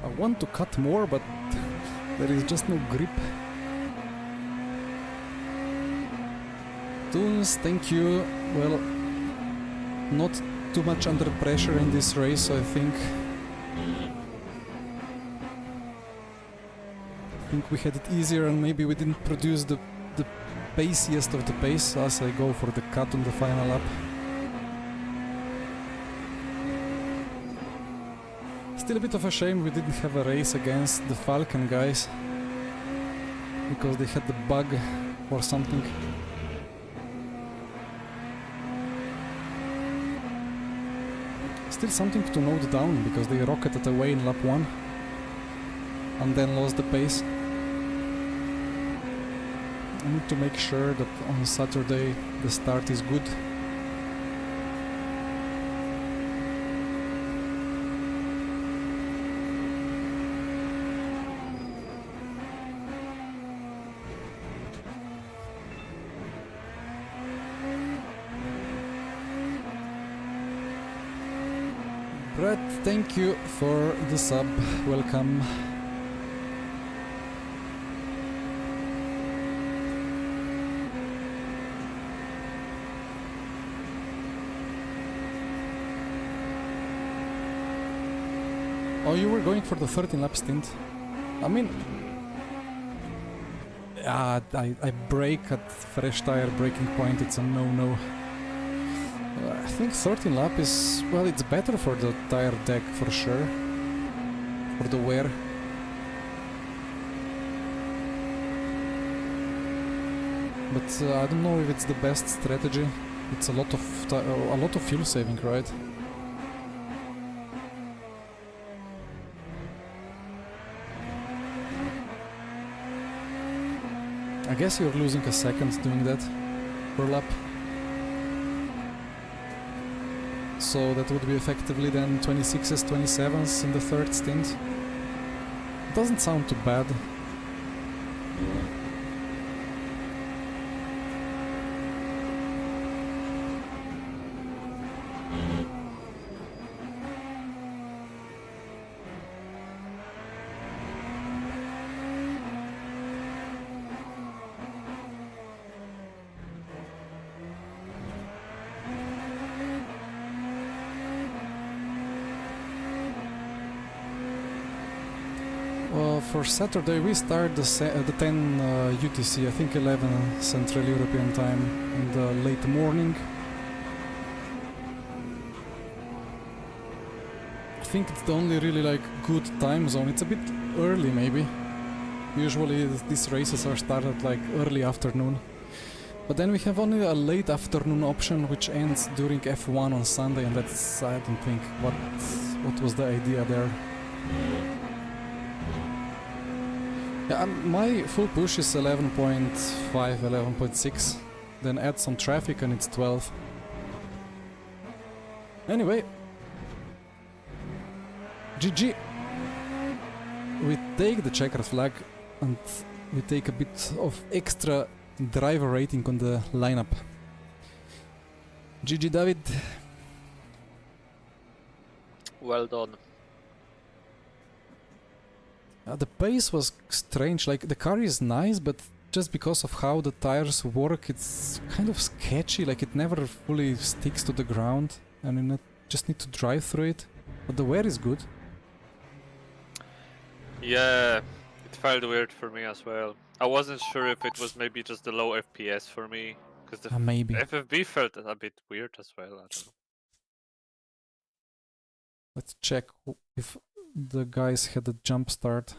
I want to cut more, but there is just no grip. Toons, thank you. Well, not too much under pressure in this race, I think. I think we had it easier and maybe we didn't produce the paciest of the pace as I go for the cut on the final lap. Still a bit of a shame we didn't have a race against the Falcon guys, because they had the bug or something. Still something to note down, because they rocketed away in lap 1 and then lost the pace. I need to make sure that on Saturday the start is good. Brett, thank you for the sub. Welcome. Oh, you were going for the 13 lap stint? I mean, I brake at fresh tire braking point, it's a no-no. I think 13 lap is, well, it's better for the tire deck for sure, for the wear. But I don't know if it's the best strategy. It's a lot of fuel saving, right? I guess you're losing a second doing that per lap. So that would be effectively then 26s, 27s in the third stint. It doesn't sound too bad. For Saturday we start the 10 UTC, I think 11 Central European time in the late morning. I think it's the only really like good time zone. It's a bit early maybe. Usually these races are started like early afternoon. But then we have only a late afternoon option which ends during F1 on Sunday, and that's, I don't think, what was the idea there. Yeah, my full push is 11.5, 11.6, then add some traffic and it's 12. Anyway, GG. We take the checkered flag and we take a bit of extra driver rating on the lineup. GG David. Well done. The pace was strange, like the car is nice, but just because of how the tires work, it's kind of sketchy, like it never fully sticks to the ground and you just need to drive through it. But the wear is good. Yeah, it felt weird for me as well. I wasn't sure if it was maybe just the low FPS for me, because the Maybe. FFB felt a bit weird as well, I don't know. Let's check if the guys had a jump start.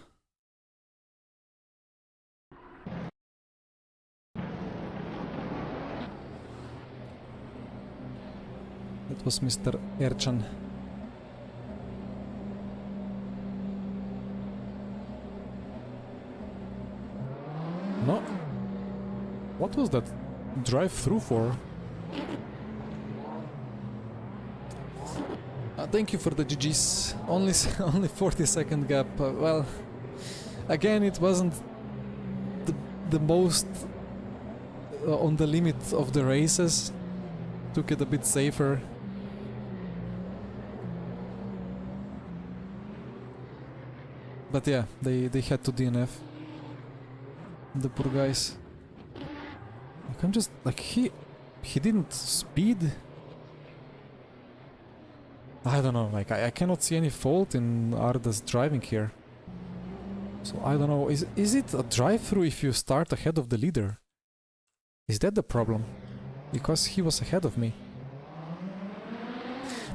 That was Mr. Erchan. No. What was that drive through for? Thank you for the GGs. Only 40-second gap. Well, again, it wasn't the most on the limit of the races. Took it a bit safer. But yeah, they had to DNF. The poor guys. Like I'm just like he didn't speed. I don't know, like I cannot see any fault in Arda's driving here. So I don't know, is it a drive-through if you start ahead of the leader? Is that the problem? Because he was ahead of me.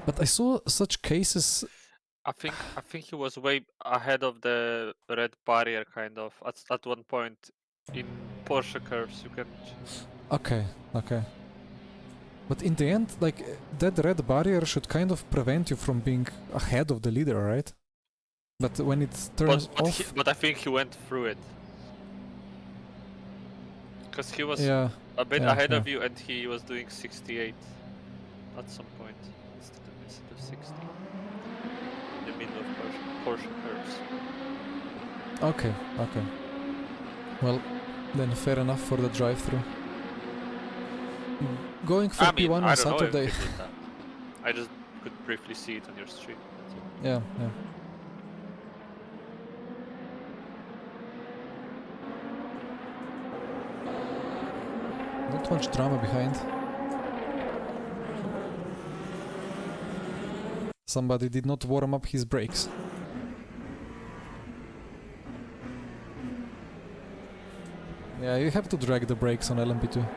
But I saw such cases. I think he was way ahead of the red barrier kind of at one point in Porsche curves. You can Okay, okay. But in the end, like that red barrier should kind of prevent you from being ahead of the leader, right? But when it turns off, but I think he went through it because he was yeah, a bit yeah, ahead yeah. of you, and he was doing 68 at some point instead of 60 in the middle of Porsche curves. Okay, okay. Well, then fair enough for the drive-through. Going for I mean, P1 I on don't know if Saturday. he did that. I just could briefly see it on your stream. That's all. Yeah, yeah. Not much drama behind. Somebody did not warm up his brakes. Yeah, you have to drag the brakes on LMP2.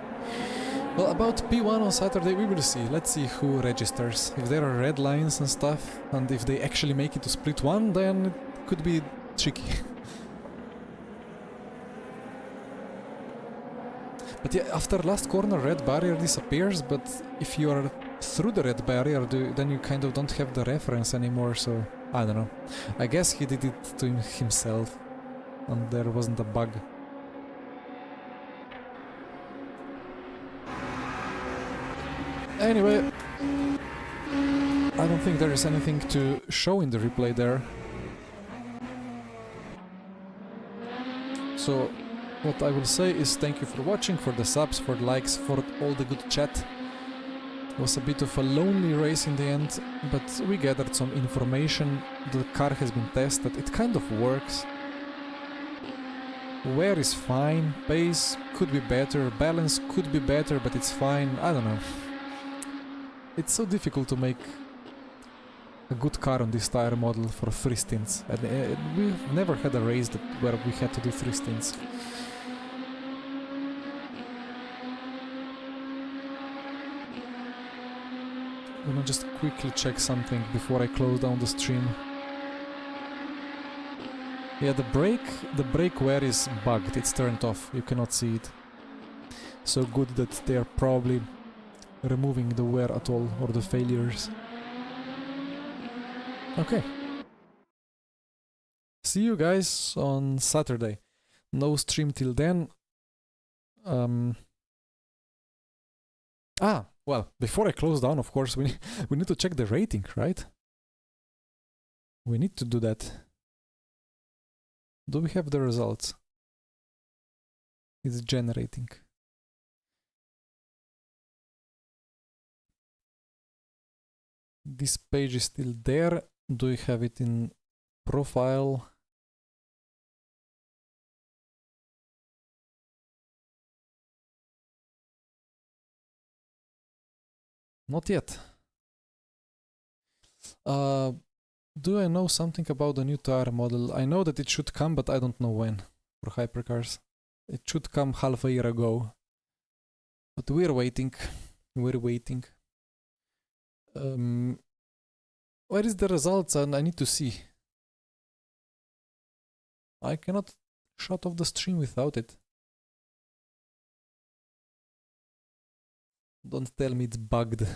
Well, about P1 on Saturday we will see. Let's see who registers. If there are red lines and stuff, and if they actually make it to split 1, then it could be tricky. But yeah, after last corner red barrier disappears, but if you are through the red barrier, then you kind of don't have the reference anymore, so I don't know. I guess he did it to himself, and there wasn't a bug. Anyway, I don't think there is anything to show in the replay there. So what I will say is thank you for watching, for the subs, for the likes, for all the good chat. It was a bit of a lonely race in the end, but we gathered some information. The car has been tested, it kind of works. Wear is fine, pace could be better, balance could be better, but it's fine, I don't know. It's so difficult to make a good car on this tire model for 3 stints. And we've never had a race where we had to do 3 stints. I'm gonna just quickly check something before I close down the stream. Yeah, the brake wear is bugged, it's turned off, you cannot see it. So good that they are probably removing the wear at all, or the failures. Okay. See you guys on Saturday. No stream till then. Well, before I close down, of course, we need to check the rating, right? We need to do that. Do we have the results? It's generating. This page is still there. Do we have it in profile? Not yet. Do I know something about the new tire model? I know that it should come, but I don't know when for hypercars. It should come half a year ago. But we're waiting. We're waiting. Where is the results? And I need to see. I cannot shut off the stream without it. Don't tell me it's bugged.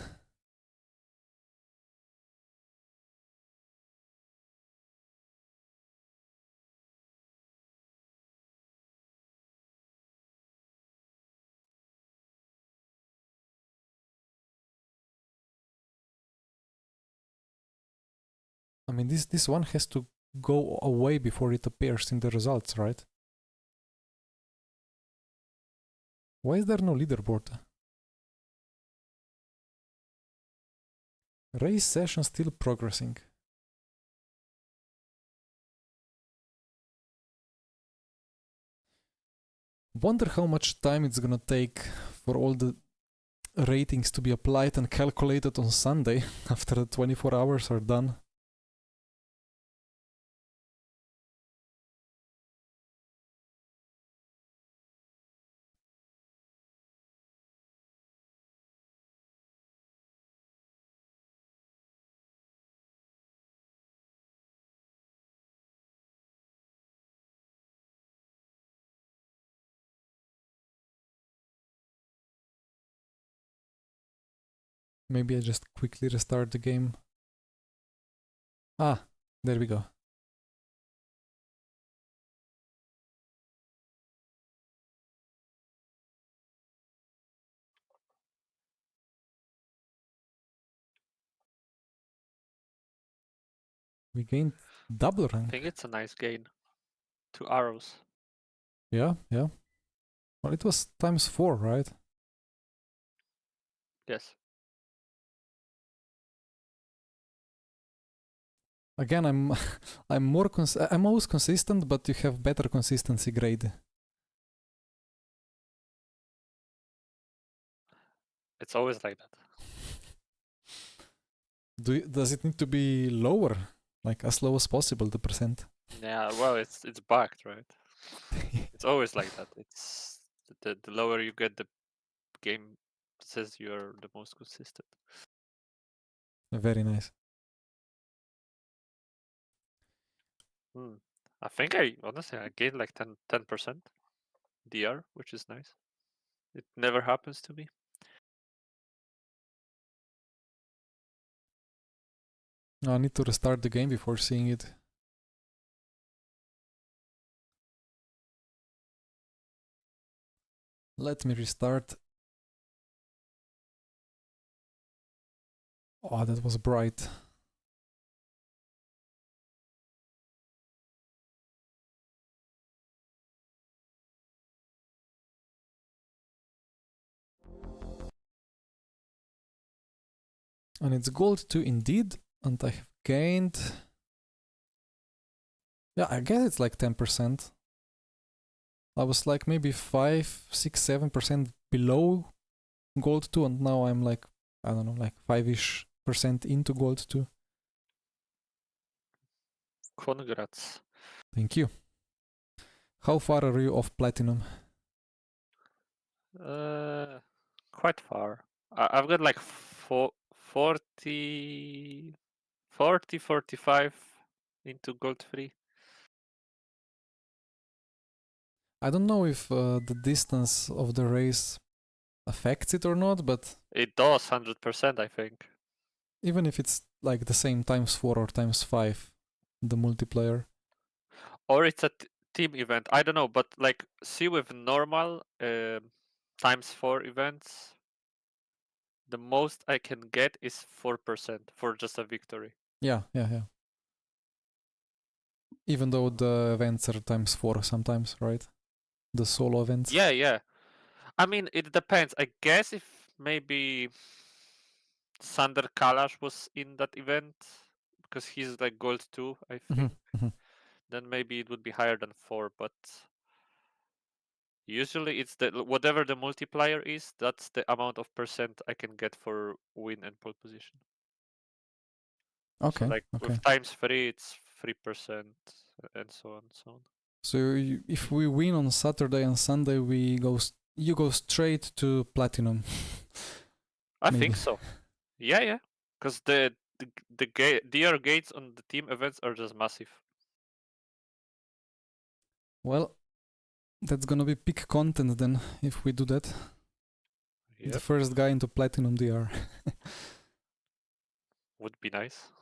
I mean, this one has to go away before it appears in the results, right? Why is there no leaderboard? Race session still progressing. Wonder how much time it's gonna take for all the ratings to be applied and calculated on Sunday after the 24 hours are done. Maybe I just quickly restart the game. Ah, there we go. We gained double I rank. think it's a nice gain. 2 arrows. Yeah, yeah. Well, it was ×4, right? Yes. Again, I'm more I'm always consistent, but you have better consistency grade. It's always like that. Does it need to be lower, like as low as possible, the percent? Yeah, well, it's bugged, right? It's always like that. It's the lower you get, the game says you're the most consistent. Very nice. I think I honestly I gained like 10% DR, which is nice. It never happens to me. I need to restart the game before seeing it. Let me restart. Oh, that was bright. And it's gold 2 indeed, and I have gained... Yeah, I guess it's like 10%. I was like maybe 5, 6, 7% below gold 2, and now I'm like, I don't know, like 5-ish % into gold 2. Congrats. Thank you. How far are you off platinum? Quite far. I've got like 40, 45 into gold 3. I don't know if the distance of the race affects it or not, but It does 100%, I think. even if it's like the same ×4 or ×5, the multiplayer. Or it's a team event. I don't know, but like see with normal ×4 events, the most I can get is 4% for just a victory. Yeah. Even though the events are ×4 sometimes, right? The solo events. Yeah. I mean, it depends. I guess if maybe Sander Kalash was in that event, because he's like gold 2, I think, then maybe it would be higher than 4, but usually it's whatever the multiplier is, that's the amount of percent I can get for win and pole position. Okay. So like Okay. with ×3, it's 3%, and so on and so on. So if we win on Saturday and Sunday, you go straight to platinum. I Maybe. think so. Yeah. Because the DR gates on the team events are just massive. Well, that's gonna be peak content then if we do that. Yep. The first guy into platinum DR. Would be nice.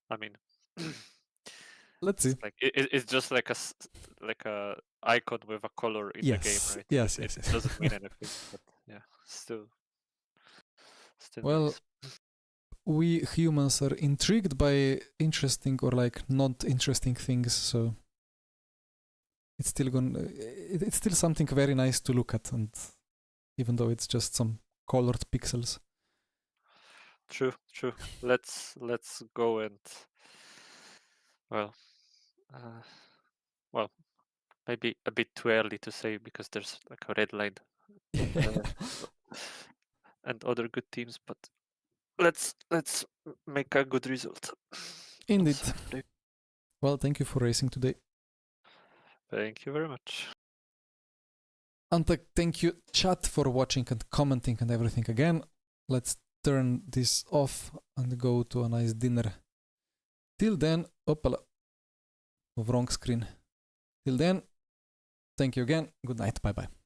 I mean, Let's see. like it's just like a icon with a color in the game, right? Yes. It doesn't mean anything, but yeah, still Well, nice. we humans are intrigued by interesting or like not interesting things, so it's still something very nice to look at, and even though it's just some colored pixels. True. Let's go and well, maybe a bit too early to say because there's like a red line and other good teams, but let's make a good result. on Indeed. Saturday. Well, thank you for racing today. Thank you very much. And thank you, chat, for watching and commenting and everything again. Let's turn this off and go to a nice dinner. Till then, opala, wrong screen. Till then, thank you again. Good night. Bye bye.